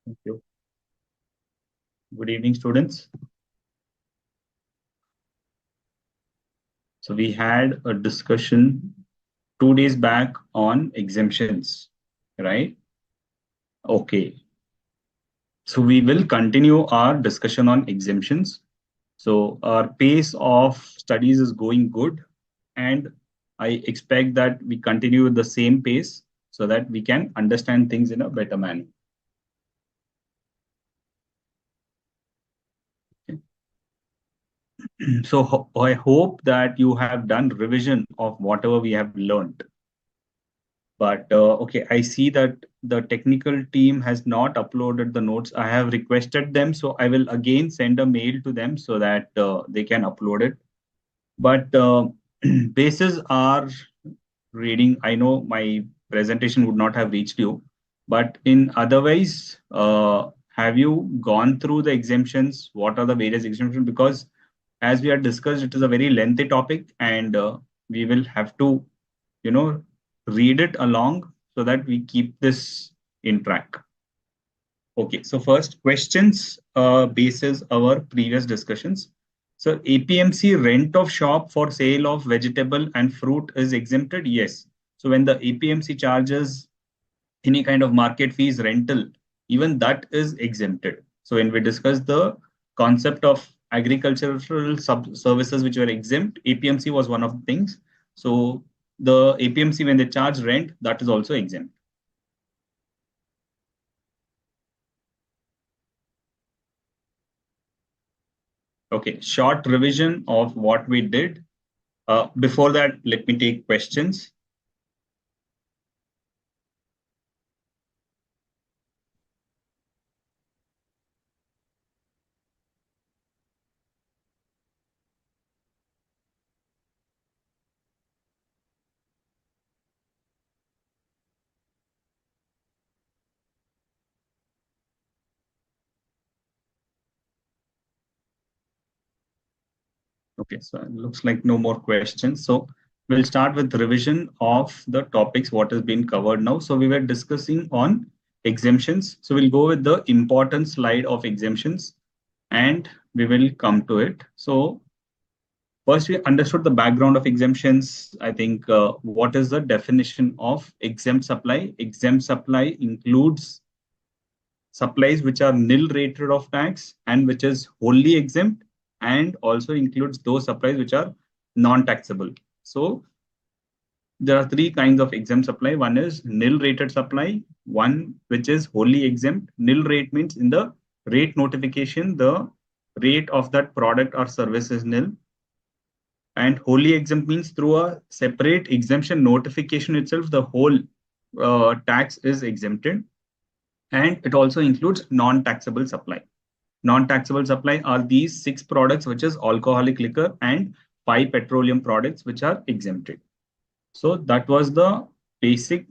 Thank you. Good evening, students. So we had a discussion 2 days back on exemptions, right? Okay. So we will continue our discussion on exemptions. So our pace of studies is going good, and I expect that we continue with the same pace so that we can understand things in a better manner. So I hope that you have done revision of whatever we have learned. But okay, I see that the technical team has not uploaded the notes. I have requested them, so I will again send a mail to them so that they can upload it. But bases are reading. I know my presentation would not have reached you, but in otherwise, have you gone through the exemptions? What are the various exemptions? Because as we had discussed, it is a very lengthy topic, and we will have to, you know, read it along so that we keep this in track. Okay, so first questions bases our previous discussions. So APMC rent of shop for sale of vegetable and fruit is exempted? Yes. So when the APMC charges any kind of market fees rental, even that is exempted. So when we discuss the concept of agricultural services which were exempt, APMC was one of the things. So the APMC, when they charge rent, that is also exempt. Okay, short revision of what we did. Before that, let me take questions. Okay, so it looks like no more questions. So we'll start with revision of the topics what has been covered now. So we were discussing on exemptions. So we'll go with the important slide of exemptions and we will come to it. So first we understood the background of exemptions. I think what is the definition of exempt supply? Exempt supply includes supplies which are nil rated of tax and which is wholly exempt, and also includes those supplies which are non-taxable. So there are three kinds of exempt supply. One is nil rated supply, one which is wholly exempt. Nil rate means in the rate notification, the rate of that product or service is nil. And wholly exempt means through a separate exemption notification itself, the whole tax is exempted. And it also includes non-taxable supply. Non-taxable supply are these 6 products, which is alcoholic liquor and 5 petroleum products, which are exempted. So that was the basic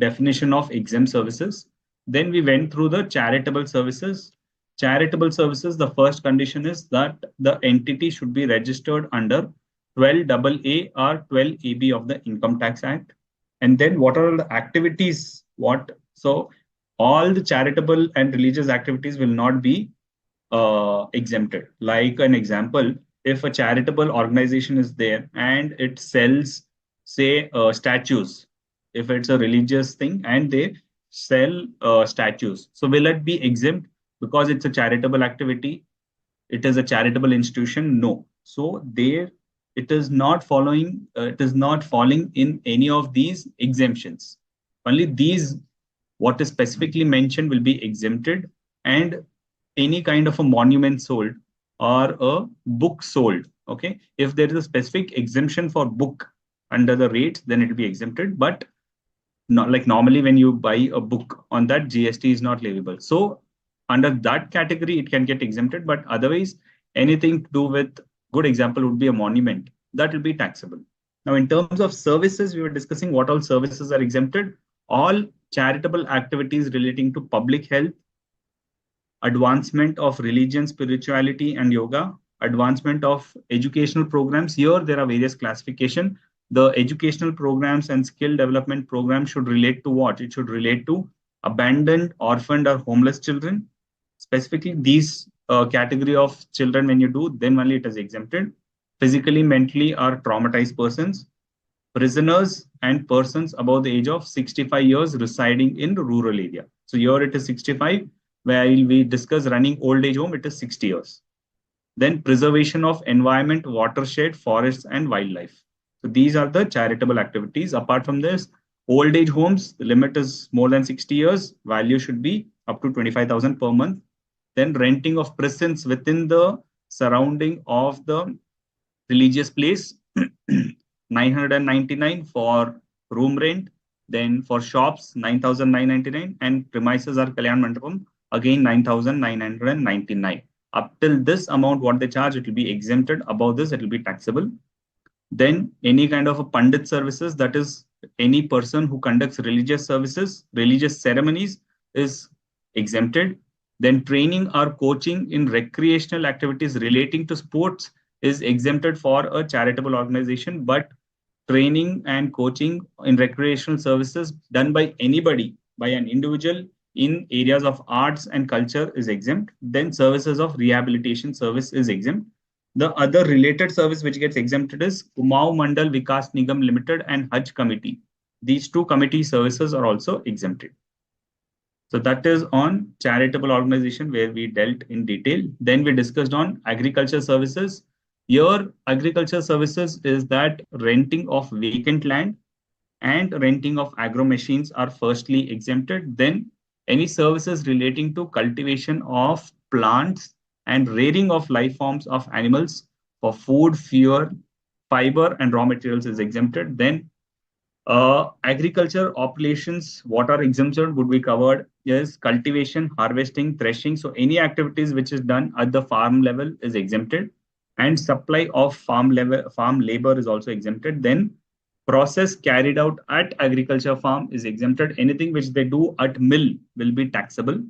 definition of exempt services. Then we went through the charitable services. Charitable services, the first condition is that the entity should be registered under 12AA or 12AB of the Income Tax Act. And then what are the activities? So all the charitable and religious activities will not be exempted. Like an example, if a charitable organization is there and it sells, say, statues, if it's a religious thing and they sell statues, so will it be exempt because it's a charitable activity? It is a charitable institution? No. So there, it is not following. It is not falling in any of these exemptions. Only these, what is specifically mentioned, will be exempted, and any kind of a monument sold or a book sold. Okay, if there is a specific exemption for book under the rates, then it will be exempted. But not like normally when you buy a book, on that GST is not leviable. So under that category, it can get exempted. But otherwise, anything to do with, good example would be a monument, that will be taxable. Now, in terms of services, we were discussing what all services are exempted. All charitable activities relating to public health, advancement of religion, spirituality, and yoga, advancement of educational programs. Here, there are various classification. The educational programs and skill development programs should relate to what? It should relate to abandoned, orphaned, or homeless children. Specifically, these category of children, when you do, then only it is exempted. Physically, mentally, or traumatized persons, prisoners, and persons above the age of 65 years residing in rural area. So here it is 65, while we discuss running old age home, it is 60 years. Then preservation of environment, watershed, forests, and wildlife. So these are the charitable activities. Apart from this, old age homes, the limit is more than 60 years. Value should be up to 25,000 per month. Then renting of prisons within the surrounding of the religious place, 999 for room rent. Then for shops, 9,999, and premises are Kalyan Mandapam, again 9,999. Up till this amount, what they charge, it will be exempted. Above this, it will be taxable. Then any kind of a pandit services, that is any person who conducts religious services, religious ceremonies, is exempted. Then training or coaching in recreational activities relating to sports is exempted for a charitable organization, but training and coaching in recreational services done by anybody, by an individual in areas of arts and culture is exempt. Then services of rehabilitation service is exempt. The other related service which gets exempted is Kumau Mandal Vikas Nigam Limited and Hajj Committee. These two committee services are also exempted. So that is on charitable organization where we dealt in detail. Then we discussed on agriculture services. Here, agriculture services is that renting of vacant land and renting of agro machines are firstly exempted. Then any services relating to cultivation of plants and rearing of life forms of animals for food, fuel, fiber, and raw materials is exempted. Then agriculture operations, what are exempted would be covered is cultivation, harvesting, threshing. So any activities which is done at the farm level is exempted, and supply of farm level farm labor is also exempted. Then process carried out at agriculture farm is exempted. Anything which they do at mill will be taxable,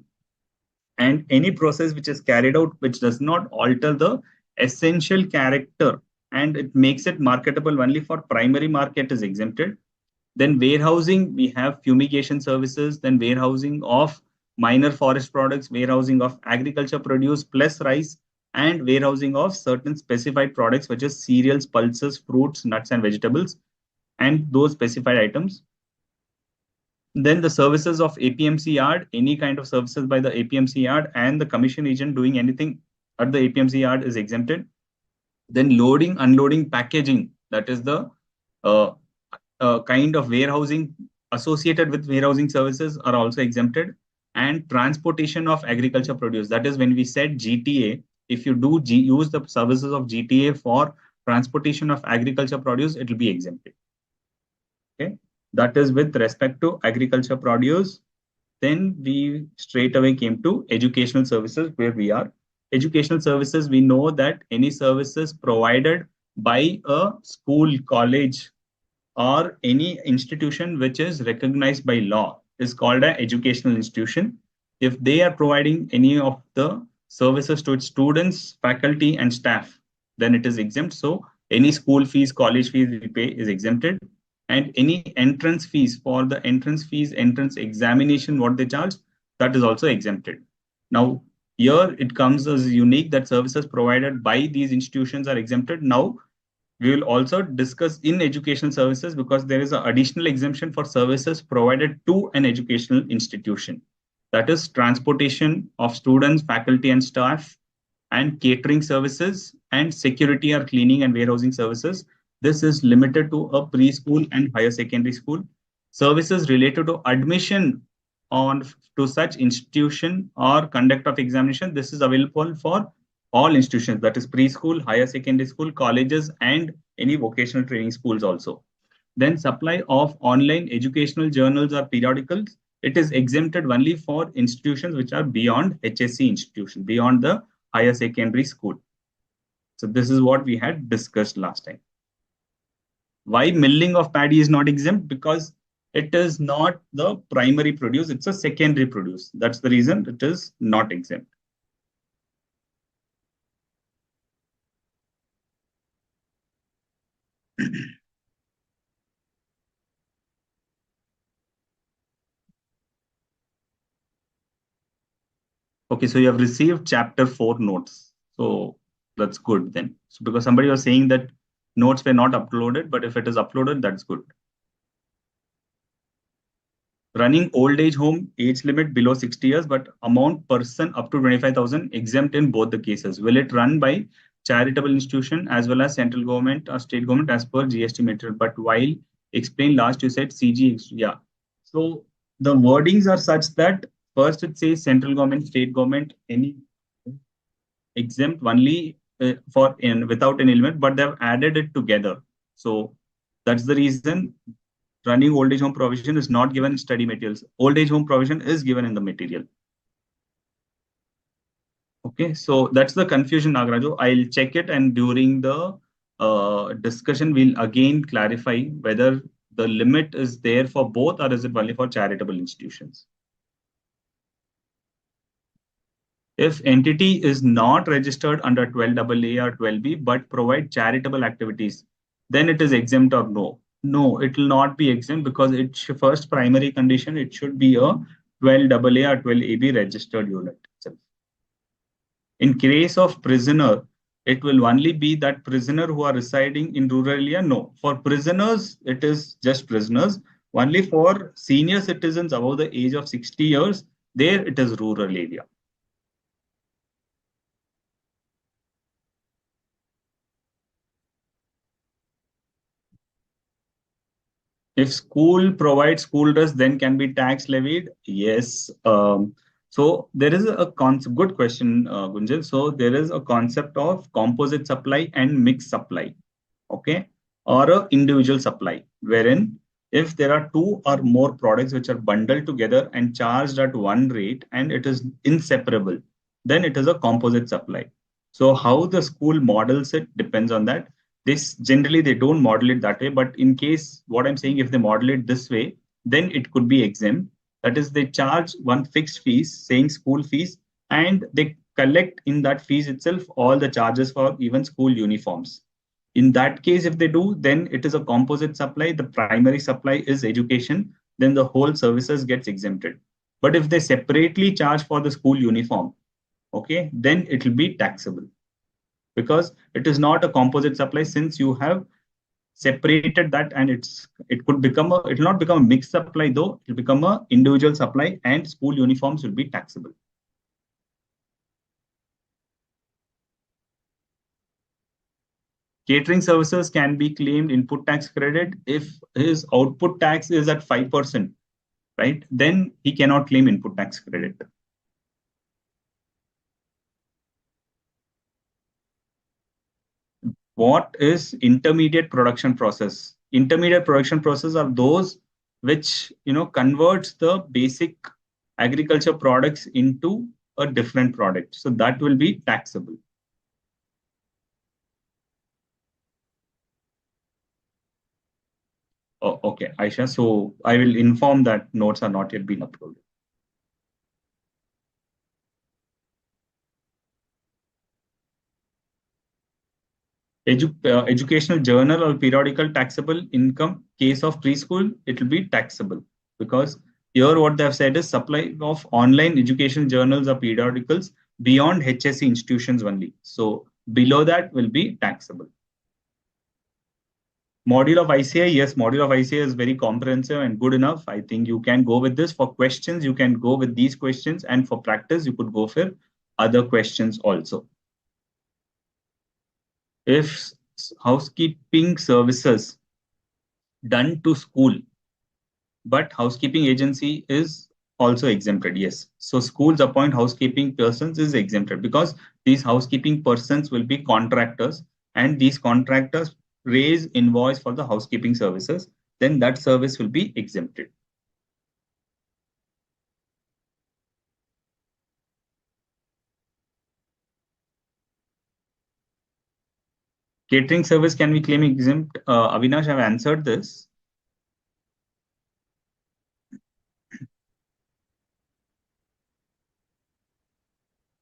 and any process which is carried out which does not alter the essential character and it makes it marketable only for primary market is exempted. Then warehousing, we have fumigation services, then warehousing of minor forest products, warehousing of agriculture produce plus rice, and warehousing of certain specified products such as cereals, pulses, fruits, nuts, and vegetables, and those specified items. Then the services of APMC yard, any kind of services by the APMC yard and the commission agent doing anything at the APMC yard is exempted. Then loading, unloading, packaging, that is the uh, kind of warehousing associated with warehousing services are also exempted. And transportation of agriculture produce, that is when we said GTA, if you do use the services of GTA for transportation of agriculture produce, it will be exempted. Okay, that is with respect to agriculture produce. Then we straight away came to educational services where we are. Educational services, we know that any services provided by a school, college, or any institution which is recognized by law is called an educational institution. If they are providing any of the services to its students, faculty, and staff, then it is exempt. So any school fees, college fees we pay is exempted. And any entrance fees for the entrance fees, entrance examination, what they charge, that is also exempted. Now, here it comes as unique that services provided by these institutions are exempted. Now, we will also discuss in educational services because there is an additional exemption for services provided to an educational institution. That is transportation of students, faculty, and staff, and catering services, and security or cleaning and warehousing services. This is limited to a preschool and higher secondary school. Services related to admission on to such institution or conduct of examination. This is available for all institutions, that is preschool, higher secondary school, colleges, and any vocational training schools also. Then supply of online educational journals or periodicals, it is exempted only for institutions which are beyond HSC institution, beyond the higher secondary school. So this is what we had discussed last time. Why milling of paddy is not exempt? Because it is not the primary produce, it's a secondary produce. That's the reason it is not exempt. Okay, so you have received chapter 4 notes. So that's good then. So because somebody was saying that notes were not uploaded, but if it is uploaded, that's good. Running old age home, age limit below 60 years, but amount person up to 25,000 exempt in both the cases. Will it run by charitable institution as well as central government or state government as per GST material? But while explain last, you said CG, yeah. So the wordings are such that first it says central government, state government, any exempt only for in without any limit, but they've added it together. So that's the reason running old age home provision is not given in study materials. Old age home provision is given in the material. Okay, so that's the confusion, Nagaraju. I'll check it, and during the discussion, we'll again clarify whether the limit is there for both or is it only for charitable institutions. If entity is not registered under 12AA or 12B but provide charitable activities, then it is exempt or no? No, it will not be exempt because its first primary condition, it should be a 12AA or 12AB registered unit itself. In case of prisoner, it will only be that prisoner who are residing in rural area. No, for prisoners, it is just prisoners. Only for senior citizens above the age of 60 years, there it is rural area. If school provides school dress, then can be tax levied? Yes. So there is a good question, Gunjal. So there is a concept of composite supply and mixed supply, okay, or a individual supply, wherein if there are two or more products which are bundled together and charged at one rate and it is inseparable, then it is a composite supply. So how the school models it depends on that. This generally they don't model it that way, but in case what I'm saying, if they model it this way, then it could be exempt. That is, they charge one fixed fees, saying school fees, and they collect in that fees itself all the charges for even school uniforms. In that case, if they do, then it is a composite supply. The primary supply is education, then the whole services gets exempted. But if they separately charge for the school uniform, okay, then it will be taxable because it is not a composite supply since you have separated that, and it will not become a mixed supply though, it will become a individual supply and school uniforms will be taxable. Catering services can be claimed input tax credit if his output tax is at 5%, right? Then he cannot claim input tax credit. What is intermediate production process? Intermediate production process are those which converts the basic agriculture products into a different product. So that will be taxable. Oh, okay, Aisha. So I will inform that notes are not yet been uploaded. Educational journal or periodical taxable income, case of preschool, it will be taxable because here what they have said is supply of online education journals or periodicals beyond HSC institutions only. So below that will be taxable. Module of ICAI, yes, module of ICAI is very comprehensive and good enough. I think you can go with this. For questions, you can go with these questions, and for practice, you could go for other questions also. If housekeeping services done to school, but housekeeping agency is also exempted. Yes. So schools appoint housekeeping persons is exempted because these housekeeping persons will be contractors, and these contractors raise invoice for the housekeeping services. Then that service will be exempted. Catering service can be claimed exempt. Avinash, I've answered this.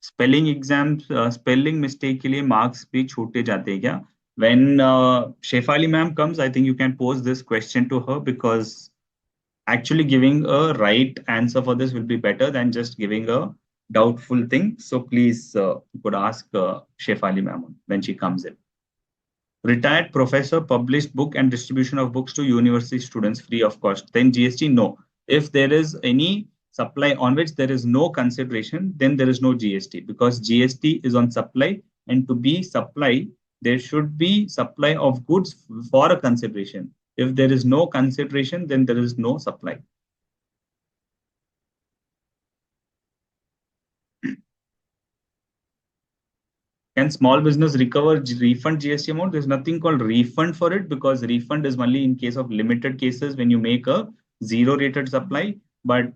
Spelling exam spelling mistake के लिए marks भी छूटे जाते हैं क्या? When Shefali ma'am comes, I think you can pose this question to her because actually giving a right answer for this will be better than just giving a doubtful thing. So please, you could ask Shefali ma'am when she comes in. Retired professor published book and distribution of books to university students free of cost. Then GST, no. If there is any supply on which there is no consideration, then there is no GST because GST is on supply, and to be supply, there should be supply of goods for a consideration. If there is no consideration, then there is no supply. Can small business recover refund GST amount? There's nothing called refund for it because refund is only in case of limited cases when you make a zero rated supply, but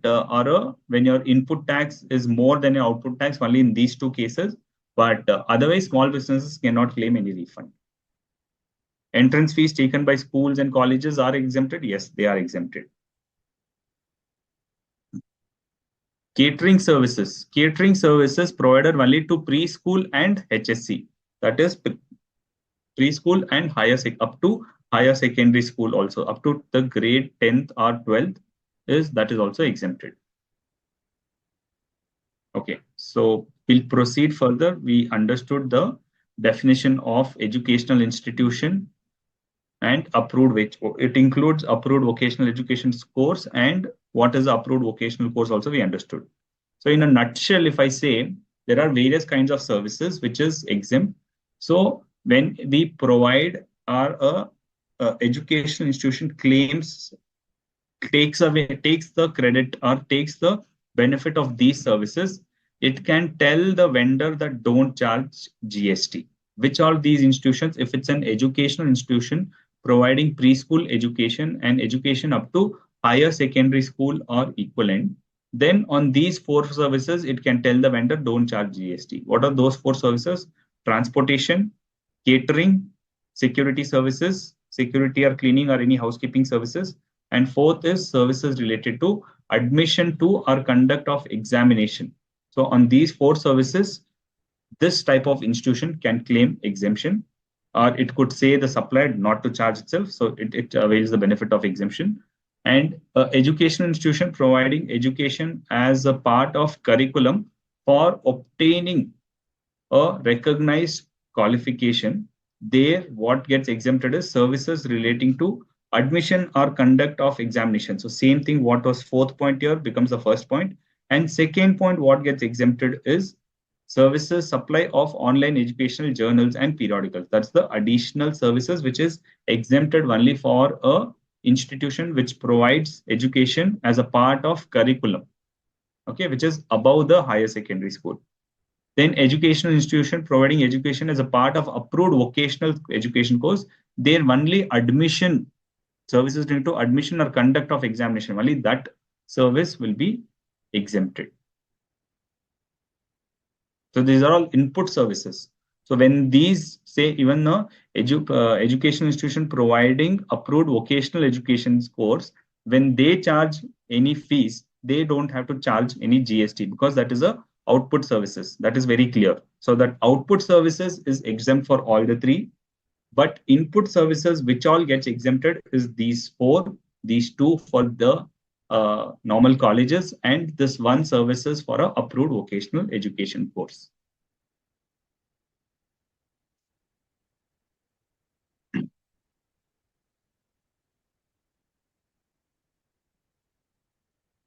when your input tax is more than your output tax, only in these two cases. But otherwise, small businesses cannot claim any refund. Entrance fees taken by schools and colleges are exempted. Yes, they are exempted. Catering services provided only to preschool and HSC. That is preschool and up to higher secondary school also up to the grade 10th or 12th is also exempted. Okay, so we'll proceed further. We understood the definition of educational institution and approved, which it includes approved vocational education course, and what is approved vocational course also we understood. So in a nutshell, if I say there are various kinds of services which is exempt. So when we provide our educational institution claims, takes the credit or takes the benefit of these services, it can tell the vendor that don't charge GST. Which are these institutions? If it's an educational institution providing preschool education and education up to higher secondary school or equivalent, then on these four services, it can tell the vendor don't charge GST. What are those four services? Transportation, catering, security services, security or cleaning or any housekeeping services. And fourth is services related to admission to or conduct of examination. So on these four services, this type of institution can claim exemption, or it could say the supplier not to charge itself. So it avails the benefit of exemption. And educational institution providing education as a part of curriculum for obtaining a recognized qualification. There, what gets exempted is services relating to admission or conduct of examination. So same thing, what was fourth point here becomes the first point. And second point, what gets exempted is services supply of online educational journals and periodicals. That's the additional services which is exempted only for a institution which provides education as a part of curriculum, okay, which is above the higher secondary school. Then educational institution providing education as a part of approved vocational education course, there only admission services related to admission or conduct of examination, only that service will be exempted. So these are all input services. So when these say even the educational institution providing approved vocational education course, when they charge any fees, they don't have to charge any GST because that is a output services. That is very clear. So that output services is exempt for all the three, but input services which all gets exempted is these four, these two for the normal colleges, and this one services for a approved vocational education course.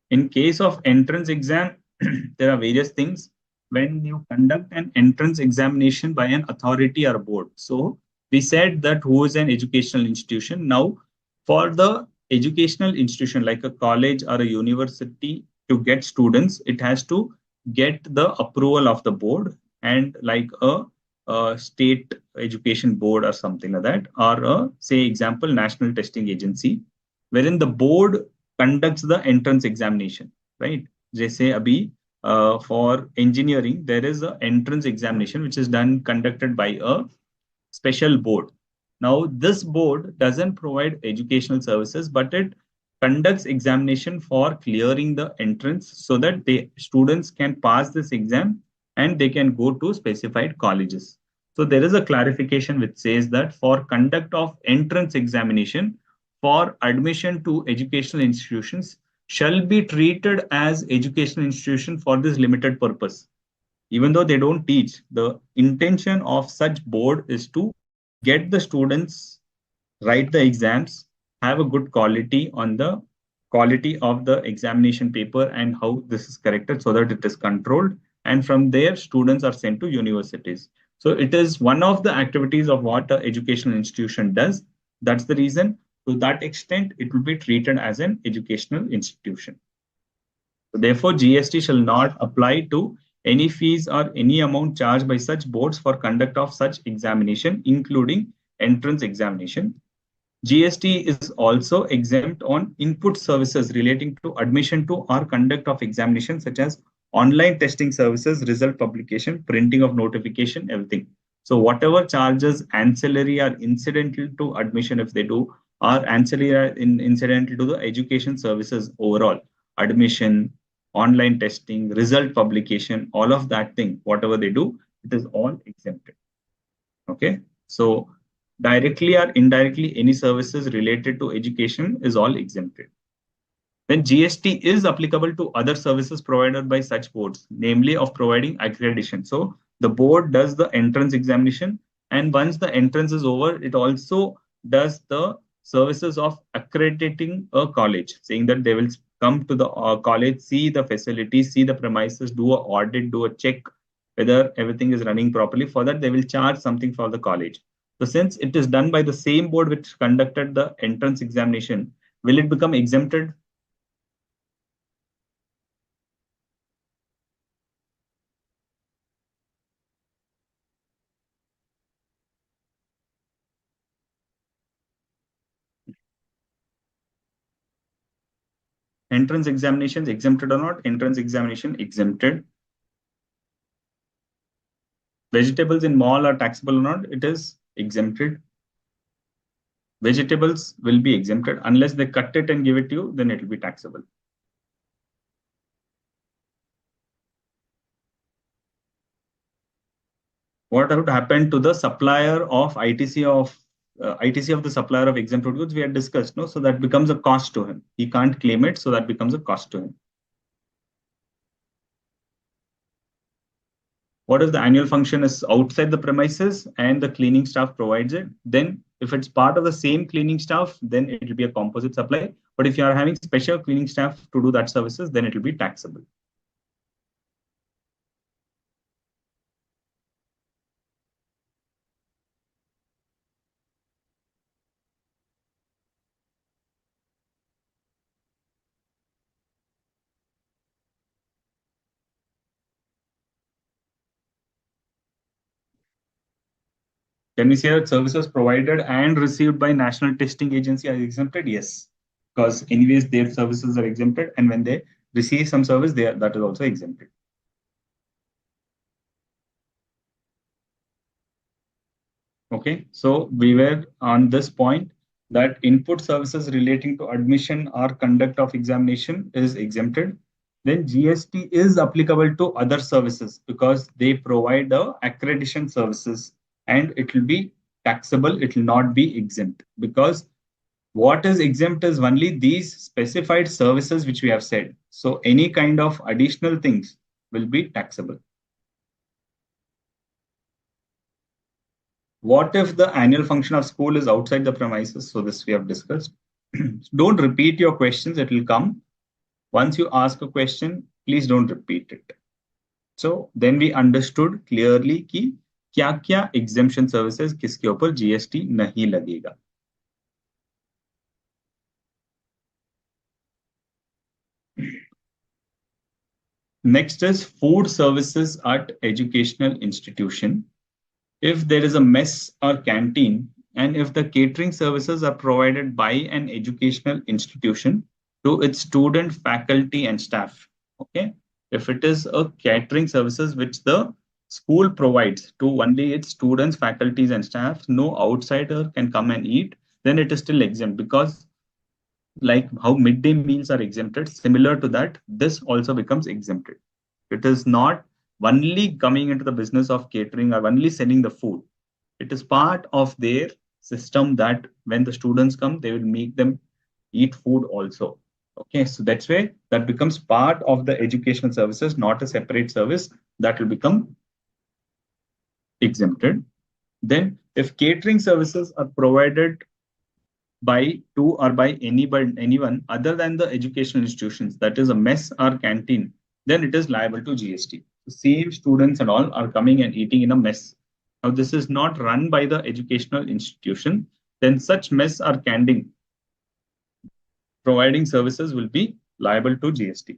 In case of entrance exam, there are various things. When you conduct an entrance examination by an authority or board, so we said that who is an educational institution. Now, for the educational institution like a college or a university to get students, it has to get the approval of the board, and like a state education board or something like that, or say example national testing agency, wherein the board conducts the entrance examination, right? Jaise abhi for engineering, there is an entrance examination which is conducted by a special board. Now, this board doesn't provide educational services, but it conducts examination for clearing the entrance so that the students can pass this exam and they can go to specified colleges. So there is a clarification which says that for conduct of entrance examination for admission to educational institutions, shall be treated as educational institution for this limited purpose. Even though they don't teach, the intention of such board is to get the students write the exams, have a good quality on the quality of the examination paper and how this is corrected so that it is controlled. And from there, students are sent to universities. So it is one of the activities of what an educational institution does. That's the reason. To that extent, it will be treated as an educational institution. So therefore, GST shall not apply to any fees or any amount charged by such boards for conduct of such examination, including entrance examination. GST is also exempt on input services relating to admission to or conduct of examination, such as online testing services, result publication, printing of notification, everything. So whatever charges ancillary or incidental to admission, if they do, are ancillary or incidental to the education services overall, admission, online testing, result publication, all of that thing, whatever they do, it is all exempted. Okay. So directly or indirectly, any services related to education is all exempted. Then GST is applicable to other services provided by such boards, namely of providing accreditation. So the board does the entrance examination, and once the entrance is over, it also does the services of accrediting a college, saying that they will come to the college, see the facilities, see the premises, do a audit, do a check whether everything is running properly. For that, they will charge something for the college. So since it is done by the same board which conducted the entrance examination, will it become exempted? Entrance examinations exempted or not? Entrance examination exempted. Vegetables in mall are taxable or not? It is exempted. Vegetables will be exempted unless they cut it and give it to you, then it will be taxable. What would happen to the supplier of ITC of the supplier of exempted goods? We had discussed, no? So that becomes a cost to him. He can't claim it, so that becomes a cost to him. What if the annual function is outside the premises and the cleaning staff provides it? Then if it's part of the same cleaning staff, then it will be a composite supply. But if you are having special cleaning staff to do that services, then it will be taxable. Can we say that services provided and received by National Testing Agency are exempted? Yes, because anyways their services are exempted, and when they receive some service, that is also exempted. Okay, so we were on this point that input services relating to admission or conduct of examination is exempted. Then GST is applicable to other services because they provide the accreditation services, and it will be taxable. It will not be exempt because what is exempt is only these specified services which we have said. So any kind of additional things will be taxable. What if the annual function of school is outside the premises? So this we have discussed. Don't repeat your questions, it will come. Once you ask a question, please don't repeat it. So then we understood clearly कि क्या क्या exemption services किसके ऊपर GST नहीं लगेगा. Next is food services at educational institution. If there is a mess or canteen, and if the catering services are provided by an educational institution to its student, faculty, and staff. Okay. If it is a catering services which the school provides to only its students, faculties, and staff, no outsider can come and eat, then it is still exempt because like how midday meals are exempted, similar to that, this also becomes exempted. It is not only coming into the business of catering or only selling the food. It is part of their system that when the students come, they will make them eat food also. Okay, so that's why that becomes part of the educational services, not a separate service that will become exempted. Then, if catering services are provided by to or by anybody, anyone other than the educational institutions, that is a mess or canteen, then it is liable to GST. The same students and all are coming and eating in a mess. Now, this is not run by the educational institution, then such mess or canteen providing services will be liable to GST.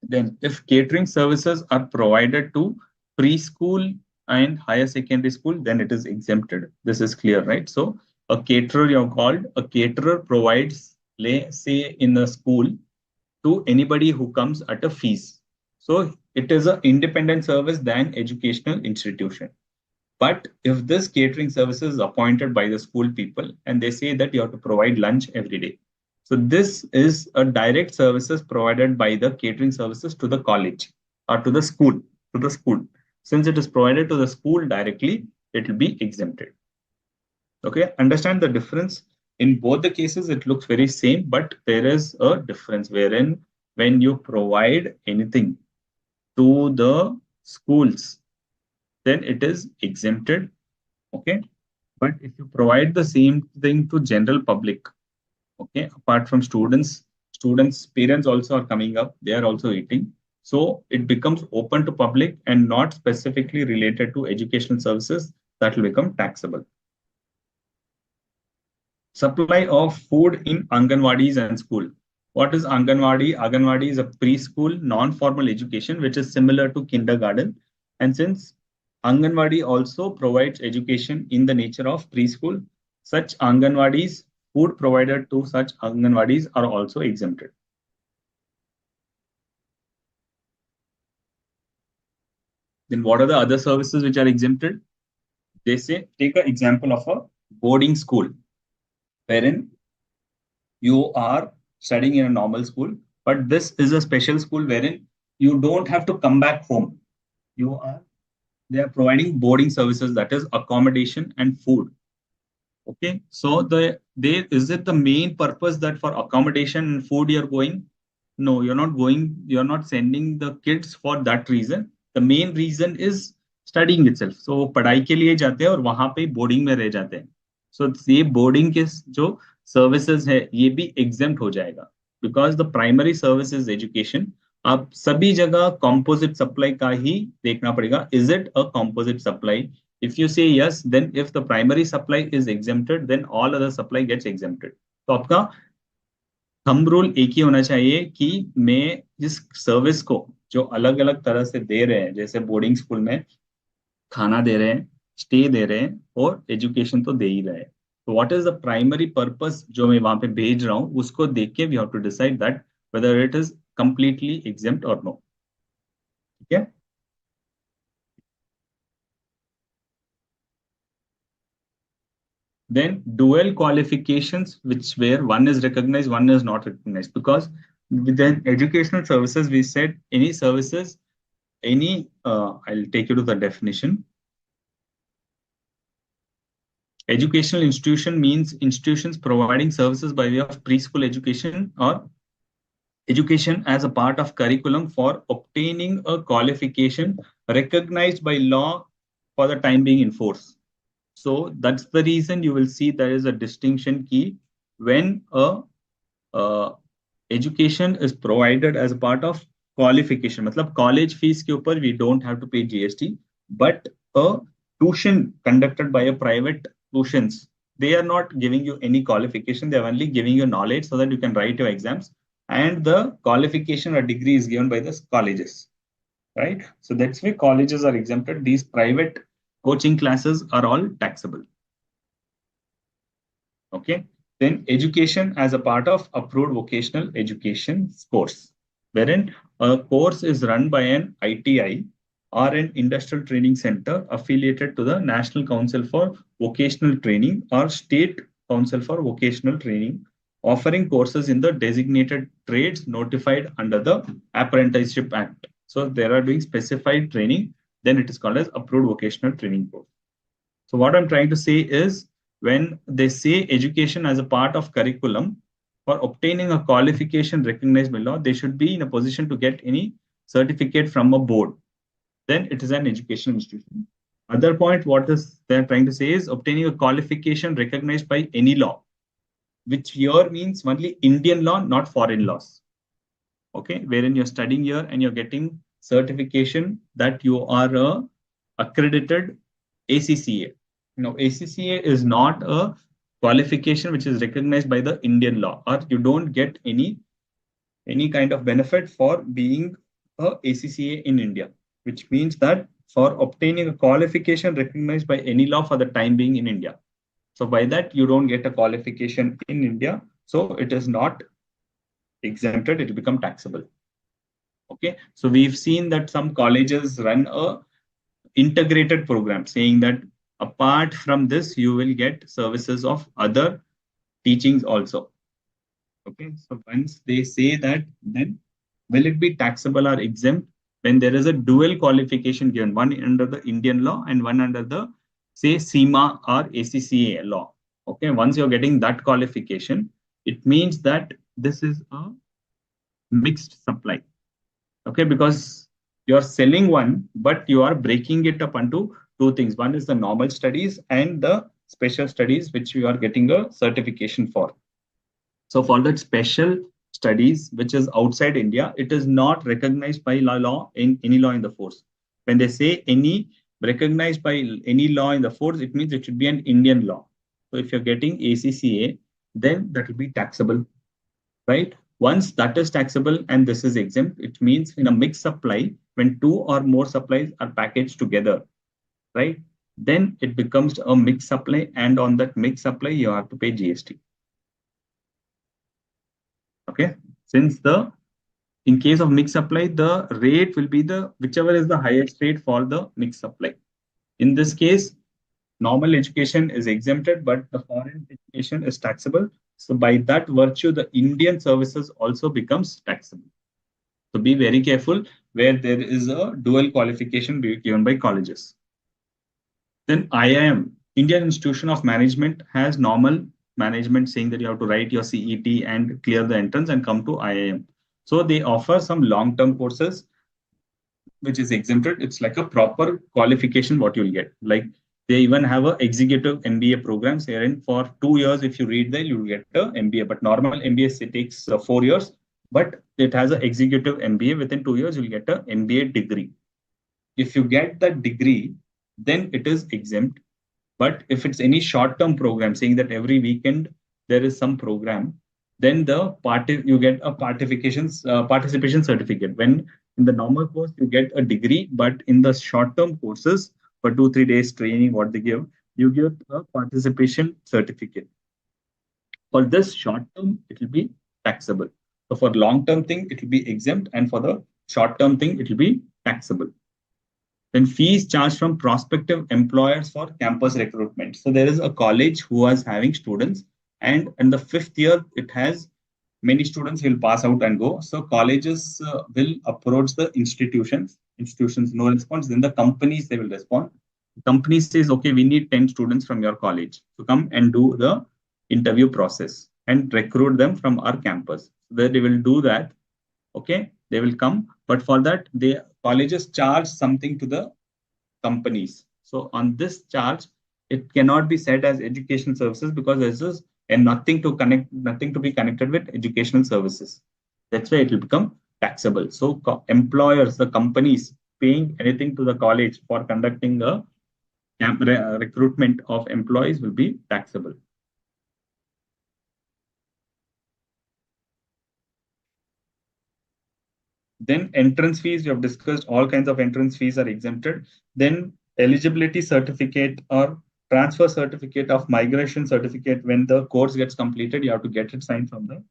Then, if catering services are provided to preschool and higher secondary school, then it is exempted. This is clear, right? So, a caterer, you're called, a caterer provides, say, in a school to anybody who comes at a fees. So, it is an independent service than educational institution. But if this catering service is appointed by the school people and they say that you have to provide lunch every day. So this is a direct services provided by the catering services to the college or to the school, to the school. Since it is provided to the school directly, it will be exempted. Okay, understand the difference. In both the cases, it looks very same, but there is a difference wherein when you provide anything to the schools, then it is exempted. Okay, but if you provide the same thing to general public, okay, apart from students parents also are coming up, they are also eating, so it becomes open to public and not specifically related to educational services, that will become taxable. Supply of food in Anganwadis and school. What is Anganwadi? Anganwadi is a preschool non-formal education which is similar to kindergarten. And since Anganwadi also provides education in the nature of preschool, such Anganwadis, food provided to such Anganwadis are also exempted. Then what are the other services which are exempted? They say, take an example of a boarding school, wherein you are studying in a normal school, but this is a special school wherein you don't have to come back home. You are They are providing boarding services, that is accommodation and food. Okay, so is it the main purpose that for accommodation and food you're going? No, you're not going, you're not sending the kids for that reason. The main reason is studying itself. So पढ़ाई के लिए जाते हैं और वहां पे boarding में रह जाते हैं. So ये बोर्डिंग के जो सर्विसेज है ये भी एग्जेम्प्ट हो जाएगा because the primary service is education. आप सभी जगह कॉम्पोजिट सप्लाई का ही देखना पड़ेगा. Is it a composite supply? If you say yes, then if the primary supply is exempted, then all other supply gets exempted. तो आपका थंब रूल एक ही होना चाहिए कि मैं जिस सर्विस को जो अलग अलग तरह से दे रहे हैं, जैसे बोर्डिंग स्कूल में खाना दे रहे हैं, स्टे दे रहे हैं और एजुकेशन तो दे ही रहे हैं. तो what is the primary purpose जो मैं वहां पे भेज रहा हूँ, उसको देख के we have to decide that whether it is completely exempt और नो. ठीक है. Then dual qualifications, which where one is recognized, one is not recognized, because within educational services we said any services, I'll take you to the definition. Educational institution means institutions providing services by way of preschool education or education as a part of curriculum for obtaining a qualification recognized by law for the time being in force. So that's the reason you will see there is a distinction key when a education is provided as a part of qualification. मतलब college fees के ऊपर we don't have to pay GST, but a tuition conducted by a private tuitions, they are not giving you any qualification. They are only giving you knowledge so that you can write your exams, and the qualification or degree is given by the colleges, right? So that's why colleges are exempted. These private coaching classes are all taxable. Okay. Then education as a part of approved vocational education course, wherein a course is run by an ITI or an industrial training center affiliated to the National Council for Vocational Training or State Council for Vocational Training, offering courses in the designated trades notified under the Apprenticeship Act. So they are doing specified training, then it is called as approved vocational training course. So what I'm trying to say is when they say education as a part of curriculum, for obtaining a qualification recognized by law, they should be in a position to get any certificate from a board. Then it is an educational institution. Other point, what is they're trying to say is obtaining a qualification recognized by any law, which here means only Indian law, not foreign laws. Okay, wherein you're studying here and you're getting certification that you are a accredited ACCA. Now, ACCA is not a qualification which is recognized by the Indian law, or you don't get any kind of benefit for being a ACCA in India, which means that for obtaining a qualification recognized by any law for the time being in India. So by that, you don't get a qualification in India. So it is not exempted, it will become taxable. Okay, so we've seen that some colleges run a integrated program saying that apart from this, you will get services of other teachings also. Okay, so once they say that, then will it be taxable or exempt when there is a dual qualification given, one under the Indian law and one under the, say, SEMA or ACCA law? Okay, once you're getting that qualification, it means that this is a mixed supply. Okay, because you're selling one, but you are breaking it up into two things. One is the normal studies and the special studies, which you are getting a certification for. So for that special studies, which is outside India, it is not recognized by law in any law in the force. When they say any recognized by any law in the force, it means it should be an Indian law. So if you're getting ACCA, then that will be taxable, right? Once that is taxable and this is exempt, it means in a mixed supply, when two or more supplies are packaged together, right? Then it becomes a mixed supply, and on that mixed supply, you have to pay GST. Okay, since in case of mixed supply, the rate will be the whichever is the highest rate for the mixed supply. In this case, normal education is exempted, but the foreign education is taxable. So by that virtue, the Indian services also becomes taxable. So be very careful where there is a dual qualification given by colleges. Then IIM, Indian Institution of Management, has normal management saying that you have to write your CET and clear the entrance and come to IIM. So they offer some long-term courses which is exempted. It's like a proper qualification what you'll get. Like they even have a executive MBA programs wherein for 2 years, if you read there, you'll get a MBA. But normal MBA takes 4 years, but it has an executive MBA. Within 2 years, you'll get a MBA degree. If you get that degree, then it is exempt. But if it's any short-term program saying that every weekend there is some program, then you get a participation certificate. When in the normal course you get a degree, but in the short-term courses for 2-3 days training, what they give, you get a participation certificate. For this short-term, it will be taxable. So for long-term thing, it will be exempt, and for the short-term thing, it will be taxable. Then fees charged from prospective employers for campus recruitment. So there is a college who was having students, and in the 5th year, it has many students will pass out and go. So colleges will approach the institutions. Institutions no response. Then the companies they will respond. The company says, okay, we need 10 students from your college to come and do the interview process and recruit them from our campus. So they will do that. Okay, they will come, but for that, colleges charge something to the companies. So on this charge, it cannot be said as education services because there's just and nothing to be connected with educational services. That's why it will become taxable. So employers, the companies paying anything to the college for conducting a recruitment of employees will be taxable. Then entrance fees, we have discussed all kinds of entrance fees are exempted. Then eligibility certificate or transfer certificate of migration certificate, when the course gets completed, you have to get it signed from the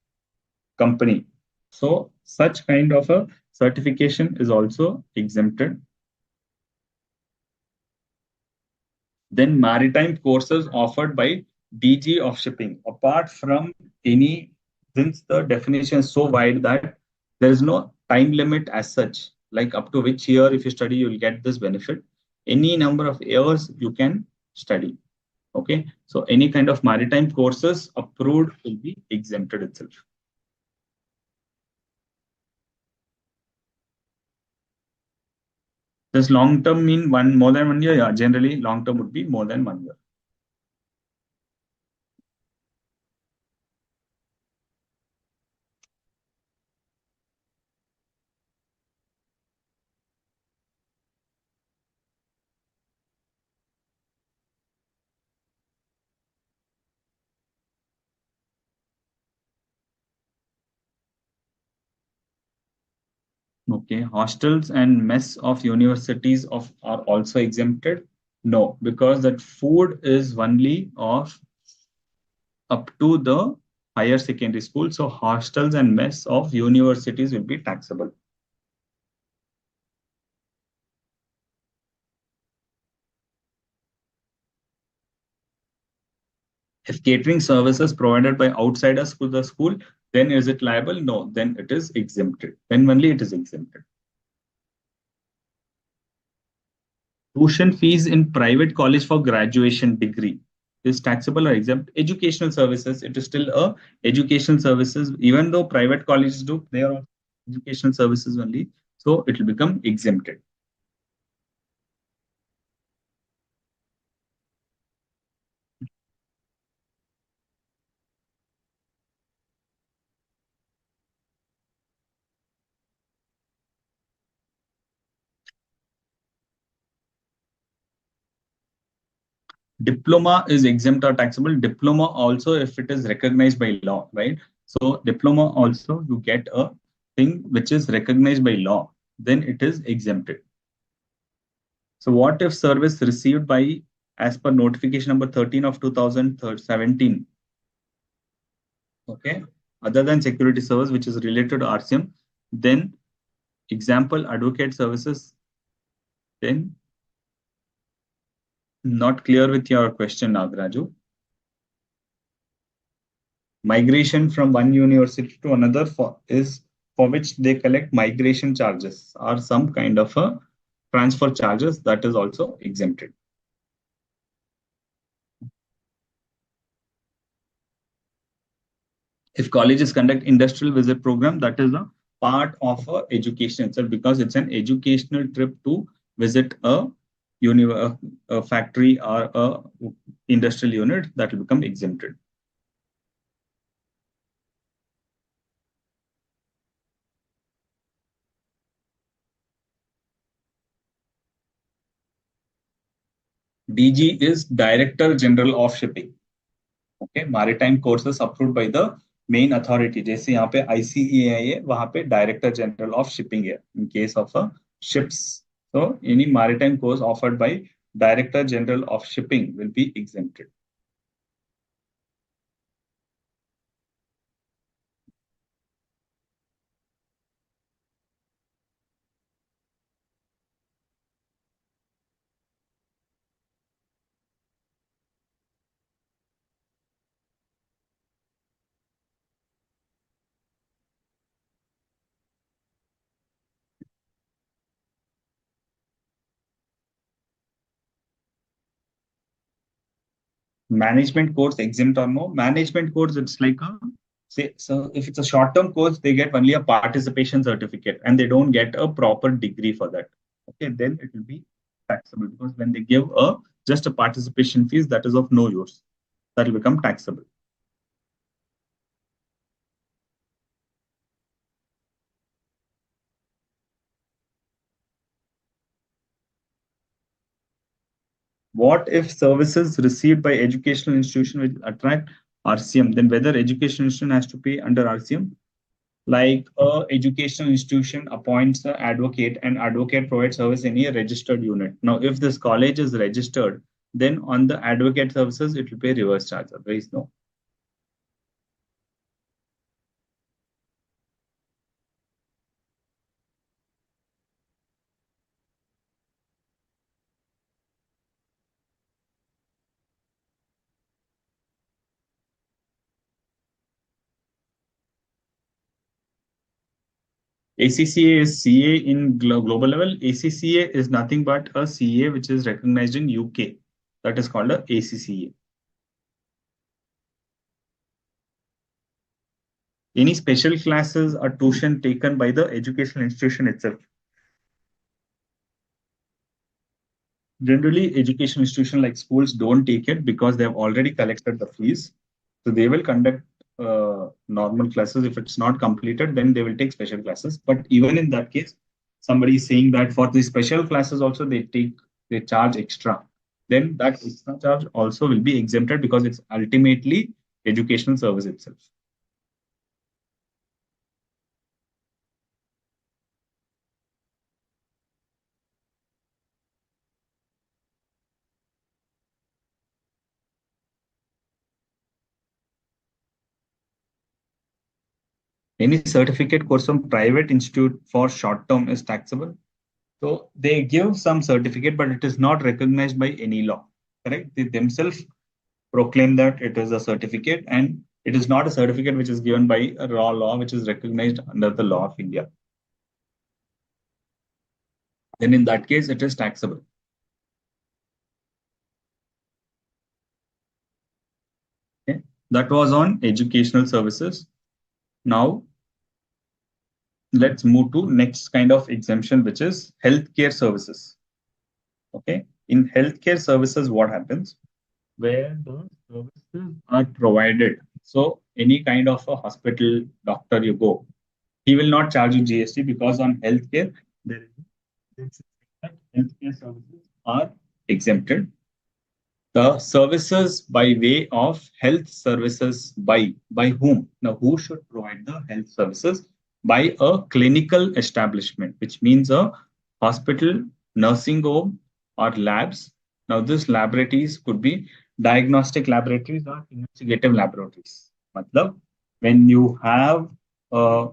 company. So such kind of a certification is also exempted. Then maritime courses offered by DG of shipping, apart from any, since the definition is so wide that there is no time limit as such, like up to which year if you study, you will get this benefit. Any number of years you can study. Okay, so any kind of maritime courses approved will be exempted itself. Does long term mean one more than 1 year? Yeah, generally long term would be more than 1 year. Okay, hostels and mess of universities of are also exempted. No, because that food is only of up to the higher secondary school. So hostels and mess of universities will be taxable. If catering services provided by outsiders to the school, then is it liable? No, then it is exempted. Then only it is exempted. Tuition fees in private college for graduation degree is taxable or exempt. Educational services, it is still a educational services. Even though private colleges do, they are educational services only. So it will become exempted. Diploma is exempt or taxable. Diploma also, if it is recognized by law, right? So diploma also you get a thing which is recognized by law, then it is exempted. So what if service received by as per notification number 13 of 2017, okay, other than security service which is related to RCM, then example advocate services, then not clear with your question, Nagraju. Migration from one university to another for which they collect migration charges or some kind of a transfer charges that is also exempted. If colleges conduct industrial visit program, that is a part of a education itself because it's an educational trip to visit a factory or a industrial unit that will become exempted. DG is Director General of Shipping. Okay, maritime courses approved by the main authority. जैसे यहाँ पे ICAI है, वहाँ पे Director General of Shipping है. In case of a ships, so any maritime course offered by Director General of Shipping will be exempted. Management course exempt or no? Management course, it's like a say so if it's a short-term course, they get only a participation certificate and they don't get a proper degree for that. Okay, then it will be taxable because when they give a just a participation fees that is of no use, that will become taxable. What if services received by educational institution will attract RCM? Then whether educational institution has to pay under RCM? Like a educational institution appoints an advocate and advocate provides service in a registered unit. Now, if this college is registered, then on the advocate services, it will pay reverse charge. Otherwise, no. ACCA is CA in global level. ACCA is nothing but a CA which is recognized in UK. That is called a ACCA. Any special classes or tuition taken by the educational institution itself. Generally, education institution like schools don't take it because they have already collected the fees. So they will conduct normal classes. If it's not completed, then they will take special classes. But even in that case, somebody is saying that for the special classes also they charge extra. Then that extra charge also will be exempted because it's ultimately educational service itself. Any certificate course from private institute for short term is taxable. So they give some certificate, but it is not recognized by any law. Correct? They themselves proclaim that it is a certificate, and it is not a certificate which is given by a raw law, which is recognized under the law of India. Then in that case, it is taxable. Okay? That was on educational services. Now let's move to next kind of exemption, which is healthcare services. Okay. In healthcare services, what happens? Where the services are provided. So any kind of a hospital doctor you go, he will not charge you GST because on healthcare there is that healthcare services are exempted. The services by way of health services by whom? Now, who should provide the health services? By a clinical establishment, which means a hospital, nursing home, or labs. Now, these laboratories could be diagnostic laboratories or investigative laboratories. Matlab, when you have a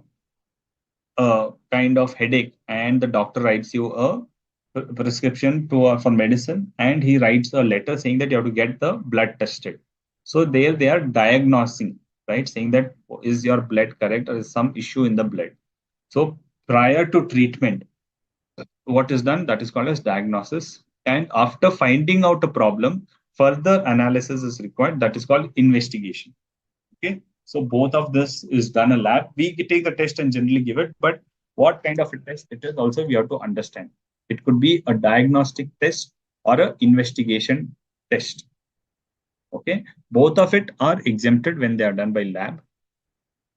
kind of headache and the doctor writes you a prescription for medicine, and he writes a letter saying that you have to get the blood tested. So there they are diagnosing, right, saying that is your blood correct or is some issue in the blood. So prior to treatment, what is done, that is called as diagnosis, and after finding out a problem, further analysis is required, that is called investigation. Okay. So both of this is done a lab. We take the test and generally give it, but what kind of a test it is also we have to understand. It could be a diagnostic test or a investigation test. Okay. Both of it are exempted when they are done by lab.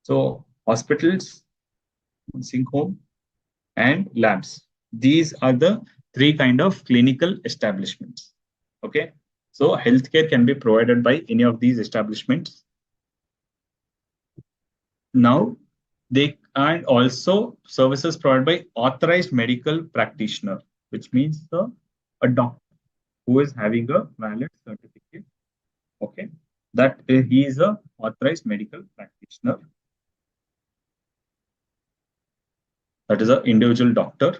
So hospitals, nursing home, and labs. These are the three kind of clinical establishments. Okay. So healthcare can be provided by any of these establishments. Now, they and also services provided by authorized medical practitioner, which means a doctor who is having a valid certificate. Okay, that he is a authorized medical practitioner. That is an individual doctor.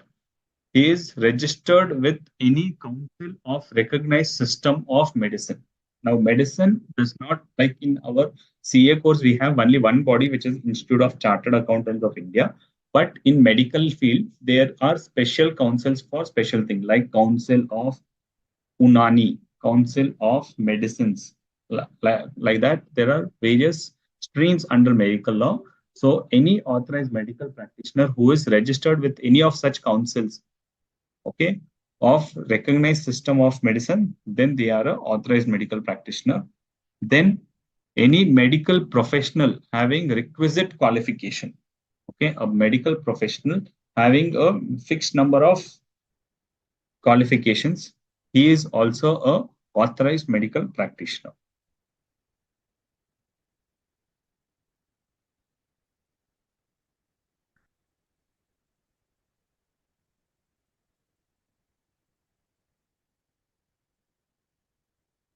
He is registered with any council of recognized system of medicine. Now, medicine does not, like in our CA course, we have only one body, which is Institute of Chartered Accountants of India. But in medical field, there are special councils for special things, like Council of Unani, Council of Medicines, like that. There are various streams under medical law. So any authorized medical practitioner who is registered with any of such councils, okay, of recognized system of medicine, then they are a authorized medical practitioner. Then any medical professional having requisite qualification, okay, a medical professional having a fixed number of qualifications, he is also a authorized medical practitioner.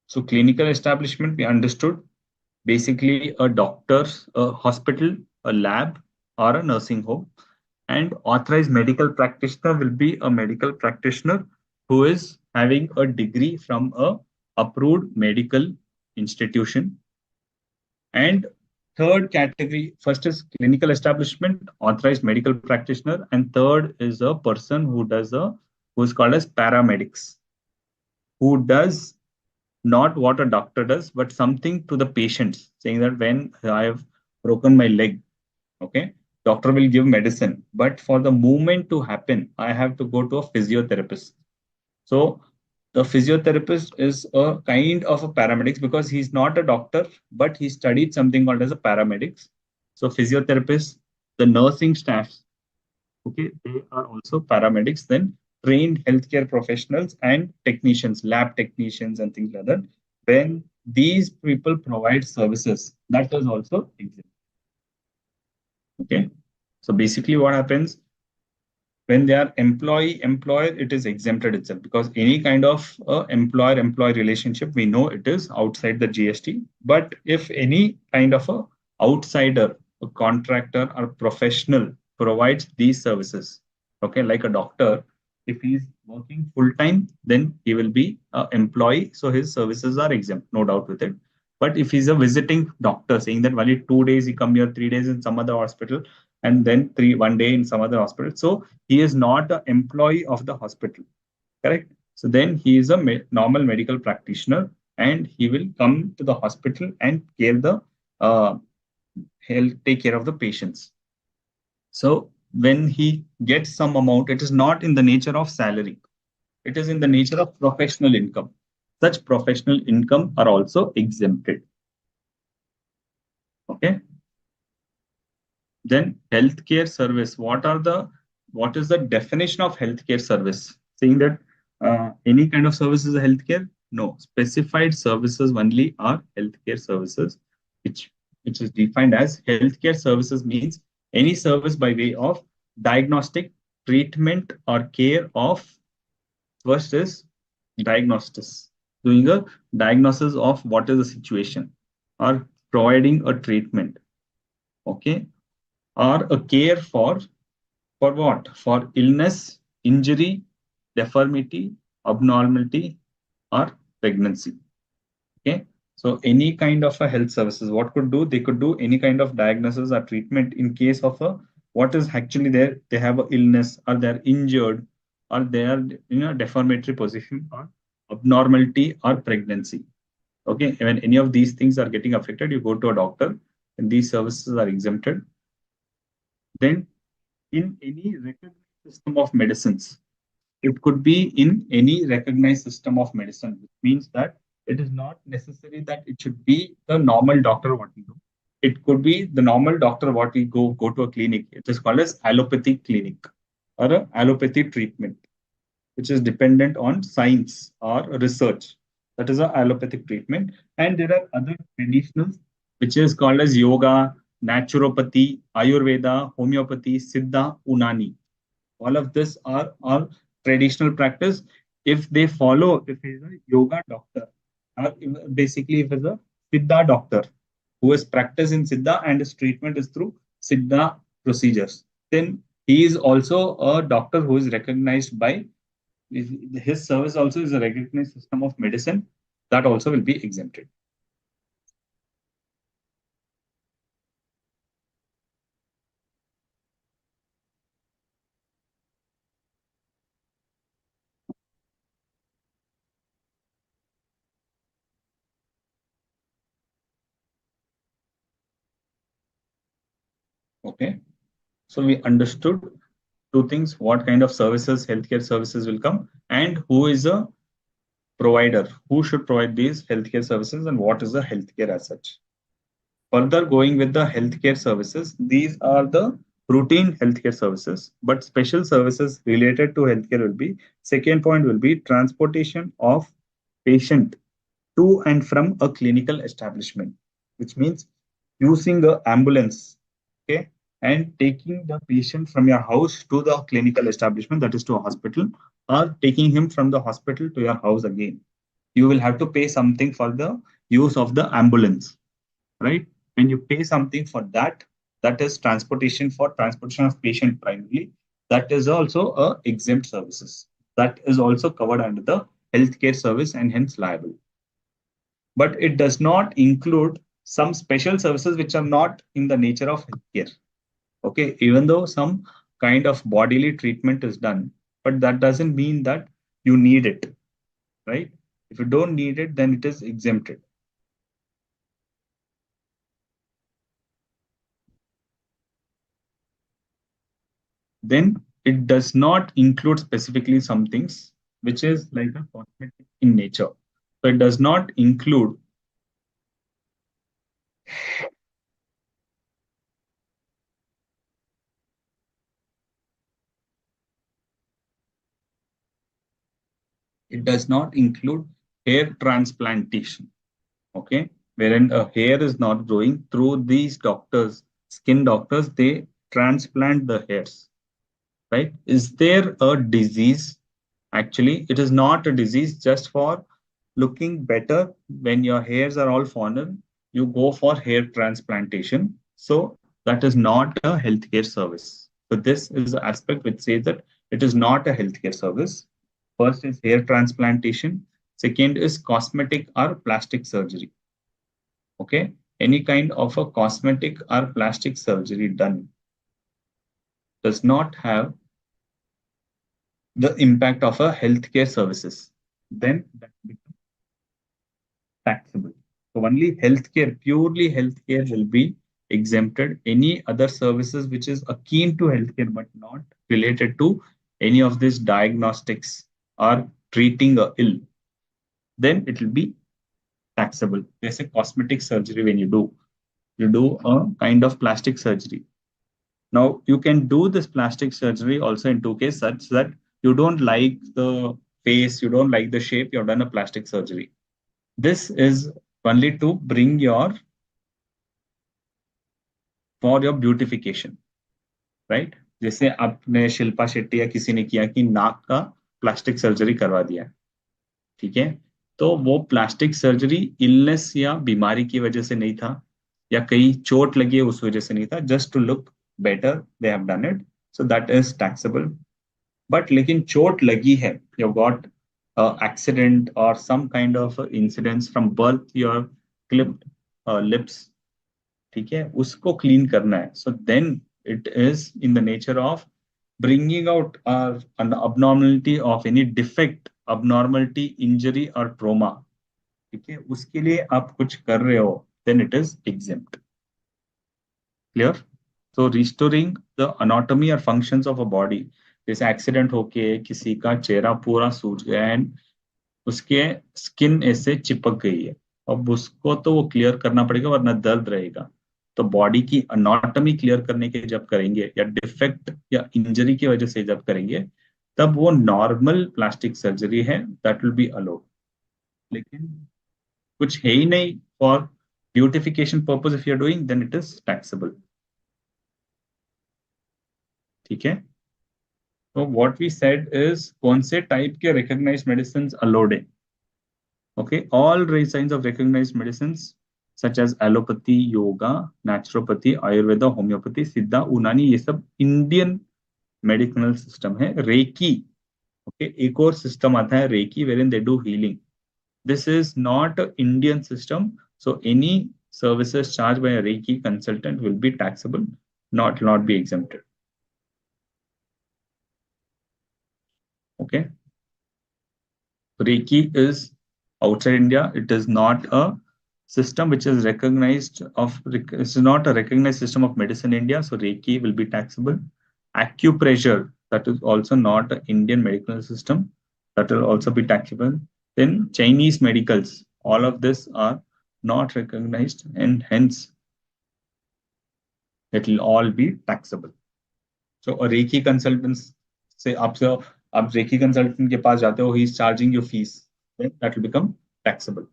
So clinical establishment, we understood basically a doctor, a hospital, a lab, or a nursing home. And authorized medical practitioner will be a medical practitioner who is having a degree from a approved medical institution. And third category, first is clinical establishment, authorized medical practitioner, and third is a person who is called as paramedics, who does not what a doctor does, but something to the patients, saying that when I have broken my leg, Okay. Doctor will give medicine, but for the movement to happen, I have to go to a physiotherapist. So the physiotherapist is a kind of a paramedics because he's not a doctor, but he studied something called as a paramedics. So physiotherapist, the nursing staff, okay, they are also paramedics, then trained healthcare professionals and technicians, lab technicians and things like that. When these people provide services, that is also exempt. Okay. So basically what happens when they are employee employer, it is exempted itself because any kind of employer employee relationship, we know it is outside the GST. But if any kind of a outsider, a contractor or professional provides these services, okay, like a doctor, if he's working full time, then he will be an employee, so his services are exempt, no doubt with it. But if he's a visiting doctor saying that only 2 days he come here, 3 days in some other hospital, and then 1 day in some other hospital, so he is not an employee of the hospital, correct? So then he is a normal medical practitioner, and he will come to the hospital and care the uh, he'll take care of the patients. So when he gets some amount, it is not in the nature of salary, it is in the nature of professional income. Such professional income are also exempted. Okay. Then healthcare service. What is the definition of healthcare service? Saying that any kind of service is a healthcare? No, specified services only are healthcare services, which which is defined as healthcare services means any service by way of diagnostic, treatment, or care of. First is diagnosis, doing a diagnosis of what is the situation, or providing a treatment. Okay, or a care for what? For illness, injury, deformity, abnormality, or pregnancy. Okay. So any kind of a health services, what could do? They could do any kind of diagnosis or treatment in case of a what is actually there. They have a illness, or they're injured, or they are in a deformatory position, or abnormality, or pregnancy. Okay. When any of these things are getting affected, you go to a doctor, and these services are exempted. Then in any recognized system of medicines. It could be in any recognized system of medicine, which means that it is not necessary that it should be the normal doctor what we do. It could be the normal doctor what we go to a clinic. It is called as allopathy clinic or a allopathy treatment, which is dependent on science or research. That is a allopathic treatment. And there are other traditional, which is called as yoga, naturopathy, Ayurveda, homeopathy, Siddha, Unani. All of this are all traditional practice. If they follow, if he's a yoga doctor, or basically if he's a Siddha doctor who is practiced in Siddha and his treatment is through Siddha procedures, then he is also a doctor who is recognized by his service also is a recognized system of medicine, that also will be exempted. Okay. So we understood two things: what kind of services, healthcare services will come, and who is a provider, who should provide these healthcare services, and what is the healthcare as such. Further going with the healthcare services, these are the routine healthcare services, but special services related to healthcare will be second point will be transportation of patient to and from a clinical establishment, which means using the ambulance, okay, and taking the patient from your house to the clinical establishment, that is to a hospital, or taking him from the hospital to your house again. You will have to pay something for the use of the ambulance, right? When you pay something for that, that is transportation for transportation of patient primarily. That is also a exempt services. That is also covered under the healthcare service and hence liable. But it does not include some special services which are not in the nature of healthcare. Okay, even though some kind of bodily treatment is done, but that doesn't mean that you need it, right? If you don't need it, then it is exempted. then it does not include specifically some things which is like a cosmetic in nature. So it does not include it does not include hair transplantation. Okay, wherein a hair is not growing through these doctors, skin doctors, they transplant the hairs, right? Is there a disease? Actually, it is not a disease just for looking better. When your hairs are all fallen, you go for hair transplantation. So that is not a healthcare service. So this is the aspect which says that it is not a healthcare service. First is hair transplantation. Second is cosmetic or plastic surgery. Okay, any kind of a cosmetic or plastic surgery done does not have the impact of a healthcare services, then that becomes taxable. So only healthcare, purely healthcare will be exempted. Any other services which is akin to healthcare but not related to any of these diagnostics or treating a ill, then it will be taxable. There's a cosmetic surgery when you do a kind of plastic surgery. Now you can do this plastic surgery also in two cases, such that you don't like the face, you don't like the shape, you've done a plastic surgery. This is only to bring your for your beautification, right? जैसे आपने शिल्पा शेट्टी या किसी ने किया कि नाक का plastic surgery करवा दिया, ठीक है? तो वो प्लास्टिक सर्जरी इलनेस या बीमारी की वजह से नहीं था, या कहीं चोट लगी है उस वजह से नहीं था, just to look better they have done it, so that is taxable. But लेकिन चोट लगी है, you got accident or some kind of incidents from birth, your clipped lips, ठीक है, उसको क्लीन करना है. So then it is in the nature of bringing out an abnormality of any defect, abnormality, injury or trauma, ठीक है, उसके लिए आप कुछ कर रहे हो, then it is exempt. Clear? So restoring the anatomy or functions of a body, जैसे एक्सीडेंट होके किसी का चेहरा पूरा सूज गया एंड उसके स्किन ऐसे चिपक गई है, अब उसको तो वो क्लियर करना पड़ेगा वरना दर्द रहेगा. तो बॉडी की अनाटॉमी क्लियर करने के जब करेंगे या डिफेक्ट या इंजरी की वजह से जब करेंगे, तब वो नॉर्मल प्लास्टिक सर्जरी है, दैट विल बी अलाउड. लेकिन कुछ है ही नहीं for beautification purpose, if you are doing, then it is taxable. ठीक है, तो व्हाट वी सेड इज कौन से टाइप के रिकॉग्नाइज्ड मेडिसिन अलाउड है. Okay, all signs of recognized medicines such as allopathy, yoga, naturopathy, ayurveda, homeopathy, सिद्धा, यूनानी, ये सब इंडियन मेडिकल सिस्टम है. रेकी, ओके, एक और सिस्टम आता है recce, wherein they do healing. This is not an Indian system, so any services charged by a Reiki consultant will be taxable, not be exempted. Okay, Reiki is outside India. It is not a system which is recognized of, it's not a recognized system of medicine in India, so Reiki will be taxable. Acupressure, that is also not an Indian medical system, that will also be taxable. Then Chinese medicals, all of this are not recognized and hence it will all be taxable. So a Reiki consultant say आप Reiki consultant के पास जाते हो, he is charging you fees, then that will become taxable.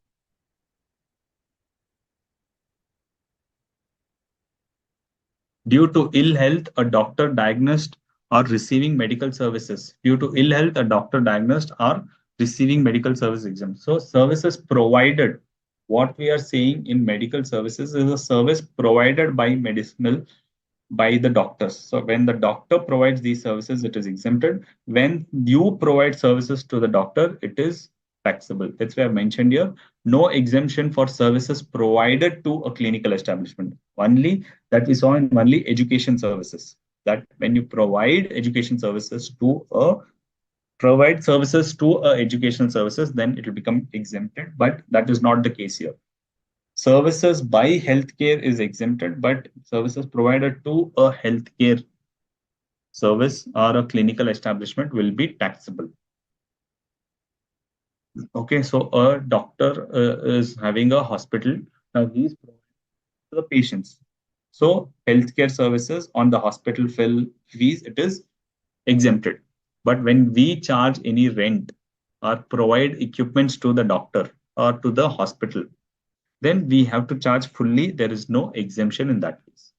Due to ill health, a doctor diagnosed or receiving medical services. Due to ill health, a doctor diagnosed or receiving medical service exempt. So services provided, what we are saying in medical services is a service provided by medicinal, by the doctors. So when the doctor provides these services, it is exempted. When you provide services to the doctor, it is taxable. That's why I mentioned here, no exemption for services provided to a clinical establishment. Only that we saw in only education services. That when you provide education services to a educational services, then it will become exempted. But that is not the case here. Services by healthcare is exempted, but services provided to a healthcare service or a clinical establishment will be taxable. Okay, so a doctor is having a hospital. Now he's providing to the patients. So healthcare services on the hospital fees, it is exempted. But when we charge any rent or provide equipments to the doctor or to the hospital, then we have to charge fully. There is no exemption in that case.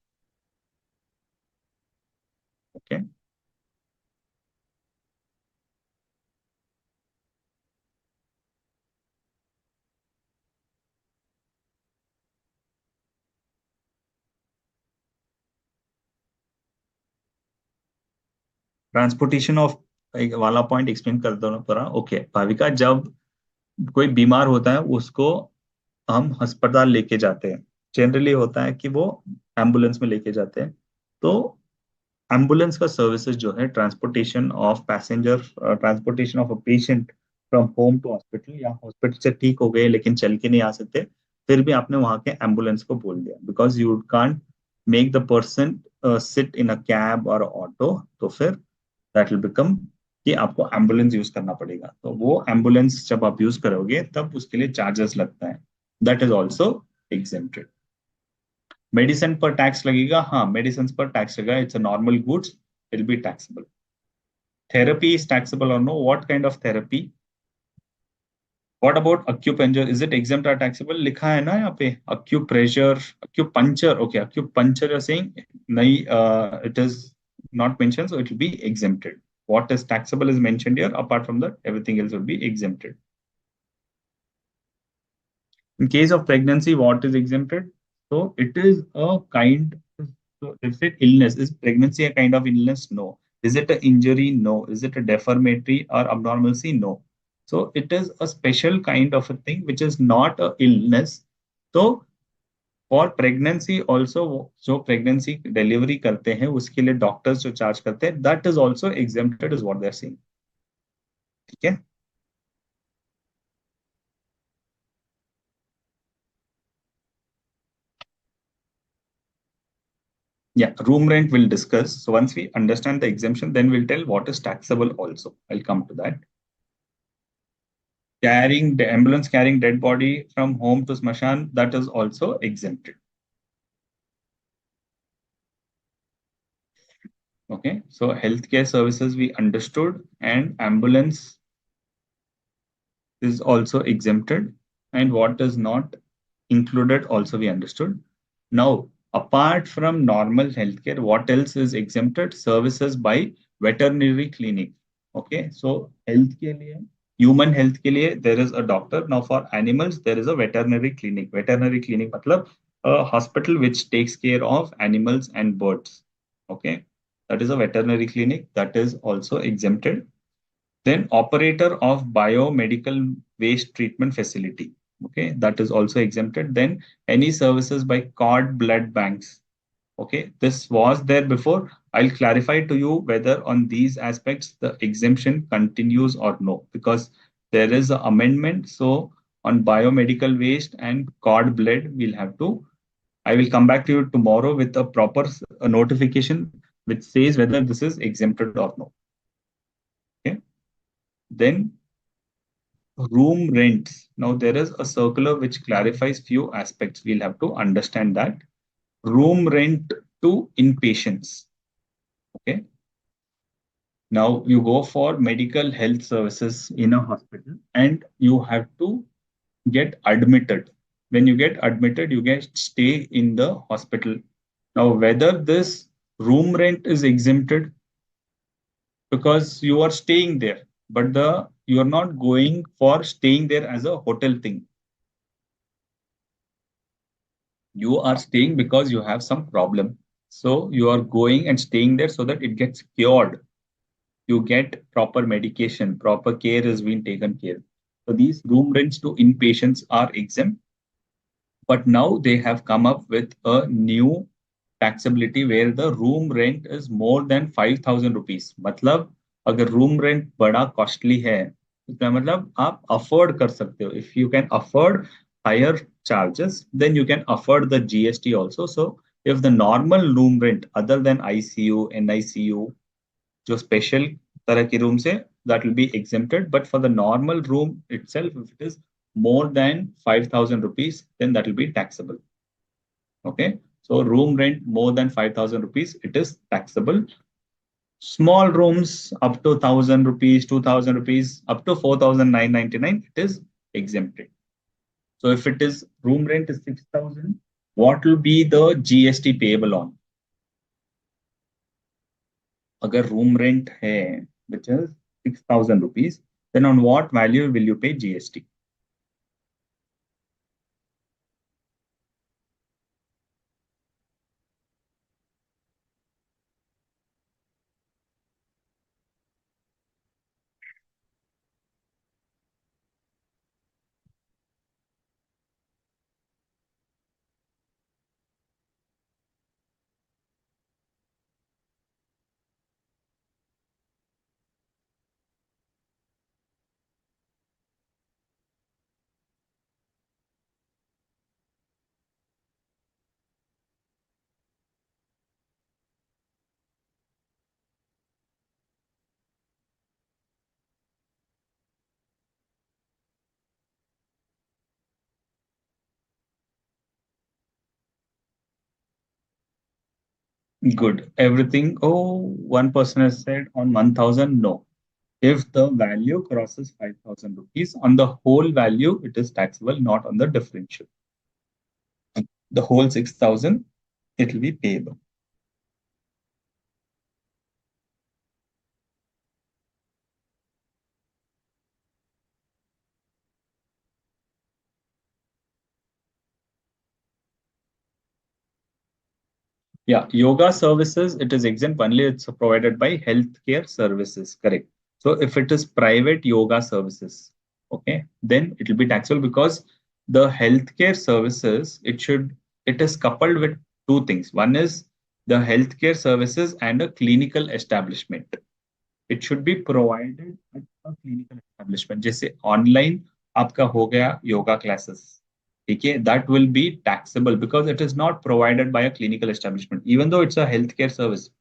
Okay. Transportation of वाला point explain कर दो ना पूरा. Okay Bhavika, जब कोई बीमार होता है उसको हम अस्पताल लेके जाते हैं, जनरली होता है कि वो एम्बुलेंस में लेके जाते हैं. तो एम्बुलेंस का सर्विसेज जो है, transportation of passenger, transportation of a patient from home to hospital, या हॉस्पिटल से ठीक हो गए लेकिन चल के नहीं आ सकते, फिर भी आपने वहां के एम्बुलेंस को बोल दिया, because you can't make the person sit in a cab और ऑटो. तो फिर दैट विल बिकम कि आपको एम्बुलेंस यूज करना पड़ेगा. तो वो एम्बुलेंस जब आप यूज करोगे तब उसके लिए चार्जेस लगता है. That is also exempted. Medicine पर टैक्स लगेगा, हाँ मेडिसिन पर टैक्स लगेगा. It's a normal goods, will be taxable. Therapy is taxable or no? What kind of therapy? What about acupuncture, is it exempt or taxable? लिखा है ना यहाँ पे, acupressure, acupuncture. Okay, acupuncture you are saying नहीं, it is not mentioned, so it will be exempted. What is taxable is mentioned here. Apart from that, everything else will be exempted. In case of pregnancy, what is exempted? So it is a kind. So if it illness, is pregnancy a kind of illness? No. Is it an injury? No. Is it a deformity or abnormalcy? No. So it is a special kind of a thing which is not a illness. So for pregnancy also, जो pregnancy delivery करते हैं उसके लिए doctors जो charge करते हैं, that is also exempted, is what they are saying. ठीक है. Yeah, room rent we'll discuss. So once we understand the exemption, then we'll tell what is taxable also. I'll come to that. Carrying the ambulance carrying dead body from home to smashan, that is also exempted. Okay, so healthcare services we understood, and ambulance is also exempted, and what is not included also we understood. Now, apart from normal healthcare, what else is exempted? Services by veterinary clinic. Okay, so health के लिए, human health के लिए there is a doctor. Now for animals there is a veterinary clinic. Veterinary clinic मतलब a hospital which takes care of animals and birds. Okay, that is a veterinary clinic, that is also exempted. Then operator of biomedical waste treatment facility. Okay, that is also exempted. Then any services by cord blood banks. Okay, this was there before. I'll clarify to you whether on these aspects the exemption continues or no, because there is an amendment. So on biomedical waste and cord blood, we'll have to. I will come back to you tomorrow with a proper notification which says whether this is exempted or no. Okay. Then room rents. Now there is a circular which clarifies few aspects. We'll have to understand that. Room rent to inpatients. Okay. Now you go for medical health services in a hospital and you have to get admitted. When you get admitted, you get stay in the hospital. Now whether this room rent is exempted, because you are staying there, but you are not going for staying there as a hotel thing. You are staying because you have some problem. So you are going and staying there so that it gets cured. You get proper medication, proper care is being taken care. So these room rents to inpatients are exempt. But now they have come up with a new taxability where the room rent is more than 5,000 rupees. मतलब अगर room rent बड़ा costly है, इसका मतलब आप afford कर सकते हो. If you can afford higher charges, then you can afford the GST also. So if the normal room rent other than ICU, NICU, जो स्पेशल तरह की rooms है, that will be exempted. But for the normal room itself, if it is more than 5,000 rupees, then that will be taxable. Okay. So room rent more than 5,000 rupees, it is taxable. Small rooms up to 1,000 rupees, 2,000 rupees, up to 4,999, it is exempted. So if it is room rent is 6,000, what will be the GST payable on? अगर room rent है, which is 6,000 rupees, then on what value will you pay GST? Good. Everything. Oh, one person has said on 1,000. No. If the value crosses 5,000 rupees, on the whole value, it is taxable, not on the differential. The whole 6,000, it will be payable. Yeah, yoga services, it is exempt only, it's provided by healthcare services, correct. So if it is private yoga services, okay, then it will be taxable because the healthcare services, it is coupled with two things. One is the healthcare services and a clinical establishment. It should be provided at a clinical establishment. जैसे online आपका हो गया yoga classes, ठीक है, that will be taxable because it is not provided by a clinical establishment, even though it's a healthcare service,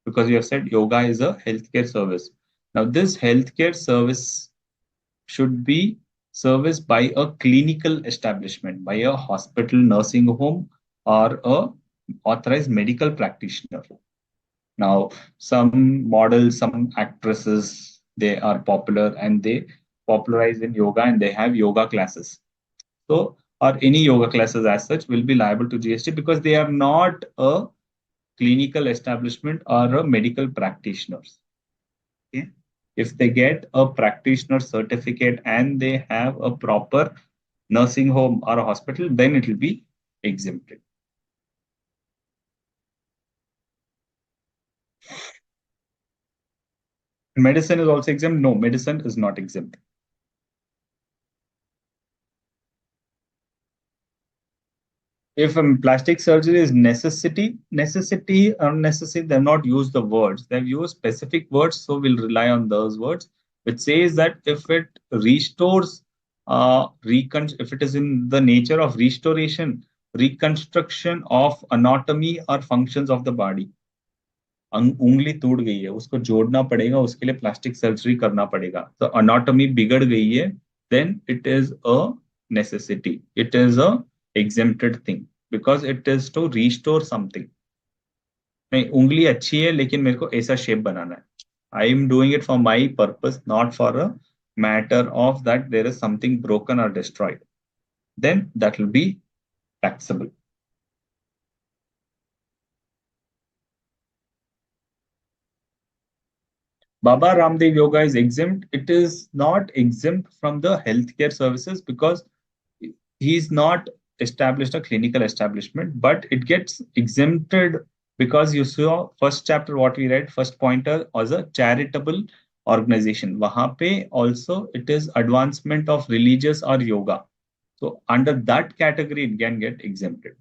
because you have said yoga is a healthcare service. Now this healthcare service should be serviced by a clinical establishment, by a hospital, nursing home, or a authorized medical practitioner. Now, some models, some actresses, they are popular and they popularize in yoga and they have yoga classes. So, or any yoga classes as such will be liable to GST because they are not a clinical establishment or a medical practitioners. Okay? If they get a practitioner certificate and they have a proper nursing home or a hospital, then it will be exempted. Medicine is also exempt. No, medicine is not exempt. If plastic surgery is necessity or necessity, they've not used the words. They've used specific words, so we'll rely on those words, which says that if it restores, if it is in the nature of restoration, reconstruction of anatomy or functions of the body, उंगली टूट गई है, उसको जोड़ना पड़ेगा, उसके लिए plastic surgery करना पड़ेगा, तो अनाटॉमी बिगड़ गई है, then it is a necessity. It is a exempted thing because it is to restore something. नहीं, उंगली अच्छी है लेकिन मेरे को ऐसा शेप बनाना है. I am doing it for my purpose, not for a matter of that there is something broken or destroyed. Then that will be taxable. Baba Ramdev Yoga is exempt. It is not exempt from the healthcare services because he's not established a clinical establishment, but it gets exempted because you saw first chapter what we read, first pointer was a charitable organization. Wahan pe also it is advancement of religious or yoga. So under that category, it can get exempted.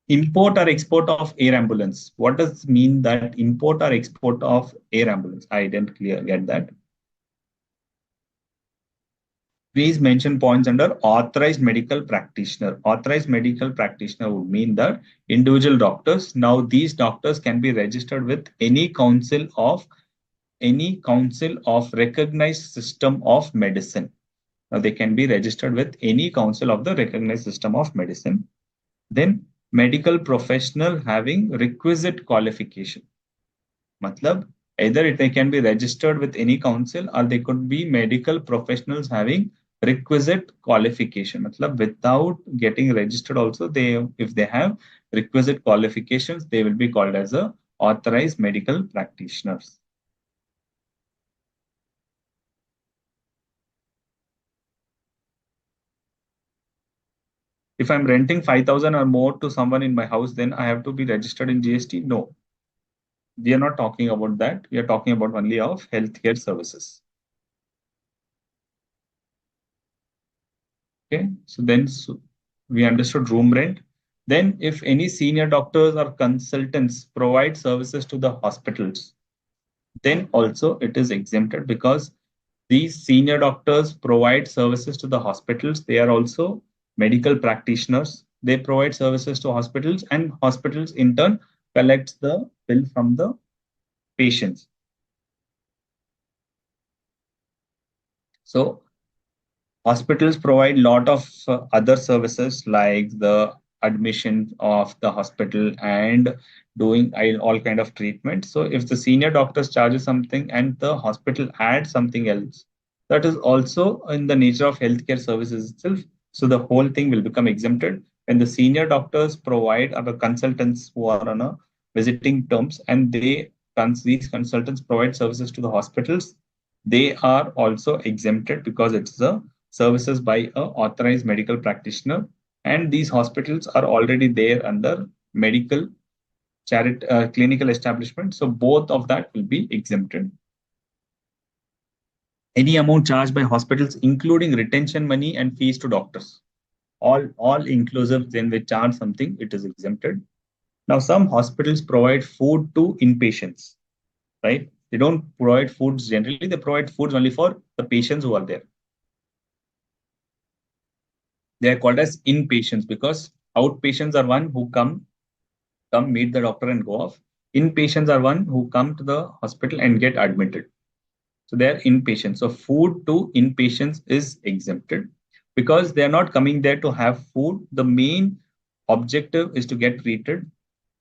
Import or export of air ambulance. What does mean that import or export of air ambulance? I didn't clear get that. Please mention points under authorized medical practitioner. Authorized medical practitioner would mean that individual doctors. Now, these doctors can be registered with any council of recognized system of medicine. Now, they can be registered with any council of the recognized system of medicine. Then, medical professional having requisite qualification. Matlab, either they can be registered with any council or they could be medical professionals having requisite qualification. Matlab, without getting registered also, if they have requisite qualifications, they will be called as a authorized medical practitioners. If I'm renting 5,000 or more to someone in my house, then I have to be registered in GST? No, we are not talking about that. We are talking about only of healthcare services. Okay, so we understood room rent. Then, if any senior doctors or consultants provide services to the hospitals, then also it is exempted because these senior doctors provide services to the hospitals. They are also medical practitioners. They provide services to hospitals, and hospitals in turn collects the bill from the patients. So hospitals provide a lot of other services like the admission of the hospital and doing all kind of treatment. So if the senior doctors charges something and the hospital adds something else, that is also in the nature of healthcare services itself. So the whole thing will become exempted when the senior doctors provide other consultants who are on a visiting terms, and these consultants provide services to the hospitals. They are also exempted because it's a services by a authorized medical practitioner, and these hospitals are already there under medical clinical establishment, so both of that will be exempted. Any amount charged by hospitals including retention money and fees to doctors, all inclusive, when they charge something it is exempted. Now some hospitals provide food to inpatients, right? They don't provide foods generally, they provide foods only for the patients who are there. They are called as inpatients because outpatients are one who come meet the doctor and go off. Inpatients are one who come to the hospital and get admitted. So they are inpatients. So food to inpatients is exempted because they are not coming there to have food. The main objective is to get treated.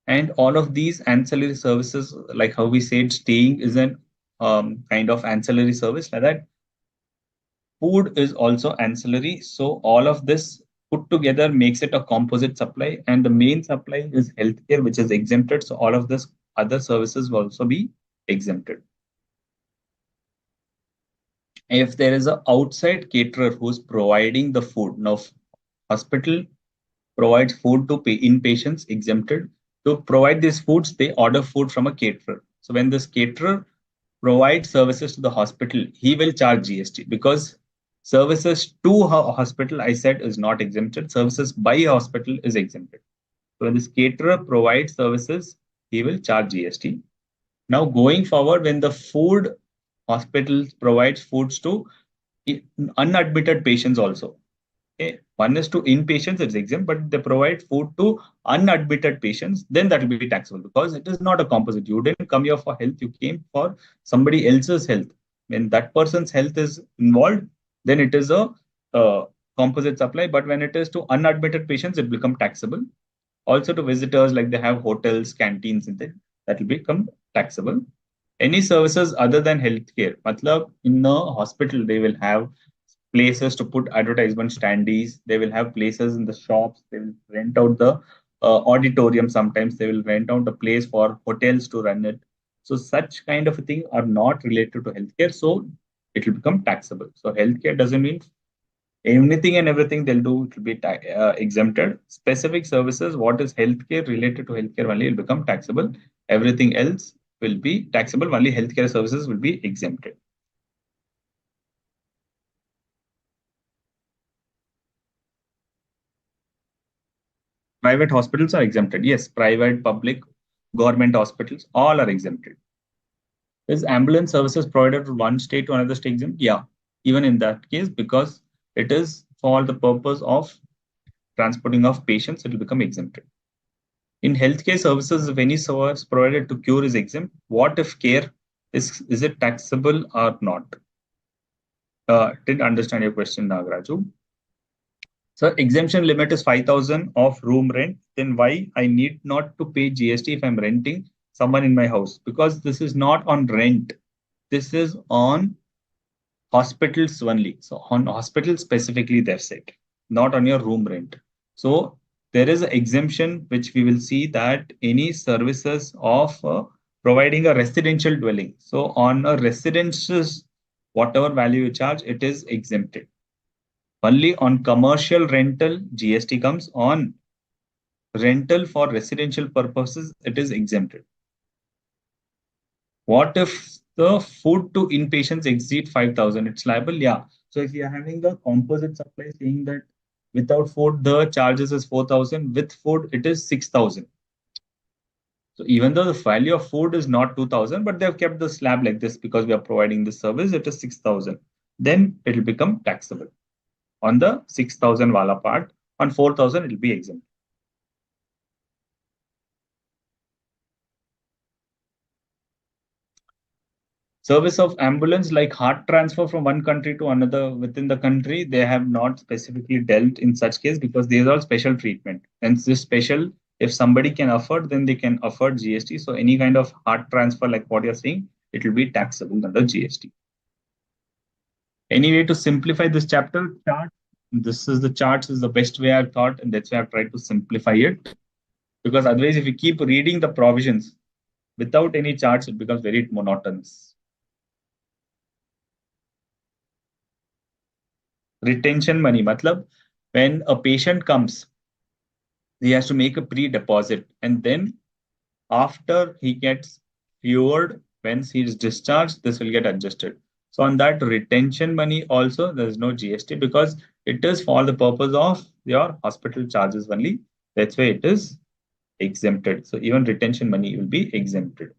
And all of these ancillary services, like how we said, staying is an kind of ancillary service like that. Food is also ancillary. So all of this put together makes it a composite supply. And the main supply is healthcare, which is exempted. So all of this other services will also be exempted. If there is an outside caterer who's providing the food, now hospital provides food to inpatients exempted. To provide these foods, they order food from a caterer. So when this caterer provides services to the hospital, he will charge GST because services to hospital, I said, is not exempted. Services by hospital is exempted. So when this caterer provides services, he will charge GST. Now going forward, when the food hospital provides foods to unadmitted patients also. Okay. One is to inpatients, it's exempt, but they provide food to unadmitted patients, then that will be taxable because it is not a composite. You didn't come here for health, you came for somebody else's health. When that person's health is involved, then it is a composite supply. But when it is to unadmitted patients, it becomes taxable. Also to visitors, like they have hotels, canteens, and that will become taxable. Any services other than healthcare, matlab in a hospital, they will have places to put advertisement standees. They will have places in the shops. They will rent out the auditorium. Sometimes they will rent out a place for hotels to run it. So such kind of a thing are not related to healthcare. So it will become taxable. So healthcare doesn't mean anything and everything they'll do it will be exempted. Specific services, what is healthcare related to healthcare only will become taxable. Everything else will be taxable. Only healthcare services will be exempted. Private hospitals are exempted. Yes, private, public, government hospitals, all are exempted. Is ambulance services provided to one state to another state exempt? Yeah, even in that case, because it is for the purpose of transporting of patients, it will become exempted. In healthcare services, if any service provided to cure is exempt, what if care is it taxable or not? Didn't understand your question, Nagaraju. So exemption limit is 5,000 of room rent. Then why I need not to pay GST if I'm renting someone in my house? Because this is not on rent. This is on hospitals only. So on hospitals specifically, they've said, not on your room rent. So there is an exemption which we will see that any services of providing a residential dwelling. So on a residences, whatever value you charge, it is exempted. Only on commercial rental, GST comes. On rental for residential purposes, it is exempted. What if the food to inpatients exceed 5,000? It's liable, yeah. So if you're having the composite supply saying that without food, the charges is 4,000, with food, it is 6,000. So even though the value of food is not 2,000, but they've kept the slab like this because we are providing this service, it is 6,000. Then it will become taxable. On the 6,000 wala part, on 4,000, it will be exempt. Service of ambulance, like heart transfer from one country to another within the country, they have not specifically dealt in such case because these are all special treatment. And this special, if somebody can afford, then they can afford GST. So any kind of heart transfer, like what you're saying, it will be taxable under GST. Any way to simplify this chapter chart? This is the charts is the best way I've thought, and that's why I've tried to simplify it. Because otherwise, if you keep reading the provisions without any charts, it becomes very monotonous. Retention money, matlab, when a patient comes, he has to make a pre-deposit, and then after he gets cured, once he is discharged, this will get adjusted. So on that retention money also, there is no GST because it is for the purpose of your hospital charges only. That's why it is exempted. So even retention money will be exempted.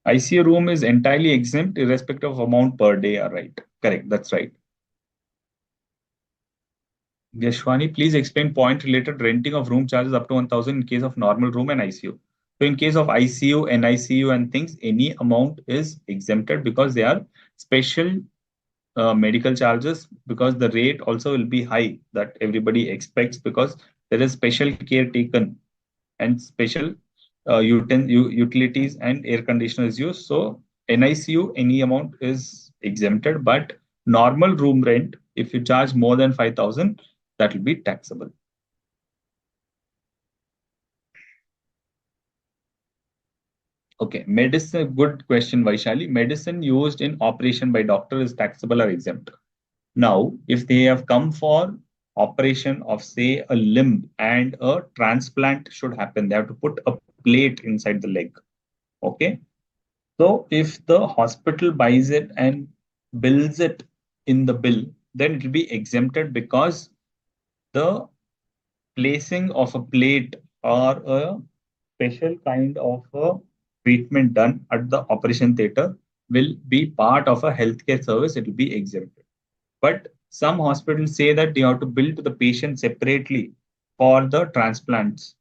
ICU room is entirely exempt irrespective of amount per day. All right, correct. That's right. Yashwani, please explain point related renting of room charges up to 1,000 in case of normal room and ICU. So in case of ICU, NICU and things, any amount is exempted because they are special medical charges, because the rate also will be high that everybody expects because there is special care taken and special utilities and air conditioners used. So NICU, any amount is exempted, but normal room rent, if you charge more than 5,000, that will be taxable. Okay, medicine, good question, Vaishali. Medicine used in operation by doctor is taxable or exempt. Now, if they have come for operation of, say, a limb and a transplant should happen, they have to put a plate inside the leg. Okay. So if the hospital buys it and bills it in the bill, then it will be exempted because the placing of a plate or a special kind of a treatment done at the operation theater will be part of a healthcare service. It will be exempted. But some hospitals say that you have to bill to the patient separately for the transplants.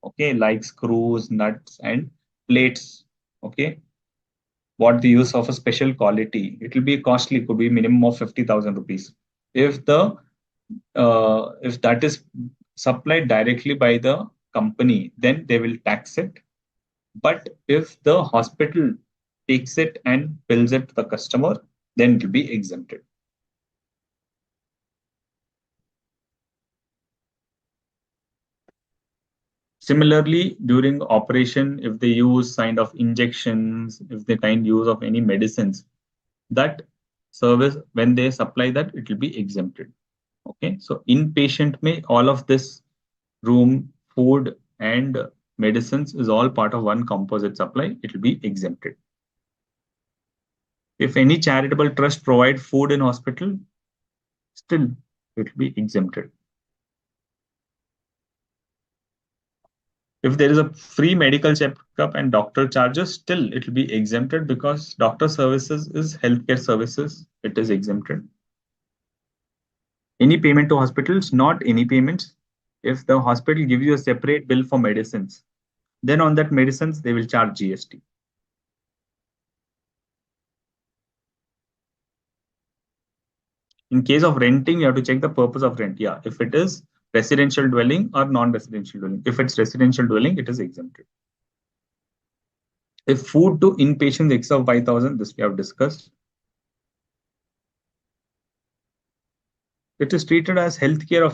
Okay, like screws, nuts, and plates. Okay, what the use of a special quality. It will be costly, could be minimum of 50,000 rupees. If that is supplied directly by the company, then they will tax it. But if the hospital takes it and bills it to the customer, then it will be exempted. Similarly, during operation, if they use kind of injections, if they kind use of any medicines, that service, when they supply that, it will be exempted. Okay, so inpatient may all of this room, food, and medicines is all part of one composite supply. It will be exempted. If any charitable trust provide food in hospital, still it will be exempted. If there is a free medical checkup and doctor charges, still it will be exempted because doctor services is healthcare services. It is exempted. Any payment to hospitals, not any payments. If the hospital gives you a separate bill for medicines, then on that medicines they will charge GST. In case of renting, you have to check the purpose of rent. Yeah, if it is residential dwelling or non-residential dwelling. If it's residential dwelling, it is exempted. If food to inpatients exceed 5,000, this we have discussed. It is treated as healthcare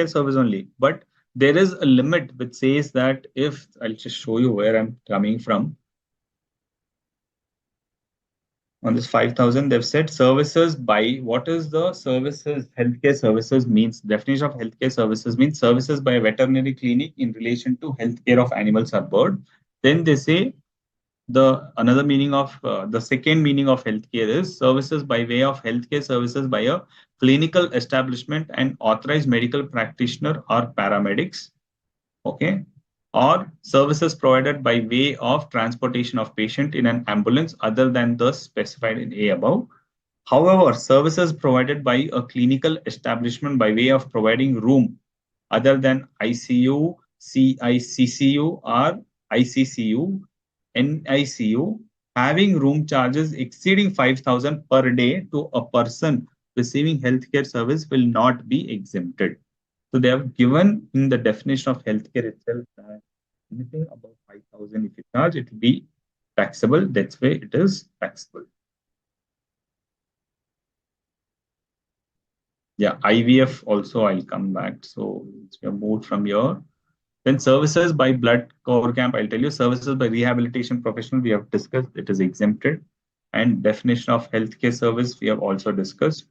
service only. But there is a limit which says that if I'll just show you where I'm coming from. On this 5,000, they've said services by what is the services? Healthcare services means definition of healthcare services means services by a veterinary clinic in relation to healthcare of animals or bird. Then they say the another meaning of the second meaning of healthcare is services by way of healthcare services by a clinical establishment and authorized medical practitioner or paramedics. Okay, or services provided by way of transportation of patient in an ambulance other than those specified in A above. However, services provided by a clinical establishment by way of providing room other than ICU, CICCU, or ICCU, NICU, having room charges exceeding 5,000 per day to a person receiving healthcare service will not be exempted. So they have given in the definition of healthcare itself that anything above 5,000 if you charge, it will be taxable. That's why it is taxable. Yeah, IVF also I'll come back. So we have moved from here. Then services by blood core camp, I'll tell you services by rehabilitation professional we have discussed, it is exempted. And definition of healthcare service we have also discussed.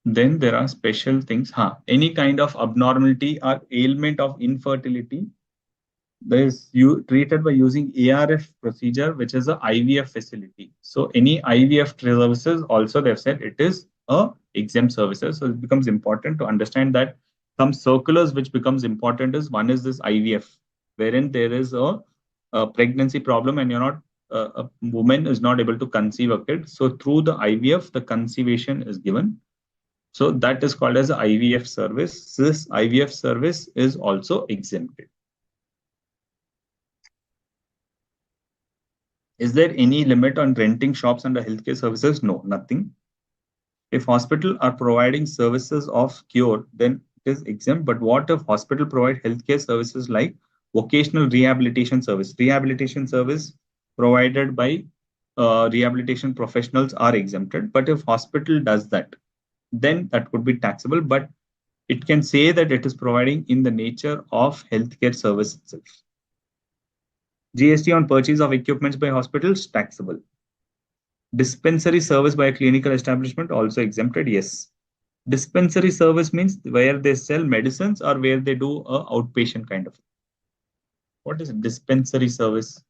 Then there are special things. Any kind of abnormality or ailment of infertility there's you treated by using ARF procedure, which is a IVF facility. So any IVF services also they've said it is a exempt services. So it becomes important to understand that some circulars which becomes important is one is this IVF, wherein there is a pregnancy problem and you're not a woman is not able to conceive a kid. So through the IVF, the conceivation is given. So that is called as a IVF service. This IVF service is also exempted. Is there any limit on renting shops under healthcare services? No, nothing. If hospital are providing services of cure, then it is exempt. But what if hospital provide healthcare services like vocational rehabilitation service? Rehabilitation service provided by rehabilitation professionals are exempted. But if hospital does that, then that could be taxable. But it can say that it is providing in the nature of healthcare service itself. GST on purchase of equipments by hospitals taxable. Dispensary service by a clinical establishment also exempted, yes. Dispensary service means where they sell medicines or where they do a outpatient kind of. What is dispensary service?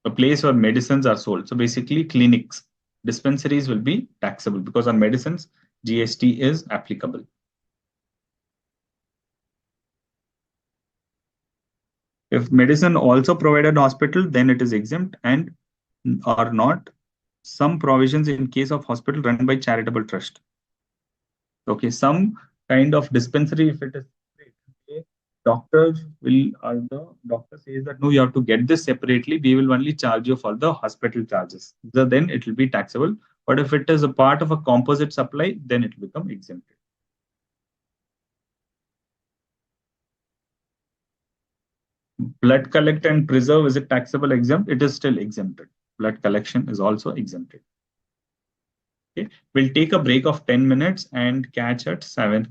A place where medicines are sold. So basically clinics. Dispensaries will be taxable because on medicines, GST is applicable. If medicine also provided in hospital, then it is exempt and or not. Some provisions in case of hospital run by charitable trust. Okay, some kind of dispensary, if it is doctors will or the doctor says that no, you have to get this separately. We will only charge you for the hospital charges. So then it will be taxable. But if it is a part of a composite supply, then it will become exempted. Blood collect and preserve, is it taxable exempt? It is still exempted. Blood collection is also exempted. Okay, we'll take a break of 10 minutes and catch at 7,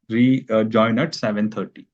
rejoin at 7:30.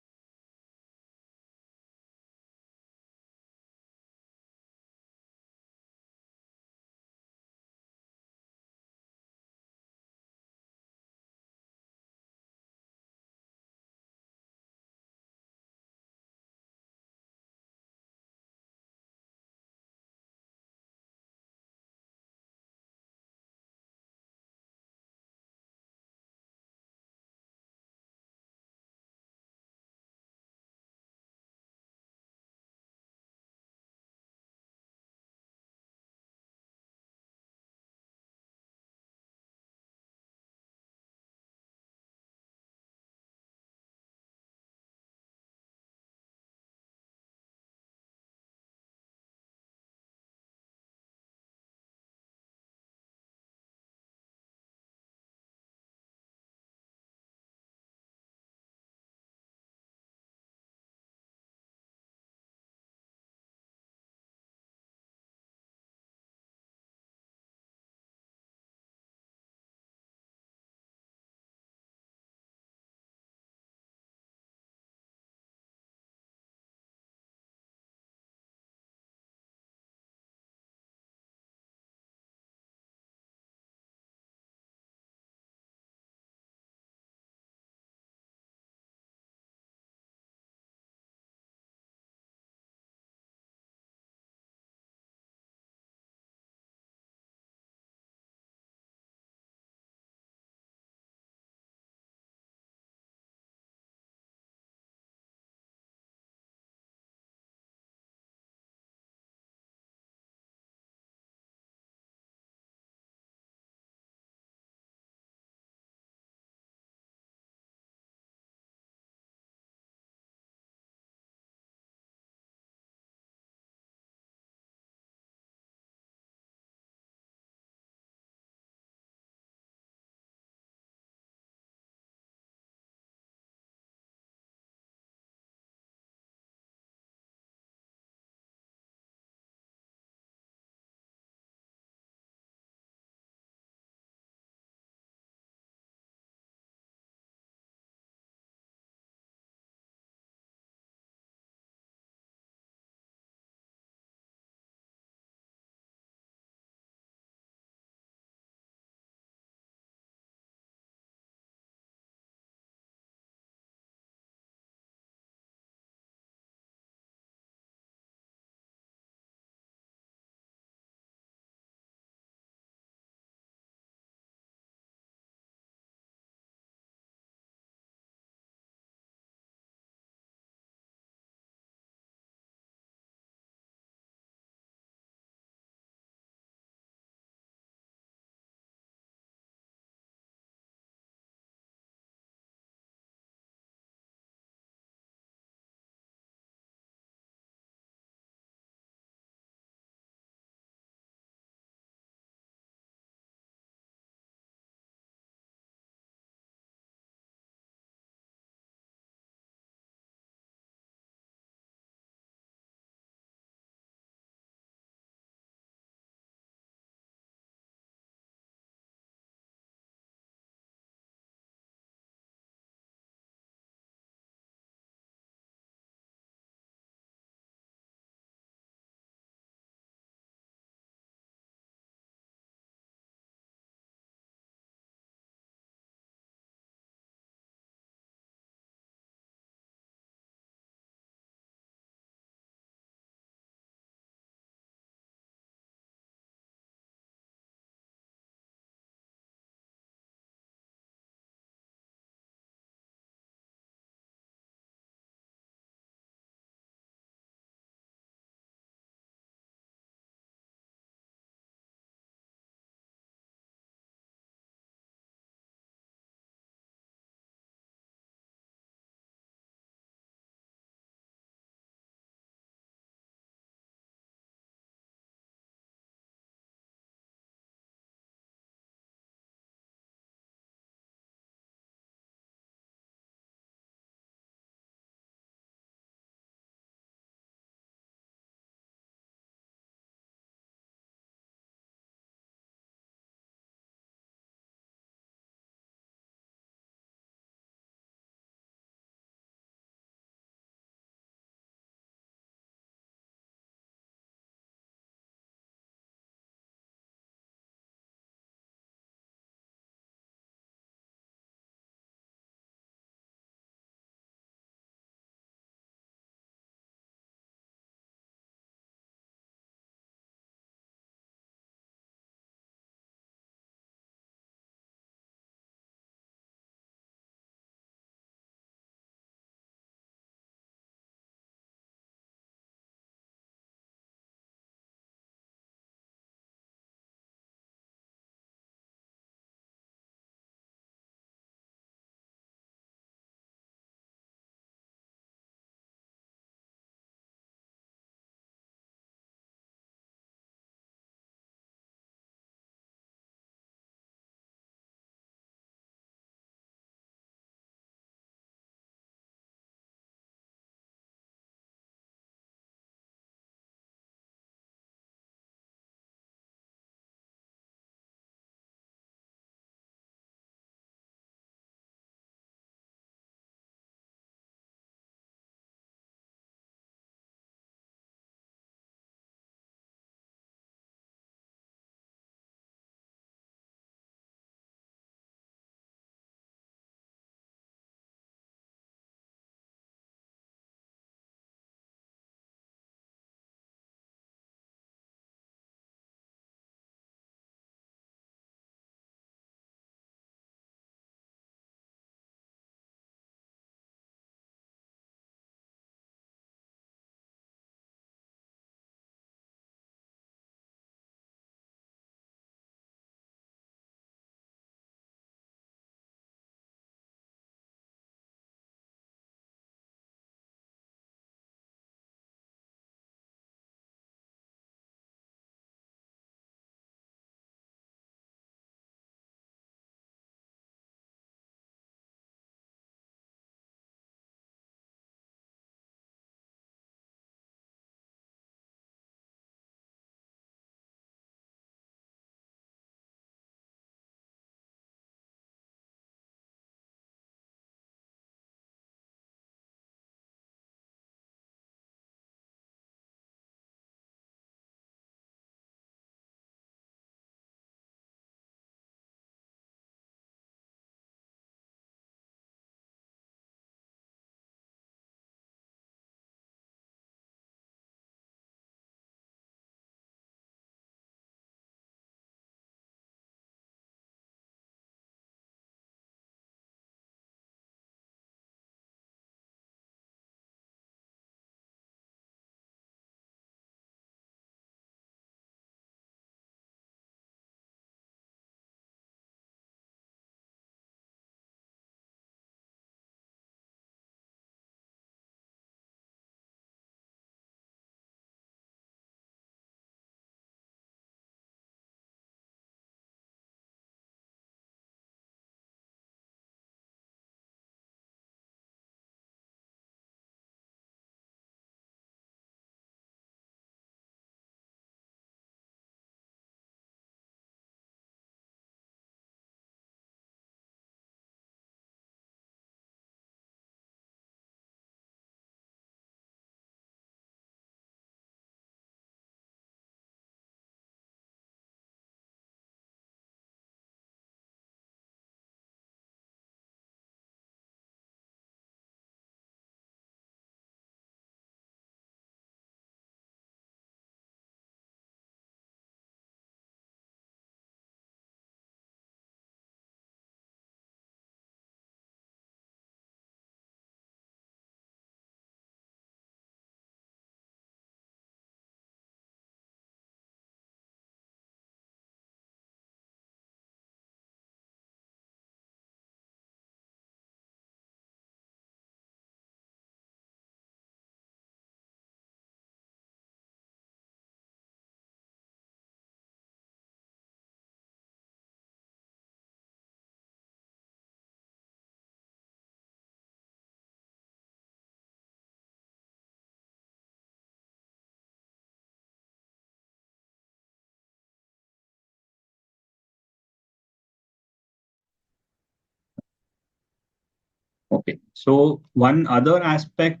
Okay. So one other aspect,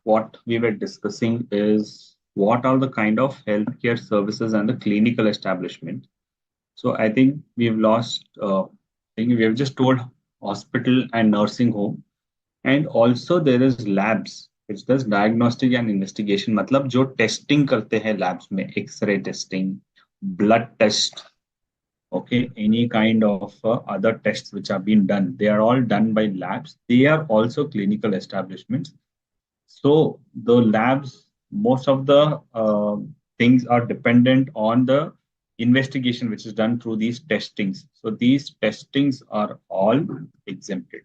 what we were discussing is what are the kind of healthcare services and the clinical establishment. So I think we've lost, I think we have just told hospital and nursing home, and also there is labs which does diagnostic and investigation. मतलब जो testing करते हैं labs में, X-ray testing, blood test, okay, any kind of other tests which are being done, they are all done by labs. They are also clinical establishments. So the labs, most of the things are dependent on the investigation which is done through these testings. So these testings are all exempted.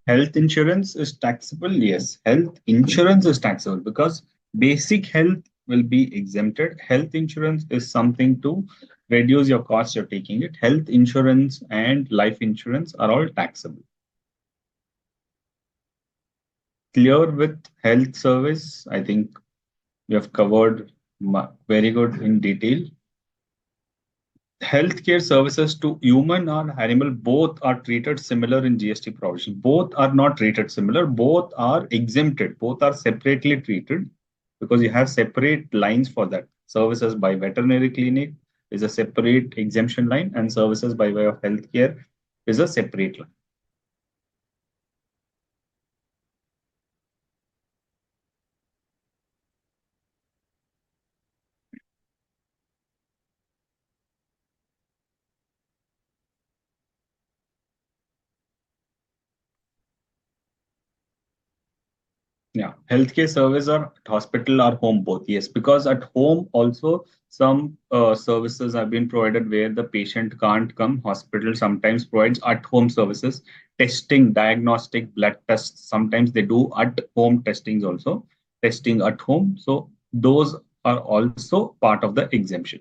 Health insurance is taxable. Yes, health insurance is taxable because basic health will be exempted. Health insurance is something to reduce your cost you're taking it. Health insurance and life insurance are all taxable. Clear with health service, I think we have covered very good in detail. Healthcare services to human or animal both are treated similar in GST provision. Both are not treated similar. Both are exempted. Both are separately treated because you have separate lines for that. Services by veterinary clinic is a separate exemption line, and services by way of healthcare is a separate line. Yeah, healthcare service or hospital or home both. Yes, because at home also some services have been provided where the patient can't come. Hospital sometimes provides at home services, testing, diagnostic, blood tests. Sometimes they do at home testings also, testing at home. So those are also part of the exemption.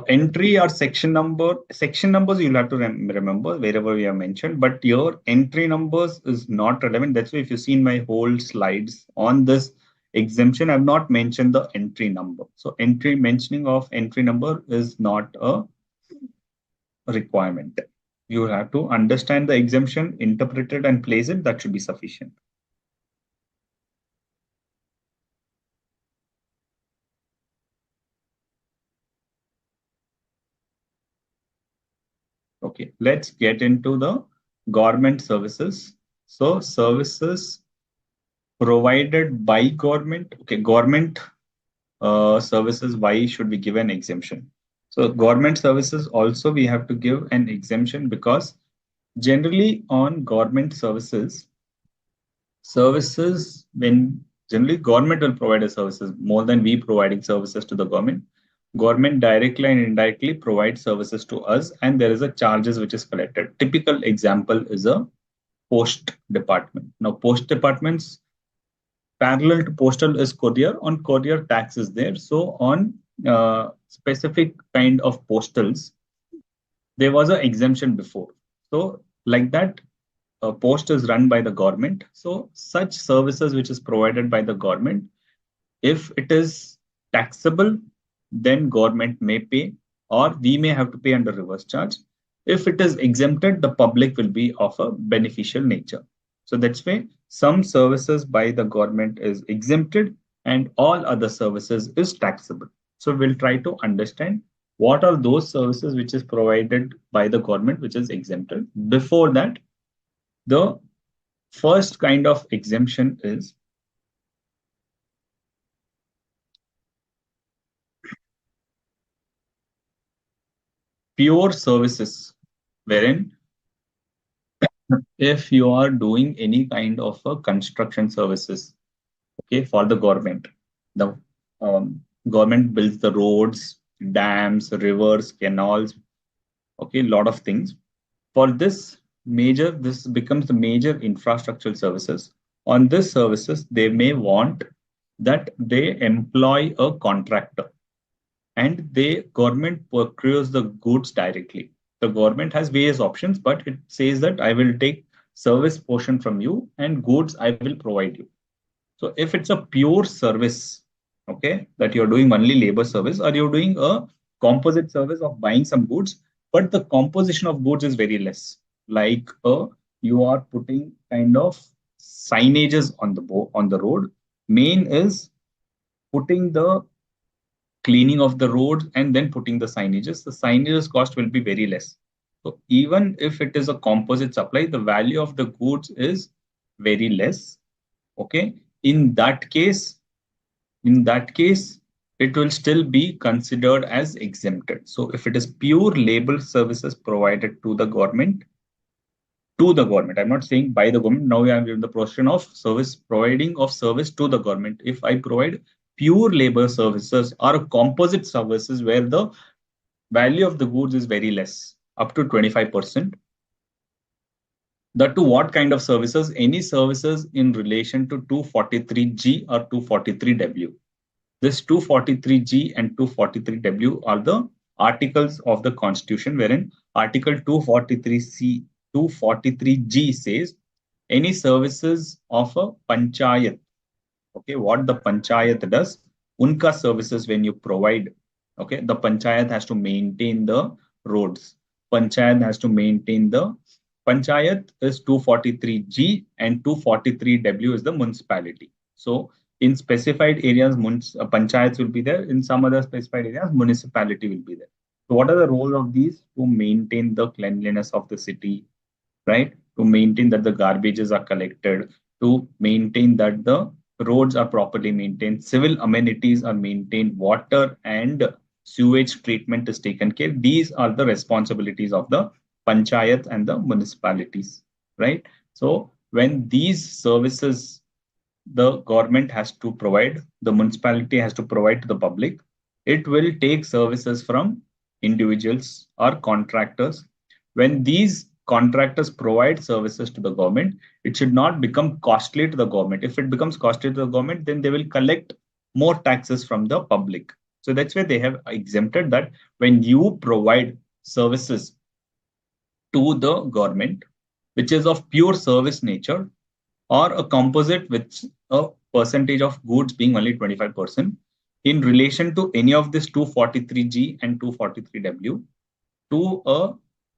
Entry or section numbers you'll have to remember wherever we have mentioned, but your entry numbers is not relevant. That's why if you see in my whole slides on this exemption, I've not mentioned the entry number. So entry mentioning of entry number is not a requirement. You have to understand the exemption, interpret it and place it. That should be sufficient. Okay, let's get into the government services. So services provided by government. Okay, government services, why should we give an exemption? So government services also we have to give an exemption because generally on government services when generally government will provide the services more than we providing services to the government. Government directly and indirectly provides services to us, and there is a charges which is collected. Typical example is a post department. Now post departments parallel to postal is courier. On courier tax is there. So on specific kind of postals, there was an exemption before. So like that, post is run by the government. So such services which is provided by the government, if it is taxable, then government may pay, or we may have to pay under reverse charge. If it is exempted, the public will be of a beneficial nature. So that's why some services by the government is exempted and all other services is taxable. So we'll try to understand what are those services which is provided by the government which is exempted. Before that, the first kind of exemption is pure services, wherein if you are doing any kind of a construction services, okay, for the government, the government builds the roads, dams, rivers, canals, okay, lot of things. For this becomes the major infrastructural services. On this services, they may want that they employ a contractor. and the government procures the goods directly. The government has various options, but it says that I will take service portion from you and goods I will provide you. So if it's a pure service, okay, that you're doing only labor service, or you're doing a composite service of buying some goods, but the composition of goods is very less. Like you are putting kind of signages on on the road. Main is putting the cleaning of the roads and then putting the signages. The signages cost will be very less. So even if it is a composite supply, the value of the goods is very less. Okay. In that case, in that case, it will still be considered as exempted. So if it is pure labor services provided to the government, I'm not saying by the government. Now we are in the portion of service providing of service to the government. If I provide pure labor services or composite services where the value of the goods is very less, up to 25%, that to what kind of services? Any services in relation to 243G or 243W. This 243G and 243W are the articles of the Constitution, wherein Article 243G says any services of a panchayat. Okay, what the panchayat does, unka services when you provide. Okay, the panchayat has to maintain the roads. Panchayat has to maintain the panchayat is 243G and 243W is the municipality. So in specified areas, panchayats will be there. In some other specified areas, municipality will be there. So what are the roles of these? To maintain the cleanliness of the city, right? To maintain that the garbages are collected, to maintain that the roads are properly maintained, civil amenities are maintained, water and sewage treatment is taken care. These are the responsibilities of the panchayat and the municipalities, right? So when these services the government has to provide, the municipality has to provide to the public, it will take services from individuals or contractors. When these contractors provide services to the government, it should not become costly to the government. If it becomes costly to the government, then they will collect more taxes from the public. So that's why they have exempted that when you provide services to the government, which is of pure service nature, or a composite with a percentage of goods being only 25% in relation to any of this 243G and 243W to a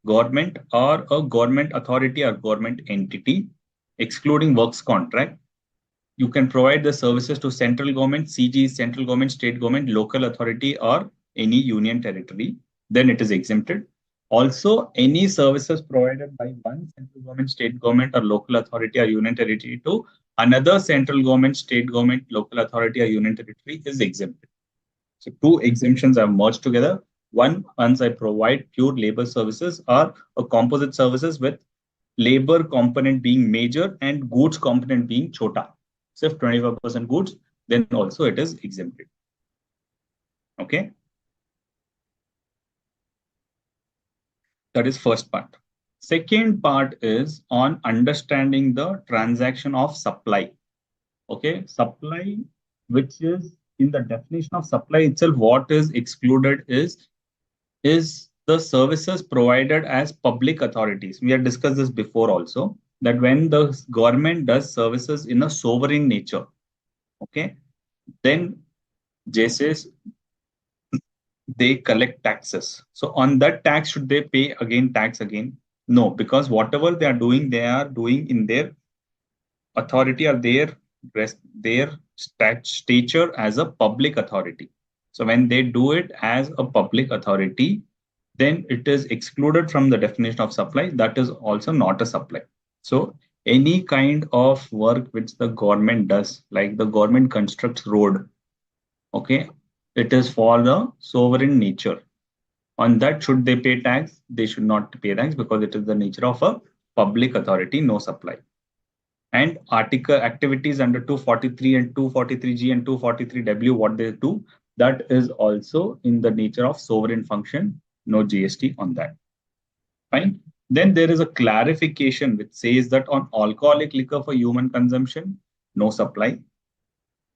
government or a government authority or government entity, excluding works contract. You can provide the services to central government, CG, central government, state government, local authority, or any union territory. Then it is exempted. Also, any services provided by one central government, state government, or local authority or union territory to another central government, state government, local authority, or union territory is exempted. So two exemptions are merged together. One, once I provide pure labor services or a composite services with labor component being major and goods component being chota. So if 25% goods, then also it is exempted. Okay. That is first part. Second part is on understanding the transaction of supply. Okay, supply, which is in the definition of supply itself, what is excluded is the services provided as public authorities. We have discussed this before also, that when the government does services in a sovereign nature, okay, then JSS they collect taxes. So on that tax, should they pay again tax again? No, because whatever they are doing in their authority or their stature as a public authority. So when they do it as a public authority, then it is excluded from the definition of supply. That is also not a supply. So any kind of work which the government does, like the government constructs road, okay, it is for the sovereign nature. On that, should they pay tax? They should not pay tax because it is the nature of a public authority, no supply. And article activities under 243 and 243G and 243W, what they do, that is also in the nature of sovereign function, no GST on that. Fine. Then there is a clarification which says that on alcoholic liquor for human consumption, no supply,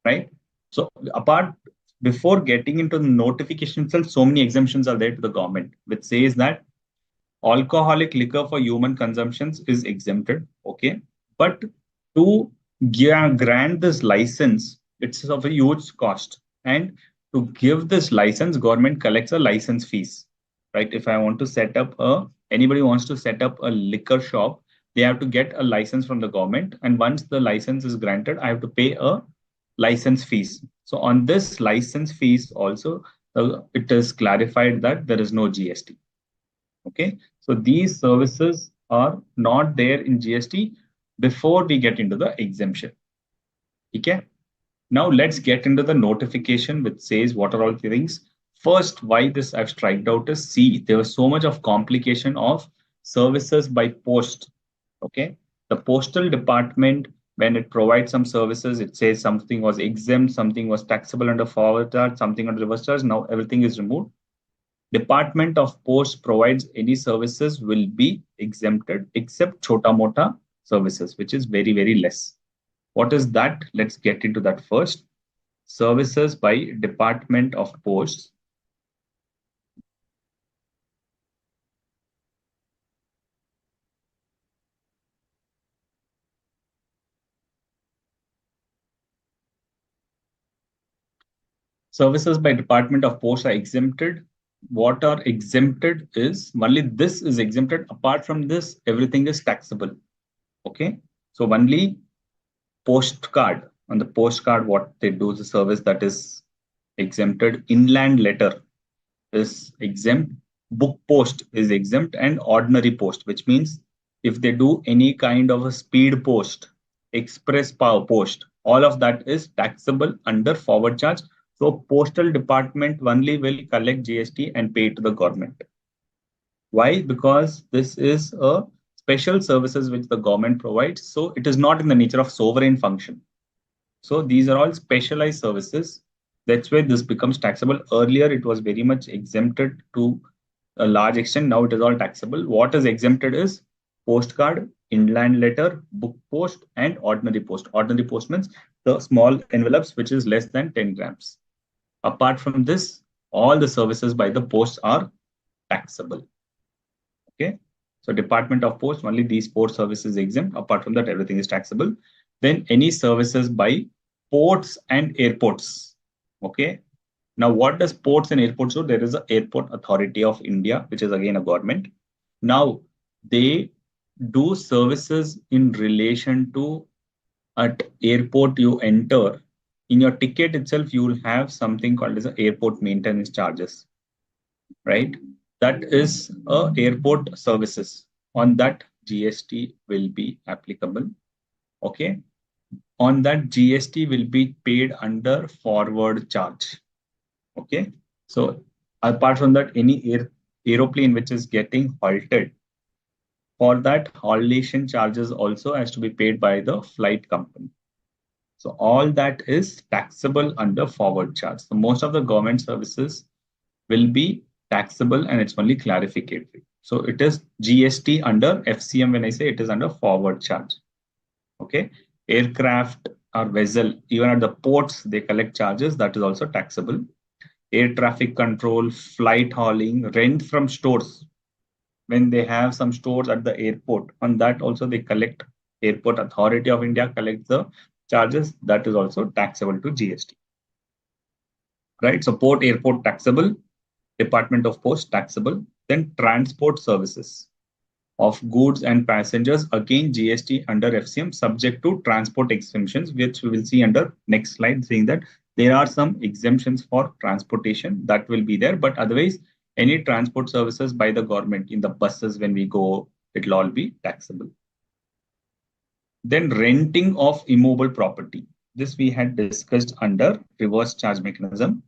right? So apart before getting into the notification itself, so many exemptions are there to the government, which says that alcoholic liquor for human consumptions is exempted. Okay. But to grant this license, it's of a huge cost. And to give this license, government collects a license fees. Right. If I want to set up anybody wants to set up a liquor shop, they have to get a license from the government. And once the license is granted, I have to pay a license fees. So on this license fees also, it is clarified that there is no GST. Okay, so these services are not there in GST before we get into the exemption. Okay, now let's get into the notification which says what are all the things. First, why this I've striked out is, see, there was so much of complication of services by post. Okay, the postal department, when it provides some services, it says something was exempt, something was taxable under forward charge, something under reverse charge. Now everything is removed. Department of Post provides any services will be exempted except chota mota services, which is very, very less. What is that? Let's get into that first. Services by Department of Posts. Services by Department of Posts are exempted. What are exempted is only this is exempted. Apart from this, everything is taxable. Okay. So only postcard. On the postcard, what they do is a service that is exempted. Inland letter is exempt. Book post is exempt, and ordinary post, which means if they do any kind of a speed post, express power post, all of that is taxable under forward charge. So postal department only will collect GST and pay to the government. Why? Because this is a special services which the government provides. So it is not in the nature of sovereign function. So these are all specialized services. That's why this becomes taxable. Earlier, it was very much exempted to a large extent. Now it is all taxable. What is exempted is postcard, inland letter, book post, and ordinary post. Ordinary post means the small envelopes, which is less than 10 grams. Apart from this, all the services by the post are taxable. Okay. So Department of Post, only these four services exempt. Apart from that, everything is taxable. Then any services by ports and airports. Okay. Now, what does ports and airports do? There is an Airport Authority of India, which is again a government. Now, they do services in relation to at airport you enter. In your ticket itself, you will have something called as airport maintenance charges, right? That is airport services. On that, GST will be applicable. Okay. On that, GST will be paid under forward charge. Okay. So apart from that, any aeroplane which is getting halted, for that, haulation charges also has to be paid by the flight company. So all that is taxable under forward charge. So most of the government services will be taxable, and it's only clarificatory. So it is GST under FCM. When I say it is under forward charge. Okay. Aircraft or vessel, even at the ports, they collect charges. That is also taxable. Air traffic control, flight hauling, rent from stores. When they have some stores at the airport, on that also they collect. Airport Authority of India collects the charges. That is also taxable to GST. Right. So port, airport taxable. Department of Post taxable. Then transport services of goods and passengers, again GST under FCM, subject to transport exemptions, which we will see under next slide, saying that there are some exemptions for transportation that will be there, but otherwise any transport services by the government in the buses when we go, it will all be taxable. Then renting of immovable property. This we had discussed under reverse charge mechanism,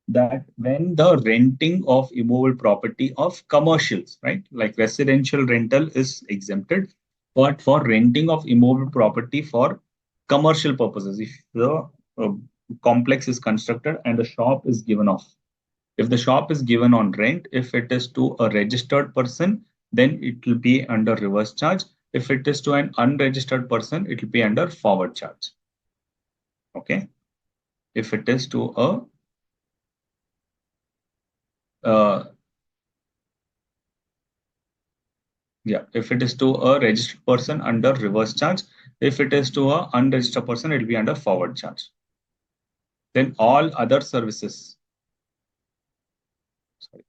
that when the renting of immovable property of commercials, right, like residential rental is exempted, but for renting of immovable property for commercial purposes, if the complex is constructed and the shop is given off, if the shop is given on rent, if it is to a registered person, then it will be under reverse charge. If it is to an unregistered person, it will be under forward charge. Okay. If it is to a uh, yeah, if it is to a registered person under reverse charge, if it is to a unregistered person, it will be under forward charge. Then all other services. Sorry.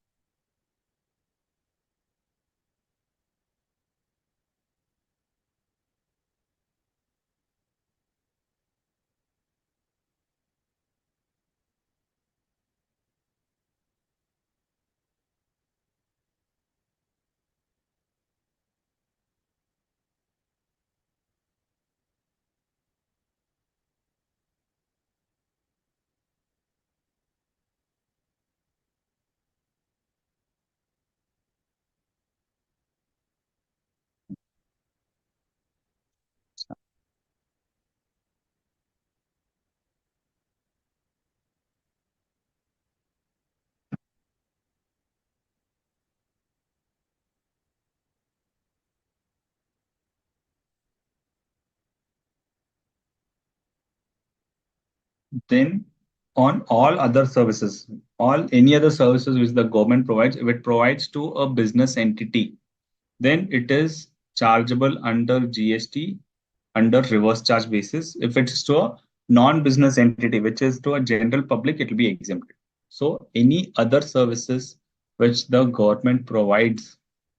Then on all other services, all any other services which the government provides, if it provides to a business entity, then it is chargeable under GST under reverse charge basis. If it's to a non-business entity, which is to a general public, it will be exempted. So any other services which the government provides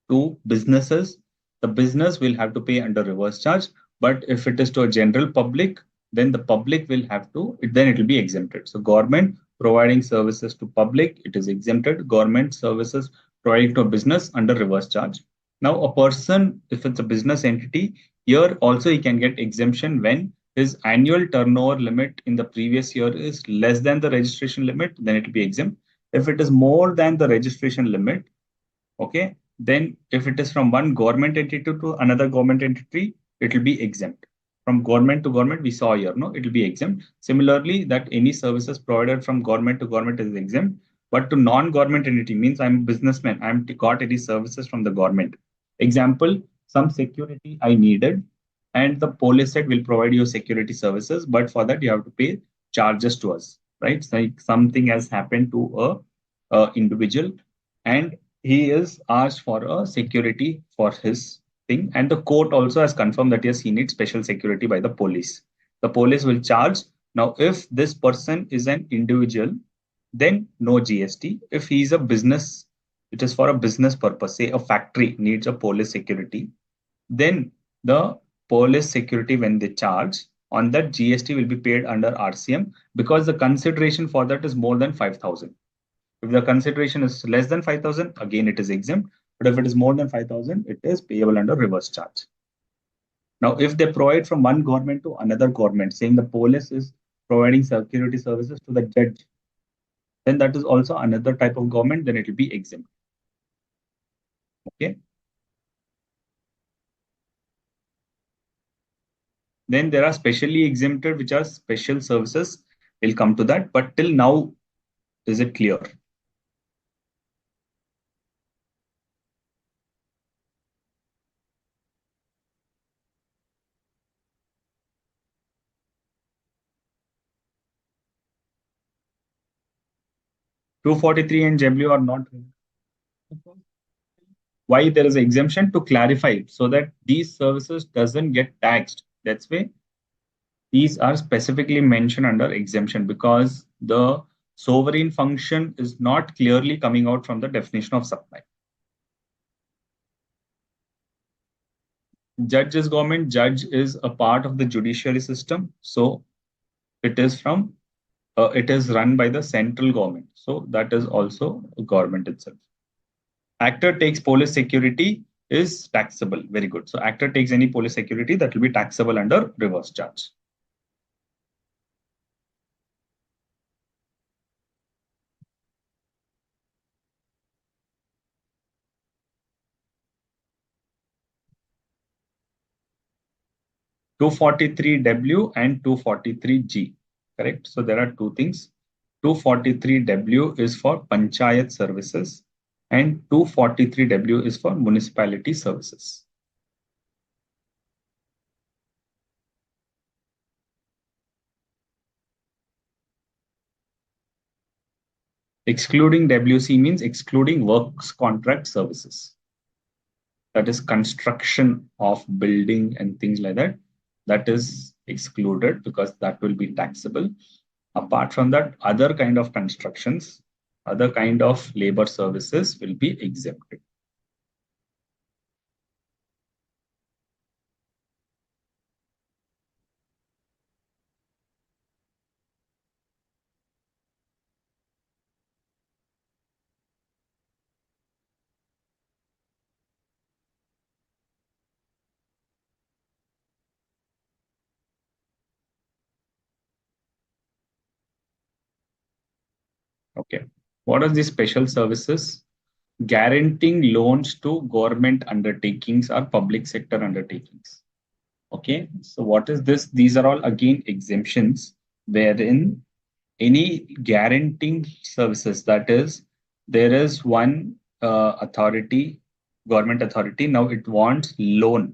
to businesses, the business will have to pay under reverse charge. But if it is to a general public, then the public will have to, then it will be exempted. So government providing services to public, it is exempted. Government services providing to a business under reverse charge. Now, a person, if it's a business entity, here also he can get exemption when his annual turnover limit in the previous year is less than the registration limit, then it will be exempt. If it is more than the registration limit, okay, then if it is from one government entity to another government entity, it will be exempt. From government to government, we saw here, no, it will be exempt. Similarly, that any services provided from government to government is exempt, but to non-government entity means I'm a businessman, I'm got any services from the government. Example, some security I needed, and the police said will provide you security services, but for that you have to pay charges to us, right? So like something has happened to a individual, and he is asked for a security for his thing, and the court also has confirmed that yes, he needs special security by the police. The police will charge. Now if this person is an individual, then no GST. If he is a business, it is for a business purpose, say a factory needs a police security, then the police security, when they charge on that, GST will be paid under RCM, because the consideration for that is more than 5,000. If the consideration is less than 5,000, again it is exempt. But if it is more than 5,000, it is payable under reverse charge. Now, if they provide from one government to another government, saying the police is providing security services to the judge, then that is also another type of government, then it will be exempt. Okay. Then there are specially exempted, which are special services. We'll come to that. But till now, is it clear? 243 and W are not. Why there is exemption? To clarify so that these services doesn't get taxed. That's why these are specifically mentioned under exemption, because the sovereign function is not clearly coming out from the definition of supply. Judge is government. Judge is a part of the judiciary system, so it is from it is run by the central government, so that is also a government itself. Actor takes police security is taxable. Very good. So actor takes any police security, that will be taxable under reverse charge. 243W and 243G. Correct. So there are two things. 243W is for panchayat services and 243W is for municipality services. Excluding WC means excluding works contract services. That is construction of building and things like that. That is excluded because that will be taxable. Apart from that, other kind of constructions, other kind of labor services will be exempted. Okay. What are these special services? Guaranteeing loans to government undertakings or public sector undertakings. Okay. So what is this? These are all again exemptions wherein any guaranteeing services, that is, there is one authority, government authority, now it wants loan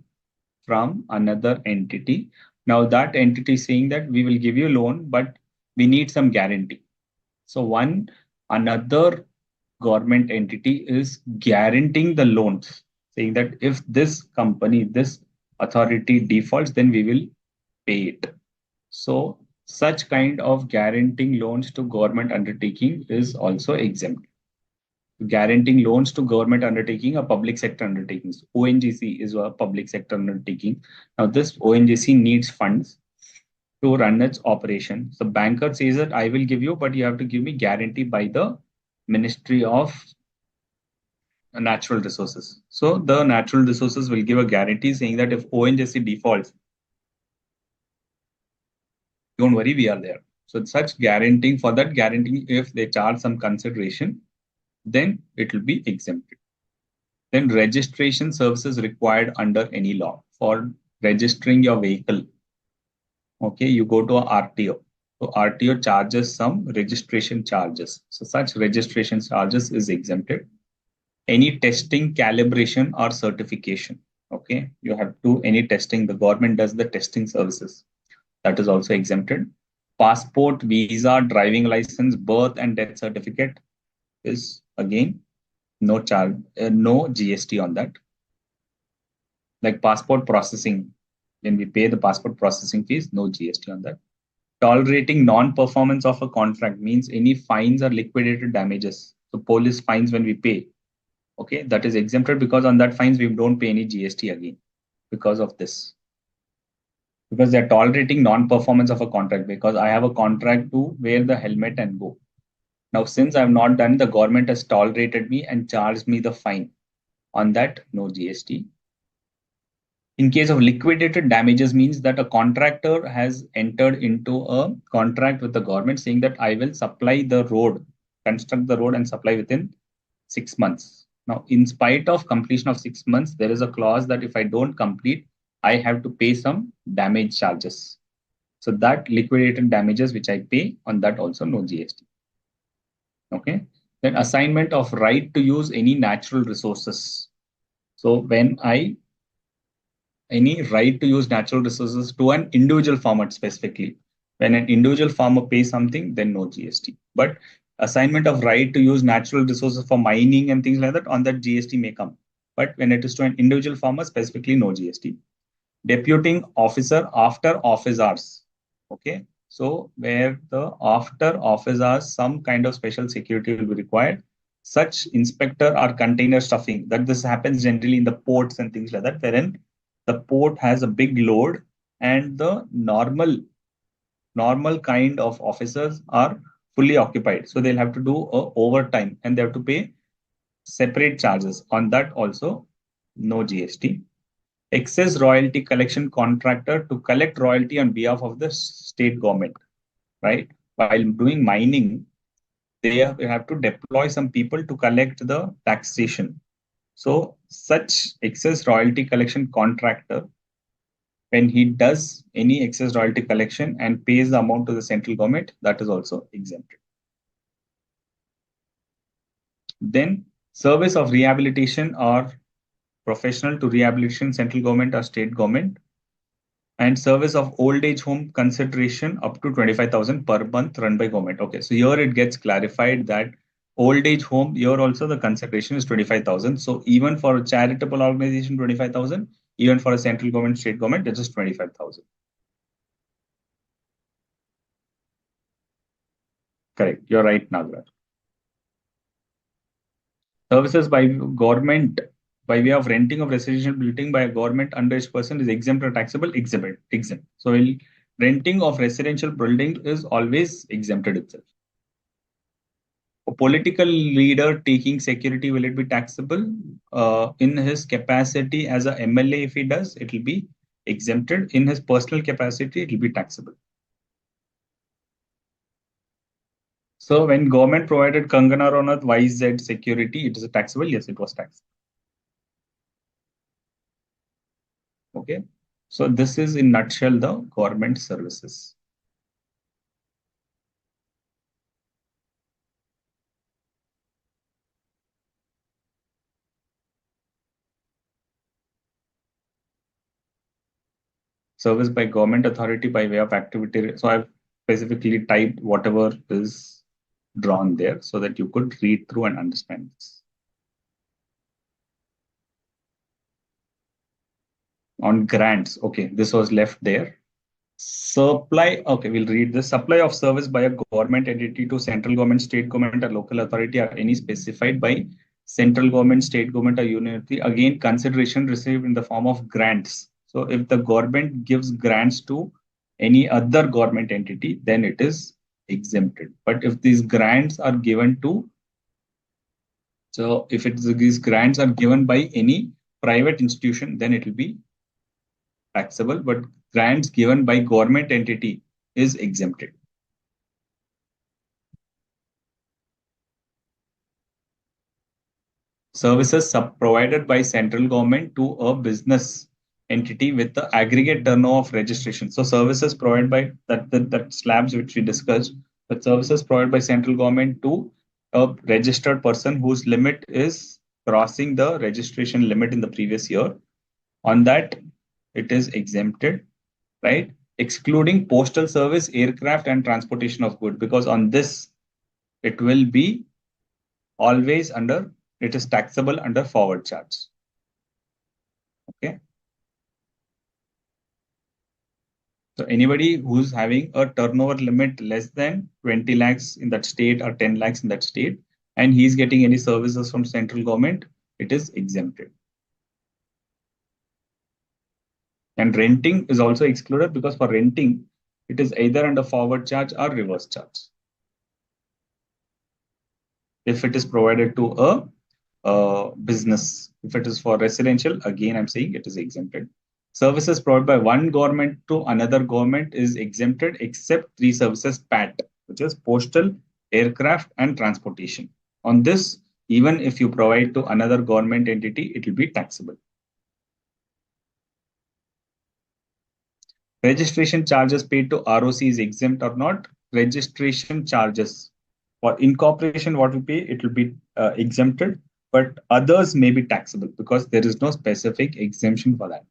from another entity. Now that entity is saying that we will give you loan, but we need some guarantee. So another government entity is guaranteeing the loans, saying that if this company, this authority defaults, then we will pay it. So such kind of guaranteeing loans to government undertaking is also exempt. Guaranteeing loans to government undertaking or public sector undertakings. ONGC is a public sector undertaking. Now this ONGC needs funds to run its operation. So banker says that I will give you, but you have to give me guarantee by the Ministry of Natural Resources. So the natural resources will give a guarantee saying that if ONGC defaults, don't worry, we are there. So such guaranteeing, for that guarantee, if they charge some consideration, then it will be exempted. Then registration services required under any law for registering your vehicle. Okay, you go to a RTO. So RTO charges some registration charges. So such registration charges is exempted. Any testing, calibration, or certification. Okay, you have to do any testing. The government does the testing services. That is also exempted. Passport, visa, driving license, birth and death certificate is again no charge, no GST on that. Like passport processing, when we pay the passport processing fees, no GST on that. Tolerating non-performance of a contract means any fines or liquidated damages. So police fines when we pay, okay, that is exempted because on that fines we don't pay any GST again because of this. Because they're tolerating non-performance of a contract, because I have a contract to wear the helmet and go. Now, since I have not done, the government has tolerated me and charged me the fine. On that, no GST. In case of liquidated damages means that a contractor has entered into a contract with the government saying that I will supply the road, construct the road and supply within 6 months. Now, in spite of completion of 6 months, there is a clause that if I don't complete, I have to pay some damage charges. So that liquidated damages which I pay, on that also no GST. Okay. Then assignment of right to use any natural resources. So when any right to use natural resources to an individual farmer specifically, when an individual farmer pays something, then no GST. But assignment of right to use natural resources for mining and things like that, on that GST may come. But when it is to an individual farmer, specifically no GST. Deputing officer after office hours. Okay. So where the after office hours, some kind of special security will be required. Such inspector or container stuffing, that this happens generally in the ports and things like that, wherein the port has a big load and the normal kind of officers are fully occupied. So they'll have to do overtime and they have to pay separate charges. On that also, no GST. Excess royalty collection contractor to collect royalty on behalf of the state government, right? While doing mining, they have to deploy some people to collect the taxation. So such excess royalty collection contractor, when he does any excess royalty collection and pays the amount to the central government, that is also exempted. Then service of rehabilitation or professional to rehabilitation, central government or state government, and service of old age home consideration up to 25,000 per month run by government. Okay, so here it gets clarified that Old age home, here also the consideration is 25,000. So even for a charitable organization, 25,000, even for a central government, state government, it is 25,000. Correct. You're right, Nagaraj. Services by government by way of renting of residential building by a government underage person is exempt or taxable, exempt. So renting of residential building is always exempted itself. A political leader taking security, will it be taxable? In his capacity as a MLA, if he does, it will be exempted. In his personal capacity, it will be taxable. So when government provided Kangana Ranaut YZ security, it is a taxable. Yes, it was taxed. Okay. So this is in nutshell the government services. Service by government authority by way of activity. So I've specifically typed whatever is drawn there so that you could read through and understand this. On grants, okay, this was left there. Supply, okay, we'll read the supply of service by a government entity to central government, state government, or local authority, or any specified by central government, state government, or unity. Again, consideration received in the form of grants. So if the government gives grants to any other government entity, then it is exempted. But if these grants are given to, so if these grants are given by any private institution, then it will be taxable, but grants given by government entity is exempted. Services provided by central government to a business entity with the aggregate turnover of registration. So services provided by that slabs which we discussed, but services provided by central government to a registered person whose limit is crossing the registration limit in the previous year. On that, it is exempted, right? Excluding postal service, aircraft, and transportation of goods, because on this, it will be always under, it is taxable under forward charge. Okay. So anybody who's having a turnover limit less than 20 lakhs in that state or 10 lakhs in that state, and he's getting any services from central government, it is exempted. And renting is also excluded because for renting, it is either under forward charge or reverse charge. If it is provided to a business, if it is for residential, again, I'm saying it is exempted. Services provided by one government to another government is exempted except three services PAT, which is postal, aircraft, and transportation. On this, even if you provide to another government entity, it will be taxable. Registration charges paid to ROC is exempt or not. Registration charges for incorporation, what we pay, it will be exempted, but others may be taxable because there is no specific exemption for that.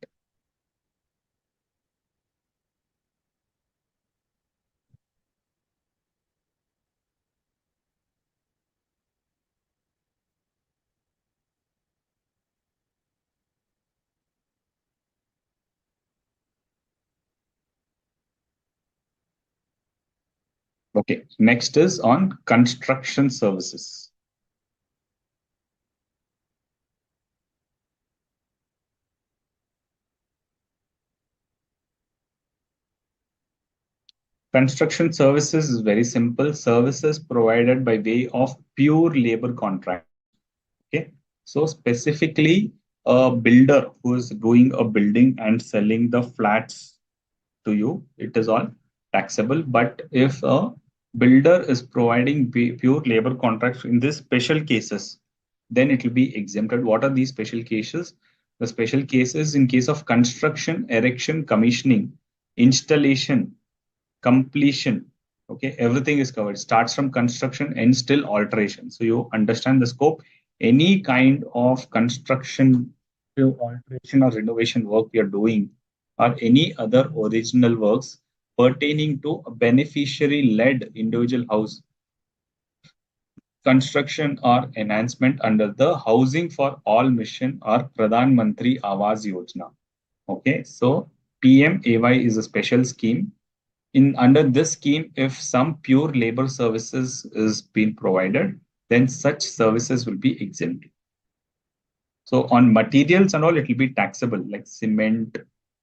Okay, next is on construction services. Construction services is very simple. Services provided by way of pure labor contract. Okay, so specifically a builder who is doing a building and selling the flats to you, it is all taxable. But if a builder is providing pure labor contracts in these special cases, then it will be exempted. What are these special cases? The special cases in case of construction, erection, commissioning, installation, completion. Okay, everything is covered. Starts from construction and still alteration. So you understand the scope. Any kind of construction, alteration or renovation work we are doing, or any other original works pertaining to a beneficiary led individual house construction or enhancement under the Housing for All Mission or Pradhan Mantri Awas Yojana. Okay, so PMAY is a special scheme. In under this scheme, if some pure labor services is being provided, then such services will be exempt. So on materials and all, it will be taxable, like cement,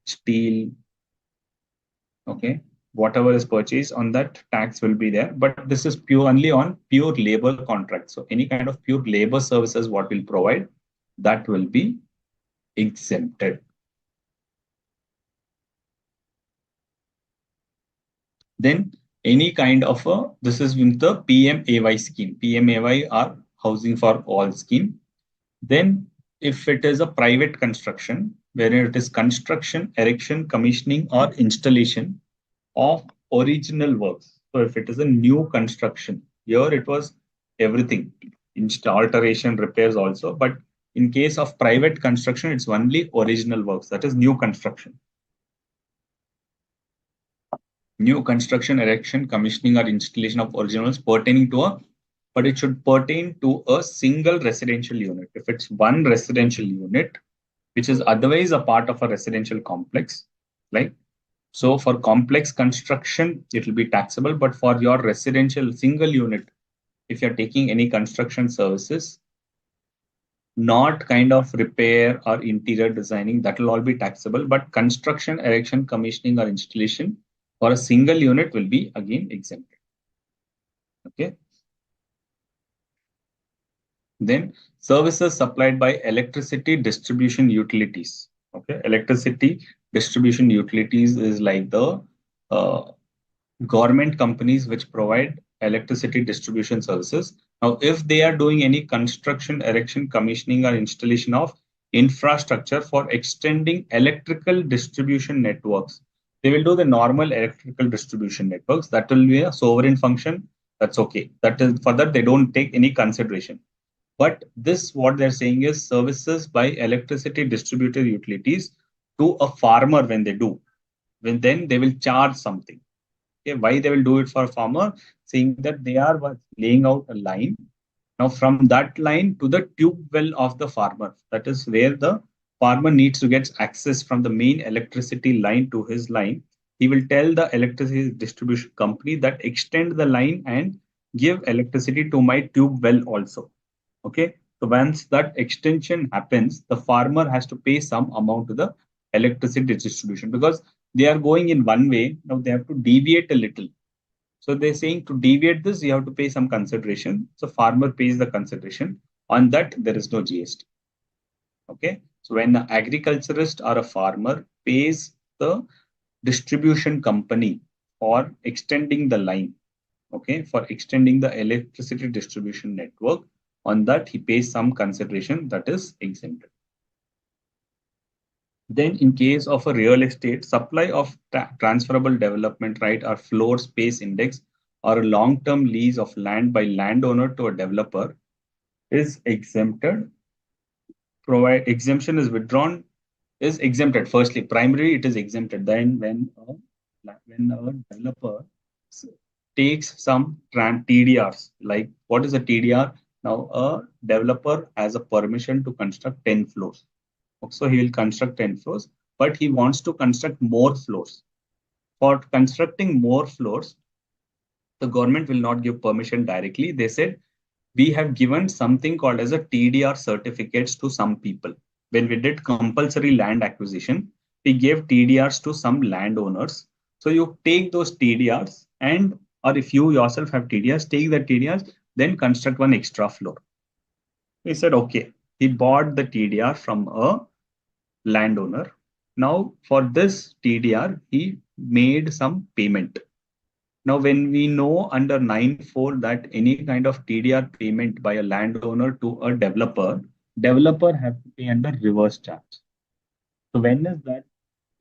steel, okay, whatever is purchased on that tax will be there. But this is pure only on pure labor contracts. So any kind of pure labor services what will provide, that will be exempted. Then any kind of a, this is with the PMAY scheme, PMAY or Housing for All scheme. Then if it is a private construction, where it is construction, erection, commissioning or installation of original works. So if it is a new construction, here it was everything, alteration, repairs also. But in case of private construction, it's only original works, that is new construction. New construction, erection, commissioning, or installation of originals pertaining to a, but it should pertain to a single residential unit. If it's one residential unit, which is otherwise a part of a residential complex, like so for complex construction, it will be taxable, but for your residential single unit, if you're taking any construction services, not kind of repair or interior designing, that will all be taxable, but construction, erection, commissioning, or installation for a single unit will be again exempted. Okay. Then services supplied by electricity distribution utilities. Okay, electricity distribution utilities is like the uh, government companies which provide electricity distribution services. Now, if they are doing any construction, erection, commissioning, or installation of infrastructure for extending electrical distribution networks, they will do the normal electrical distribution networks. That will be a sovereign function. That's okay. That is for that they don't take any consideration. But this, what they're saying is services by electricity distributed utilities to a farmer when they do, when then they will charge something. Okay, why they will do it for a farmer? Saying that they are laying out a line. Now from that line to the tube well of the farmer, that is where the farmer needs to get access from the main electricity line to his line. He will tell the electricity distribution company that extend the line and give electricity to my tube well also. Okay. So once that extension happens, the farmer has to pay some amount to the electricity distribution because they are going in one way. Now they have to deviate a little. So they're saying to deviate this, you have to pay some consideration. So farmer pays the consideration. On that, there is no GST. Okay. So when an agriculturist or a farmer pays the distribution company for extending the line, okay, for extending the electricity distribution network, on that he pays some consideration that is exempted. Then in case of a real estate, supply of transferable development right or floor space index or a long-term lease of land by landowner to a developer is exempted. Provide exemption is withdrawn, is exempted. Firstly, primary it is exempted. Then when a developer takes some TDRs, like what is a TDR? Now a developer has a permission to construct 10 floors. So he will construct 10 floors, but he wants to construct more floors. For constructing more floors, the government will not give permission directly. They said, we have given something called as a TDR certificates to some people. When we did compulsory land acquisition, we gave TDRs to some landowners. So you take those TDRs and, or if you yourself have TDRs, take the TDRs, then construct one extra floor. He said, okay. He bought the TDR from a landowner. Now for this TDR, he made some payment. Now, when we know under 9(4) that any kind of TDR payment by a landowner to a developer have to pay under reverse charge. So when is that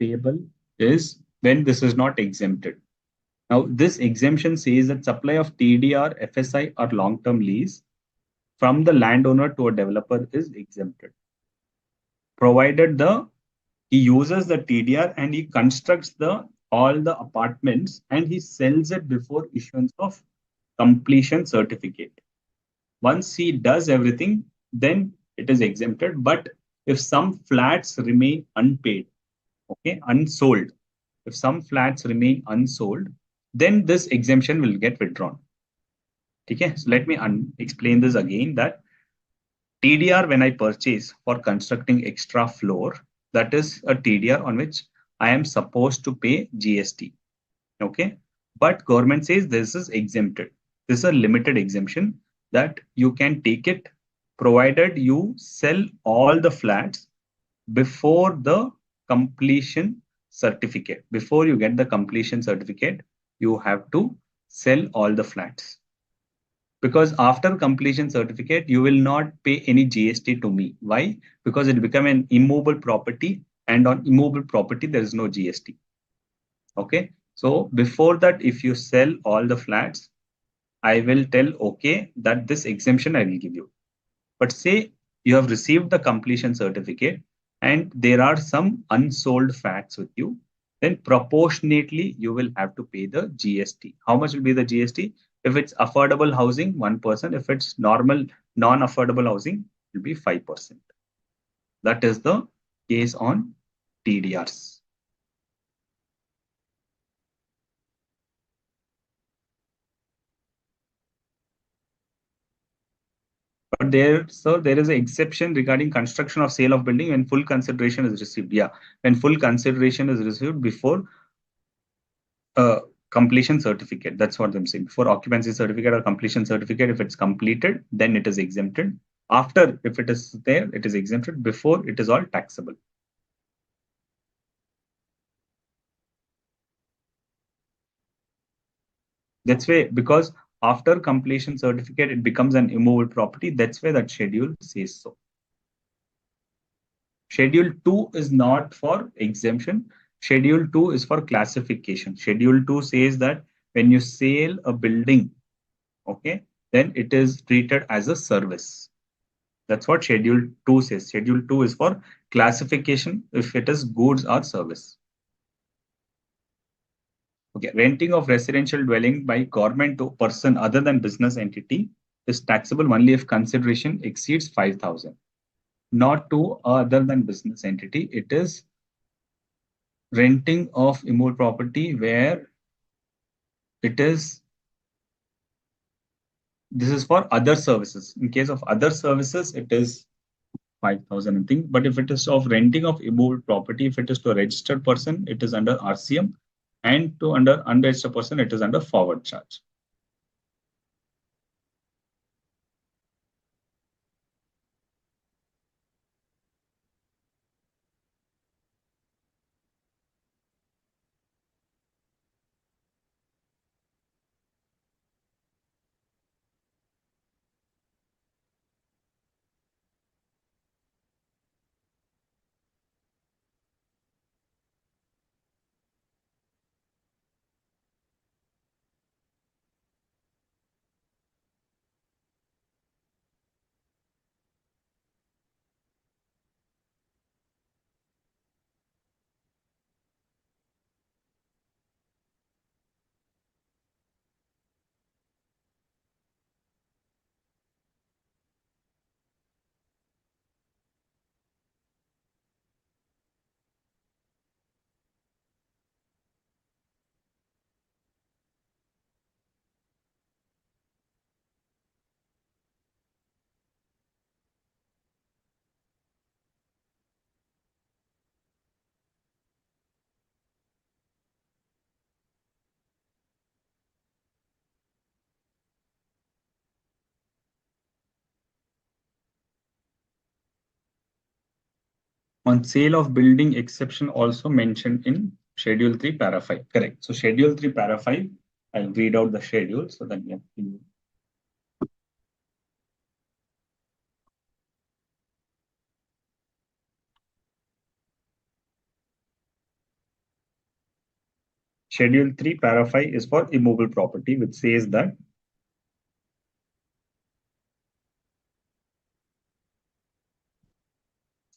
payable? Is when this is not exempted. Now, this exemption says that supply of TDR, FSI, or long-term lease from the landowner to a developer is exempted, provided he uses the TDR and he constructs all the apartments and he sells it before issuance of completion certificate. Once he does everything, then it is exempted. But if some flats remain unpaid, okay, unsold, if some flats remain unsold, then this exemption will get withdrawn. Okay, so let me explain this again that TDR when I purchase for constructing extra floor, that is a TDR on which I am supposed to pay GST. Okay, but government says this is exempted. This is a limited exemption that you can take it provided you sell all the flats before the completion certificate. Before you get the completion certificate, you have to sell all the flats. Because after completion certificate, you will not pay any GST to me. Why? Because it become an immovable property, and on immovable property, there is no GST. Okay. So before that, if you sell all the flats, I will tell okay that this exemption I will give you. But say you have received the completion certificate and there are some unsold flats with you, then proportionately you will have to pay the GST. How much will be the GST? If it's affordable housing, 1%. If it's normal, non-affordable housing, it will be 5%. That is the case on TDRs. But there, so there is an exception regarding construction of sale of building when full consideration is received. Yeah, when full consideration is received before completion certificate. That's what I'm saying. Before occupancy certificate or completion certificate, if it's completed, then it is exempted. After, if it is there, it is exempted. Before, it is all taxable. That's why, because after completion certificate, it becomes an immovable property. That's why that schedule says so. Schedule 2 is not for exemption. Schedule 2 is for classification. Schedule 2 says that when you sell a building, okay, then it is treated as a service. That's what Schedule 2 says. Schedule 2 is for classification if it is goods or service. Okay, renting of residential dwelling by government to person other than business entity is taxable only if consideration exceeds 5,000. Not to other than business entity. It is renting of immovable property where it is, this is for other services. In case of other services, it is 5,000 and thing. But if it is of renting of immovable property, if it is to a registered person, it is under RCM, and to under unregistered person, it is under forward charge. On sale of building exception also mentioned in Schedule 3, Para 5. Correct. So Schedule 3, Para 5, I'll read out the schedule so that you have Schedule 3, Para 5 is for immovable property, which says that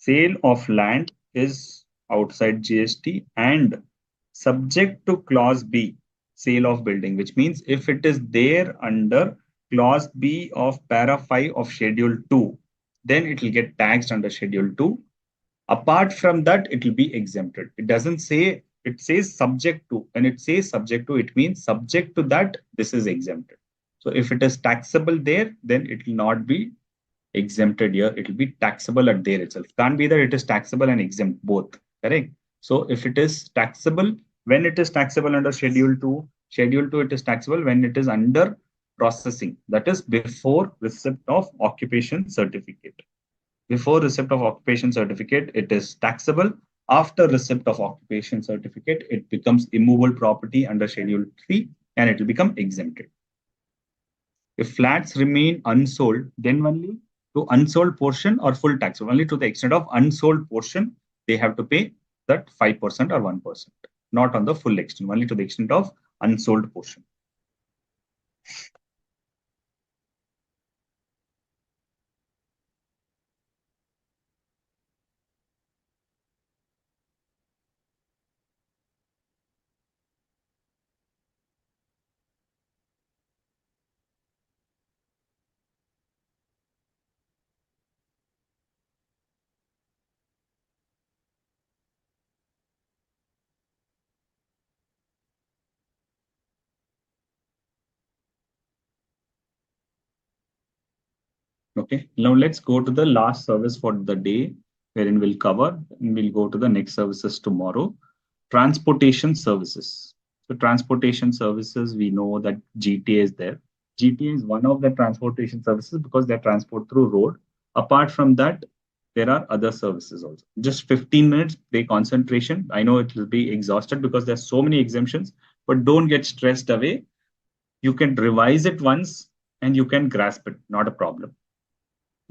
sale of land is outside GST and subject to clause B, sale of building, which means if it is there under clause B of para 5 of schedule 2, then it will get taxed under schedule 2. Apart from that, it will be exempted. It doesn't say, it says subject to. When it says subject to, it means subject to that, this is exempted. So if it is taxable there, then it will not be exempted here. It will be taxable at there itself. Can't be that it is taxable and exempt both. Correct. So if it is taxable, when it is taxable under schedule 2, it is taxable when it is under processing. That is before receipt of occupation certificate. Before receipt of occupation certificate, it is taxable. After receipt of occupation certificate, it becomes immovable property under schedule 3 and it will become exempted. If flats remain unsold, then only to unsold portion or full tax. Only to the extent of unsold portion, they have to pay that 5% or 1%, not on the full extent, only to the extent of unsold portion. Okay, now let's go to the last service for the day, wherein we'll cover, and we'll go to the next services tomorrow. Transportation services. So transportation services, we know that GTA is there. GTA is one of the transportation services because they transport through road. Apart from that, there are other services also. Just 15 minutes, pay concentration. I know it will be exhausted because there's so many exemptions, but don't get stressed away. You can revise it once and you can grasp it, not a problem.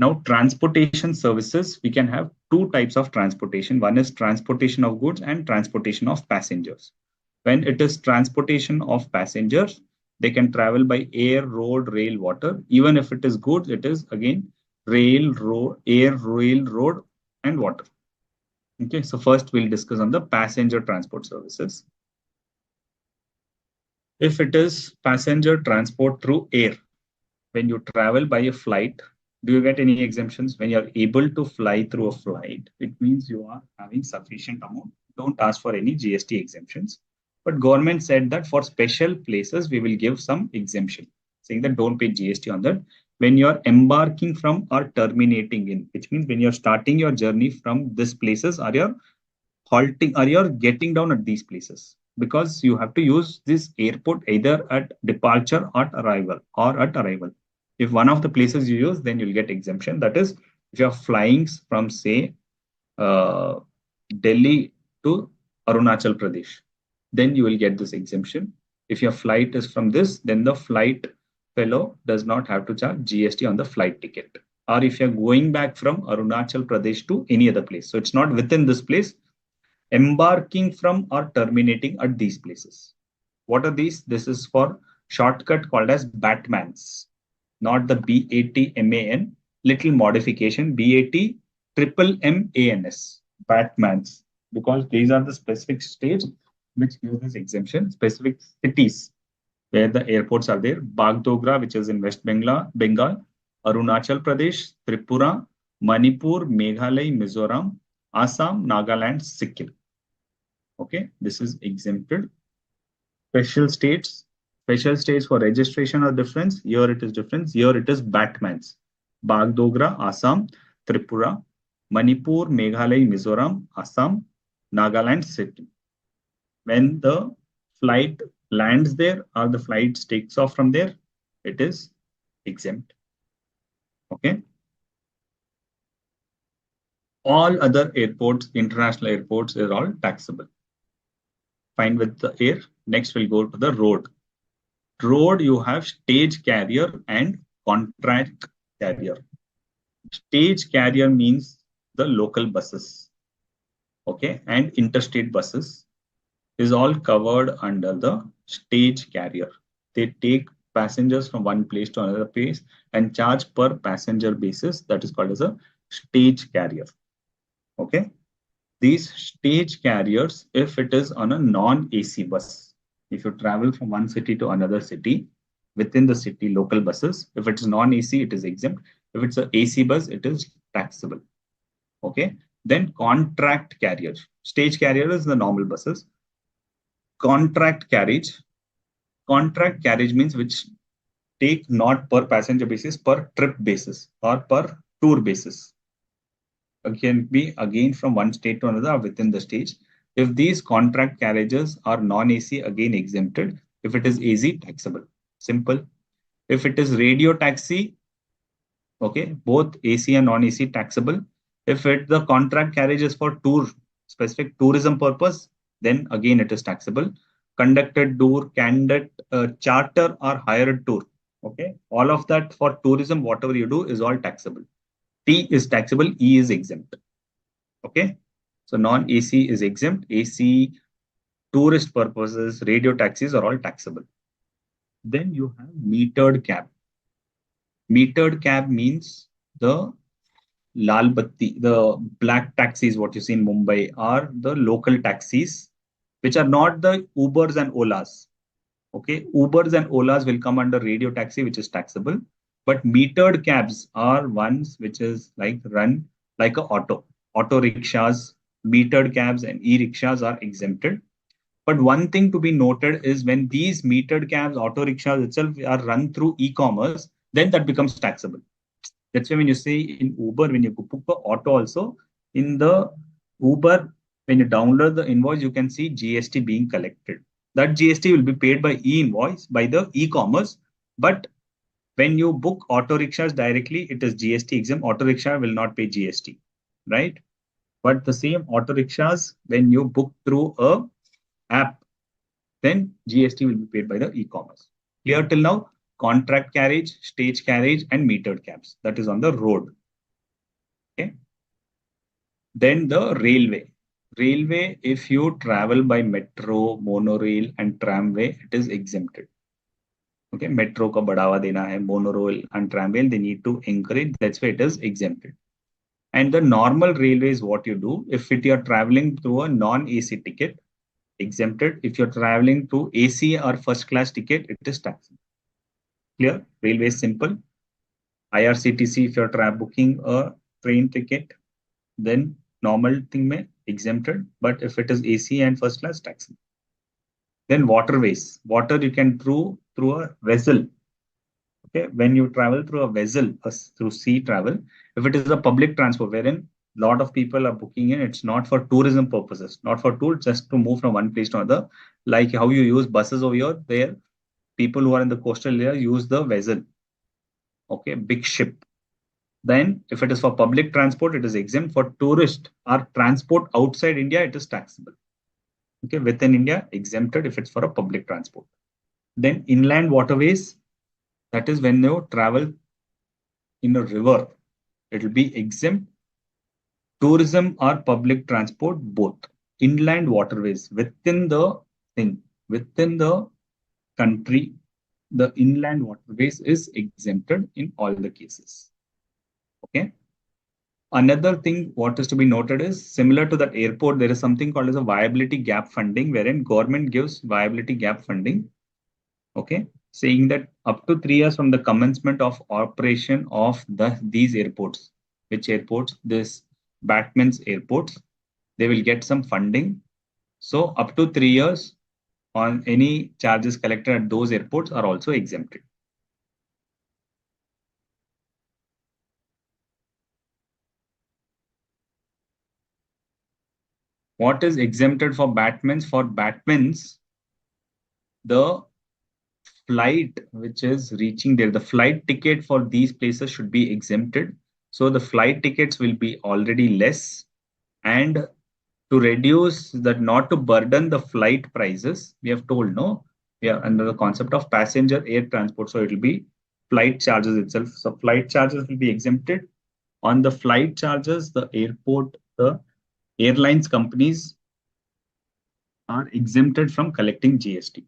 Now, transportation services, we can have two types of transportation. One is transportation of goods and transportation of passengers. When it is transportation of passengers, they can travel by air, road, rail, water. Even if it is goods, it is again rail, road, air, rail, road, and water. Okay, so first we'll discuss on the passenger transport services. If it is passenger transport through air, when you travel by a flight, do you get any exemptions? When you're able to fly through a flight, it means you are having sufficient amount. Don't ask for any GST exemptions. But government said that for special places, we will give some exemption, saying that don't pay GST on that. When you're embarking from or terminating in, which means when you're starting your journey from these places, or you're halting or you're getting down at these places, because you have to use this airport either at departure or at arrival. If one of the places you use, then you'll get exemption. That is, if you're flying from, say, uh, Delhi to Arunachal Pradesh, then you will get this exemption. If your flight is from this, then the flight fellow does not have to charge GST on the flight ticket. Or if you're going back from Arunachal Pradesh to any other place, so it's not within this place, embarking from or terminating at these places. What are these? This is for shortcut called as Batmans, not the BATMAN, little modification, BAT Batmans, because these are the specific states which give this exemption, specific cities where the airports are there. Bagdogra, which is in West Bengal, Arunachal Pradesh, Tripura, Manipur, Meghalaya, Mizoram, Assam, Nagaland, Sikkim. Okay, this is exempted. Special states, special states for registration are different. Here it is different. Here it is Batmans. Bagdogra, Assam, Tripura, Manipur, Meghalaya, Mizoram, Assam, Nagaland, Sikkim. When the flight lands there or the flight takes off from there, it is exempt. Okay. All other airports, international airports, are all taxable. Fine with the air. Next, we'll go to the road. Road, you have stage carrier and contract carrier. Stage carrier means the local buses, okay, and interstate buses is all covered under the stage carrier. They take passengers from one place to another place and charge per passenger basis. That is called as a stage carrier. Okay. These stage carriers, if it is on a non-AC bus, if you travel from one city to another city, within the city local buses. If it's non-AC, it is exempt. If it's a AC bus, it is taxable. Okay. Then contract carrier. Stage carrier is the normal buses. Contract carriage. Contract carriage means which take not per passenger basis, per trip basis or per tour basis. It can be again from one state to another or within the stage. If these contract carriages are non-AC, again exempted. If it is AC, taxable. Simple. If it is radio taxi, okay, both AC and non-AC taxable. If the contract carriage is for tour, specific tourism purpose, then again it is taxable. Conducted tour, candidate, charter or hired tour. Okay, all of that for tourism, whatever you do is all taxable. T is taxable, E is exempt. Okay, so non-AC is exempt. AC, tourist purposes, radio taxis are all taxable. Then you have metered cab. Metered cab means the Lal Batti, the black taxis, what you see in Mumbai, are the local taxis, which are not the Ubers and Olas. Okay, Ubers and Olas will come under radio taxi, which is taxable. But metered cabs are ones which is like run like a auto. Auto rickshaws, metered cabs, and e-rickshaws are exempted. But one thing to be noted is when these metered cabs, auto rickshaws itself are run through e-commerce, then that becomes taxable. That's why when you say in Uber, when you book the auto also, in the Uber, when you download the invoice, you can see GST being collected. That GST will be paid by e-invoice, by the e-commerce. But when you book auto rickshaws directly, it is GST exempt. Auto rickshaw will not pay GST, right? But the same auto rickshaws, when you book through a app, then GST will be paid by the e-commerce. Clear till now? Contract carriage, stage carriage, and metered cabs. That is on the road. Okay. Then the railway. Railway, if you travel by metro, monorail, and tramway, it is exempted. Okay, metro ko badhawa dena hai, monorail and tramway, they need to encourage. That's why it is exempted. And the normal railway is what you do. If you are traveling through a non-AC ticket, exempted. If you're traveling through AC or first class ticket, it is taxable. Clear? Railway is simple. IRCTC, if you're booking a train ticket, then normal thing may exempted. But if it is AC and first class, taxable. Then waterways. Water you can through a vessel. Okay, when you travel through a vessel, through sea travel, if it is a public transport wherein a lot of people are booking in, it's not for tourism purposes, not for tour, just to move from one place to another. Like how you use buses over here, there people who are in the coastal area use the vessel. Okay, big ship. Then if it is for public transport, it is exempt. For tourist or transport outside India, it is taxable. Okay, within India, exempted if it's for a public transport. Then inland waterways, that is when you travel in a river, it will be exempt. Tourism or public transport, both. Inland waterways within the thing, within the country, the inland waterways is exempted in all the cases. Okay. Another thing what is to be noted is similar to that airport, there is something called as a viability gap funding, wherein government gives viability gap funding. Okay, saying that up to 3 years from the commencement of operation of these airports, which airports, this Batman's airports, they will get some funding. So up to 3 years on any charges collected at those airports are also exempted. What is exempted for Batman's? For Batman's, the flight which is reaching there, the flight ticket for these places should be exempted. So the flight tickets will be already less, and to reduce that, not to burden the flight prices, we have told no, we are under the concept of passenger air transport. So it will be flight charges itself. So flight charges will be exempted. On the flight charges, the airport, the airlines companies are exempted from collecting GST.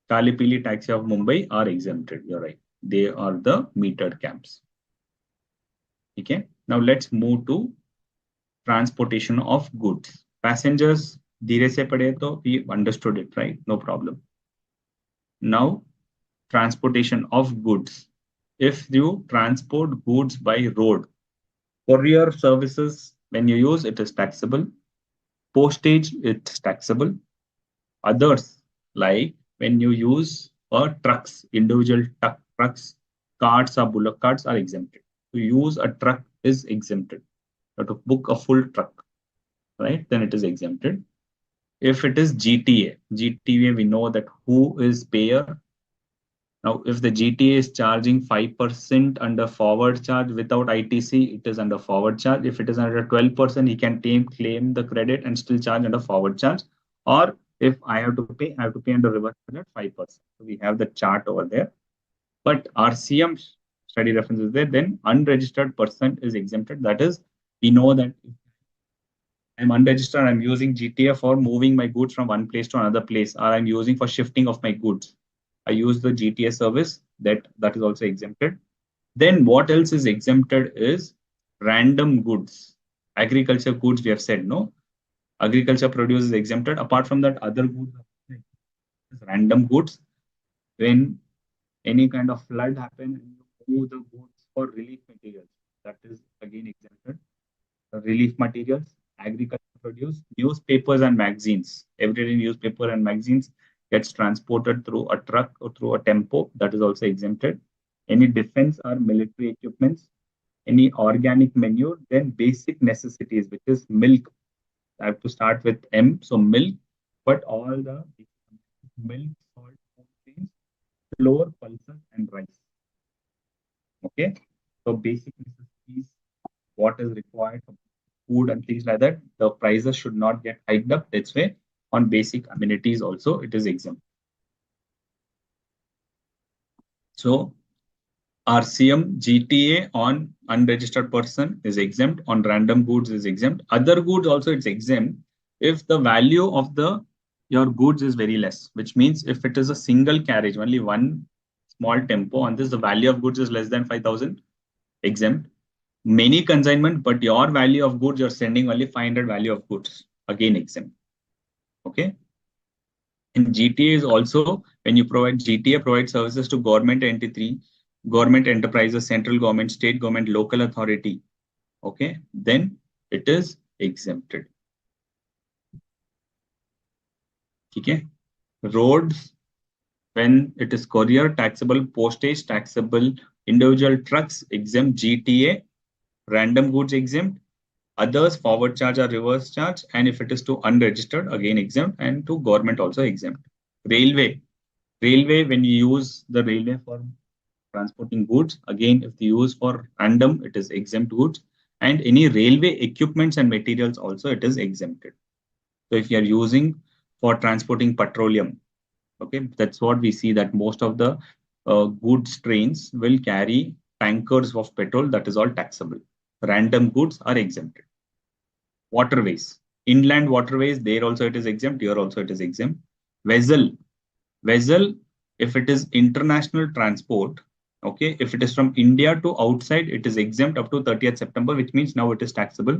Kalipili taxi of Mumbai are exempted. You're right. They are the metered cabs. Okay. Now let's move to transportation of goods. Passengers, धीरे से पढ़े तो we understood it, right? No problem. Now, transportation of goods. If you transport goods by road, courier services, when you use it is taxable. Postage, it's taxable. Others, like when you use trucks, individual trucks, carts or bullock carts are exempted. To use a truck is exempted. But to book a full truck, right? Then it is exempted. If it is GTA, we know that who is payer. Now, if the GTA is charging 5% under forward charge without ITC, it is under forward charge. If it is under 12%, he can claim the credit and still charge under forward charge. Or if I have to pay, I have to pay under reverse charge at 5%. So we have the chart over there. But RCM study reference is there, then unregistered person is exempted. That is, we know that I'm unregistered, I'm using GTA for moving my goods from one place to another place, or I'm using for shifting of my goods. I use the GTA service, that is also exempted. Then what else is exempted is random goods. Agriculture goods, we have said, no. Agriculture produce is exempted. Apart from that, other goods are random goods. When any kind of flood happens and you move the goods for relief materials, that is again exempted. Relief materials, agriculture produce, newspapers and magazines. Everyday newspaper and magazines gets transported through a truck or through a tempo, that is also exempted. Any defense or military equipments, any organic manure, then basic necessities, which is milk. I have to start with M, so milk, but all the milk, salt, food grains, flour, pulses, and rice. Okay, so basic necessities, what is required for food and things like that, the prices should not get hiked up. That's why on basic amenities also it is exempt. So RCM, GTA on unregistered person is exempt, on random goods is exempt. Other goods also it's exempt if the value of the your goods is very less, which means if it is a single carriage, only one small tempo on this, the value of goods is less than 5,000, exempt. Many consignment, but your value of goods, you're sending only 500 value of goods, again exempt. Okay. And GTA is also when you provide GTA provide services to government entity, government enterprises, central government, state government, local authority. Okay, then it is exempted. Okay. Roads, when it is courier, taxable, postage, taxable, individual trucks, exempt, GTA, random goods exempt, others forward charge or reverse charge, and if it is to unregistered, again exempt, and to government also exempt. Railway, when you use the railway for transporting goods, again if you use for random, it is exempt goods, and any railway equipments and materials also it is exempted. So if you are using for transporting petroleum, okay, that's what we see, that most of the goods trains will carry tankers of petrol, that is all taxable. Random goods are exempted. Waterways, inland waterways, there also it is exempt, here also it is exempt. Vessel, if it is international transport, okay, if it is from India to outside, it is exempt up to 30th September, which means now it is taxable.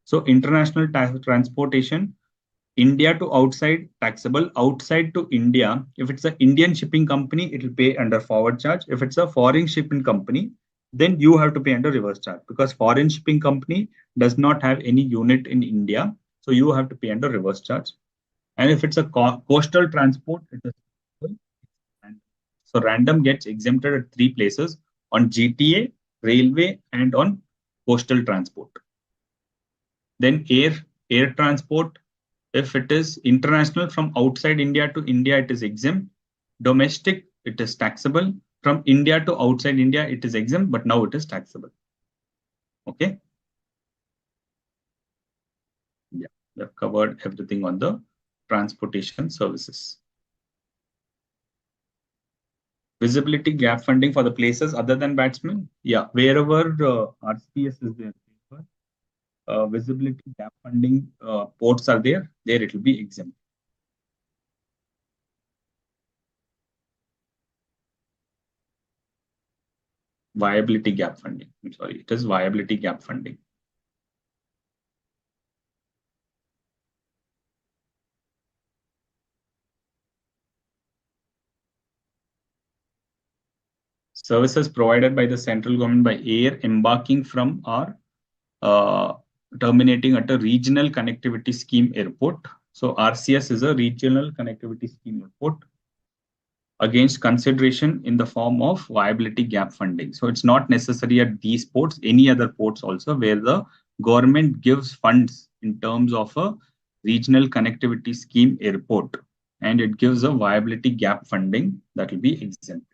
So international transportation, India to outside, taxable. Outside to India, if it's an Indian shipping company, it will pay under forward charge. If it's a foreign shipping company, then you have to pay under reverse charge, because foreign shipping company does not have any unit in India. So you have to pay under reverse charge. And if it's a coastal transport, it is so random gets exempted at three places: on GTA, railway, and on coastal transport. Then air transport, if it is international from outside India to India, it is exempt. Domestic, it is taxable. From India to outside India, it is exempt, but now it is taxable. Okay. Yeah, we have covered everything on the transportation services. Visibility gap funding for the places other than batsmen. Yeah, wherever RCS is there, visibility gap funding ports are there, it will be exempt. Viability gap funding. I'm sorry, it is viability gap funding. services provided by the central government by air embarking from or uh, terminating at a regional connectivity scheme airport. So RCS is a regional connectivity scheme airport against consideration in the form of viability gap funding. So it's not necessary at these ports, any other ports also where the government gives funds in terms of a regional connectivity scheme airport, and it gives a viability gap funding that will be exempt.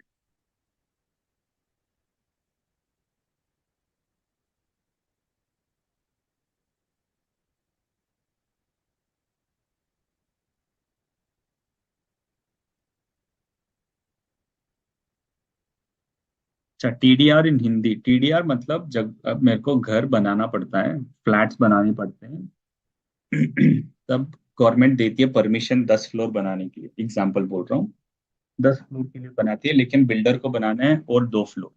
अच्छा, TDR इन Hindi. TDR मतलब जब अब मेरे को घर बनाना पड़ता है, flats बनाने पड़ते हैं, तब गवर्नमेंट देती है परमिशन 10 फ्लोर बनाने के लिए, एग्जाम्पल बोल रहा हूँ। 10 फ्लोर के लिए बनाती है, लेकिन बिल्डर को बनाना है और 2 फ्लोर।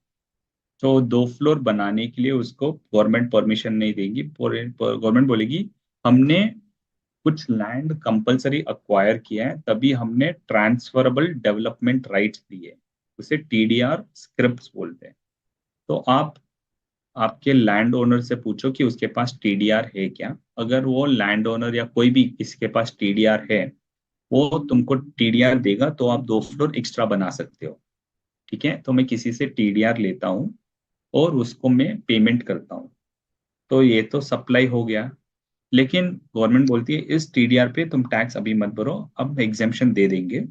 तो 2 फ्लोर बनाने के लिए उसको गवर्नमेंट परमिशन नहीं देगी। गवर्नमेंट बोलेगी हमने कुछ लैंड कंपलसरी अक्वायर किया है, तभी हमने ट्रांसफरेबल डेवलपमेंट राइट्स दिए, उसे टीडीआर स्क्रिप्ट बोलते हैं। तो आप आपके लैंड ओनर से पूछो कि उसके पास टीडीआर है क्या। अगर वो लैंड ओनर या कोई भी किसके पास टीडीआर है, वो तुमको टीडीआर देगा तो आप 2 फ्लोर एक्स्ट्रा बना सकते हो। ठीक है, तो मैं किसी से टीडीआर लेता हूँ और उसको मैं पेमेंट करता हूँ, तो ये तो सप्लाई हो गया। लेकिन गवर्नमेंट बोलती है इस टीडीआर पे तुम टैक्स अभी मत भरो, अब एग्जेम्पशन दे देंगे।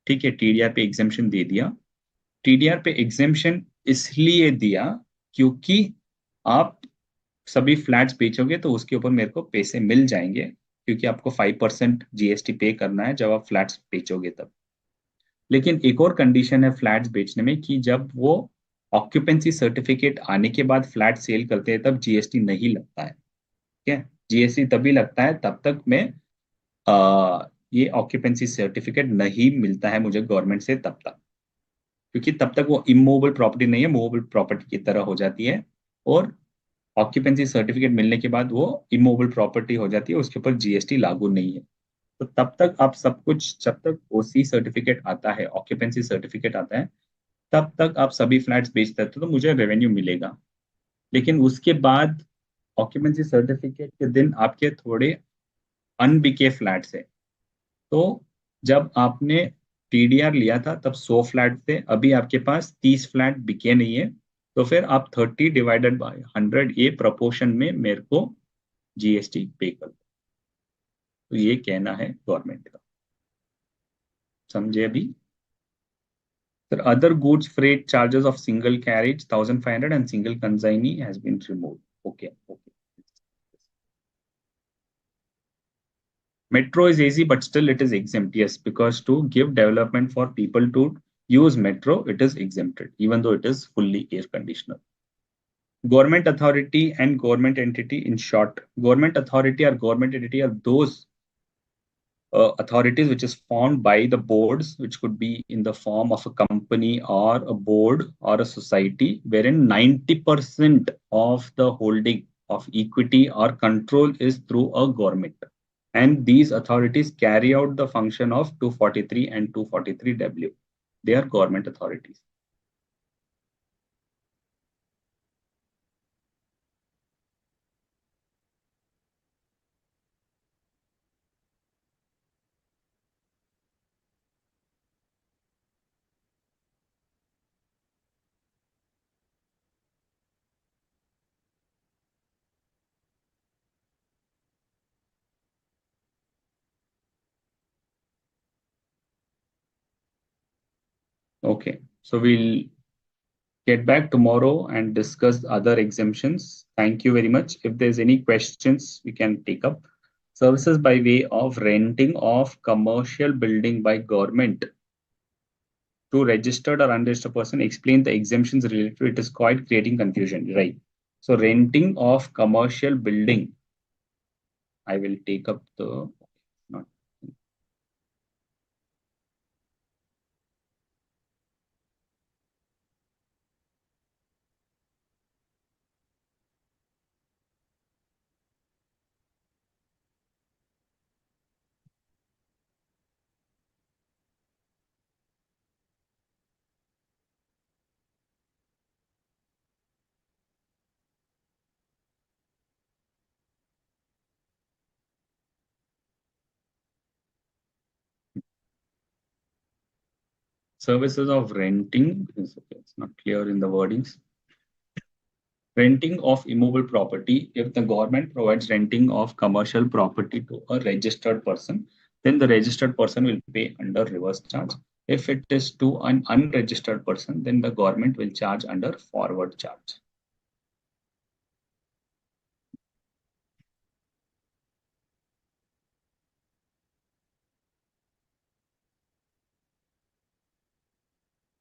ठीक है, टीडीआर पे एग्जेम्पशन दे दिया। टीडीआर पे एग्जेम्पशन इसलिए दिया क्योंकि आप सभी फ्लैट्स बेचोगे तो उसके ऊपर मेरे को पैसे मिल जाएंगे, क्योंकि आपको 5% जीएसटी पे करना है जब आप फ्लैट्स बेचोगे तब। लेकिन एक और कंडीशन है फ्लैट्स बेचने में कि जब वो ऑक्यूपेंसी सर्टिफिकेट आने के बाद फ्लैट सेल करते हैं तब जीएसटी नहीं लगता है। ठीक है, जीएसटी तभी लगता है तब तक मैं ये ऑक्यूपेंसी सर्टिफिकेट नहीं मिलता है मुझे गवर्नमेंट से तब तक, क्योंकि तब तक वो इमूवेबल प्रॉपर्टी नहीं है, मूवेबल प्रॉपर्टी की तरह हो जाती है। और ऑक्यूपेंसी सर्टिफिकेट मिलने के बाद वो इमूवेबल प्रॉपर्टी हो जाती है, उसके ऊपर जीएसटी लागू नहीं है। तो तब तक आप सब कुछ, जब तक ओसी सर्टिफिकेट आता है, ऑक्यूपेंसी सर्टिफिकेट आता है, तब तक आप सभी फ्लैट्स बेचते हैं तो मुझे रेवेन्यू मिलेगा। लेकिन उसके बाद ऑक्यूपेंसी सर्टिफिकेट के दिन आपके थोड़े अनबिके फ्लैट्स है। तो जब आपने टीडीआर लिया था तब 100 फ्लैट थे, अभी आपके पास 30 फ्लैट बिके नहीं है, तो फिर आप 30/100 ये प्रपोर्शन में मेरे को जीएसटी पे कर दो। तो ये कहना है गवर्नमेंट का, समझे अभी। Sir, other goods freight charges of single carriage 1,500 and single consignee has been removed. Okay, okay. Metro is easy, but still it is exempt. Yes, because to give development for people to use metro, it is exempted, even though it is fully air conditioner. Government authority and government entity, in short, government authority or government entity are those authorities which is formed by the boards, which could be in the form of a company or a board or a society, wherein 90% of the holding of equity or control is through a government. And these authorities carry out the function of 243 and 243W. They are government authorities. Okay, so we'll get back tomorrow and discuss other exemptions. Thank you very much. If there's any questions, we can take up. Services by way of renting of commercial building by government to registered or unregistered person. Explain the exemptions related to it is quite creating confusion, right? So renting of commercial building, I will take up the not Services of renting. It's not clear in the wordings. Renting of immovable property. If the government provides renting of commercial property to a registered person, then the registered person will pay under reverse charge. If it is to an unregistered person, then the government will charge under forward charge.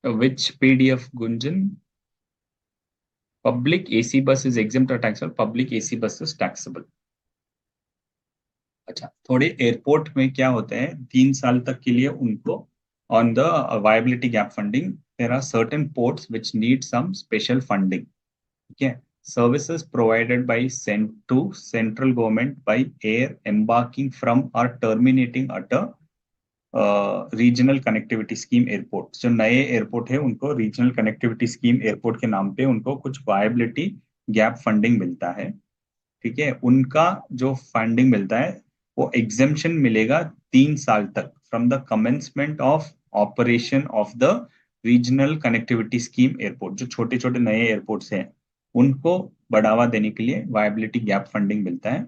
Which PDF, Gunjan? Public AC bus is exempt or taxable. Public AC bus is taxable. अच्छा, थोड़े airport में क्या होता है, 3 साल तक के लिए उनको on the viability gap funding, there are certain ports which need some special funding. ठीक है. Services provided by to central government by air embarking from or terminating at a regional connectivity scheme airport. जो नए airport है उनको regional connectivity scheme airport के नाम पे उनको कुछ वायबिलिटी गैप फंडिंग मिलता है. ठीक है. उनका जो फंडिंग मिलता है वो एग्जेम्पशन मिलेगा 3 साल तक from the commencement of operation of the regional connectivity scheme airport. जो छोटे छोटे नए एयरपोर्ट्स हैं उनको बढ़ावा देने के लिए वायबिलिटी गैप फंडिंग मिलता है.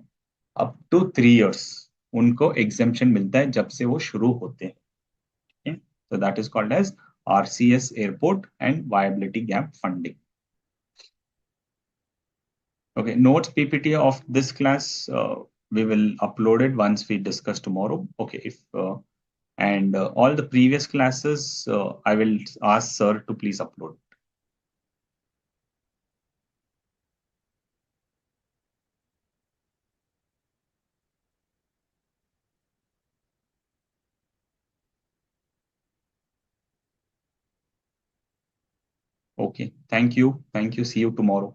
अप टू 3 इयर्स उनको एग्जेम्पशन मिलता है जब से वो शुरू होते हैं. So that is called as RCS airport and viability gap funding. Okay, notes PPT of this class we will upload it once we discuss tomorrow. Okay, if and all the previous classes I will ask sir to please upload. Okay, thank you, see you tomorrow.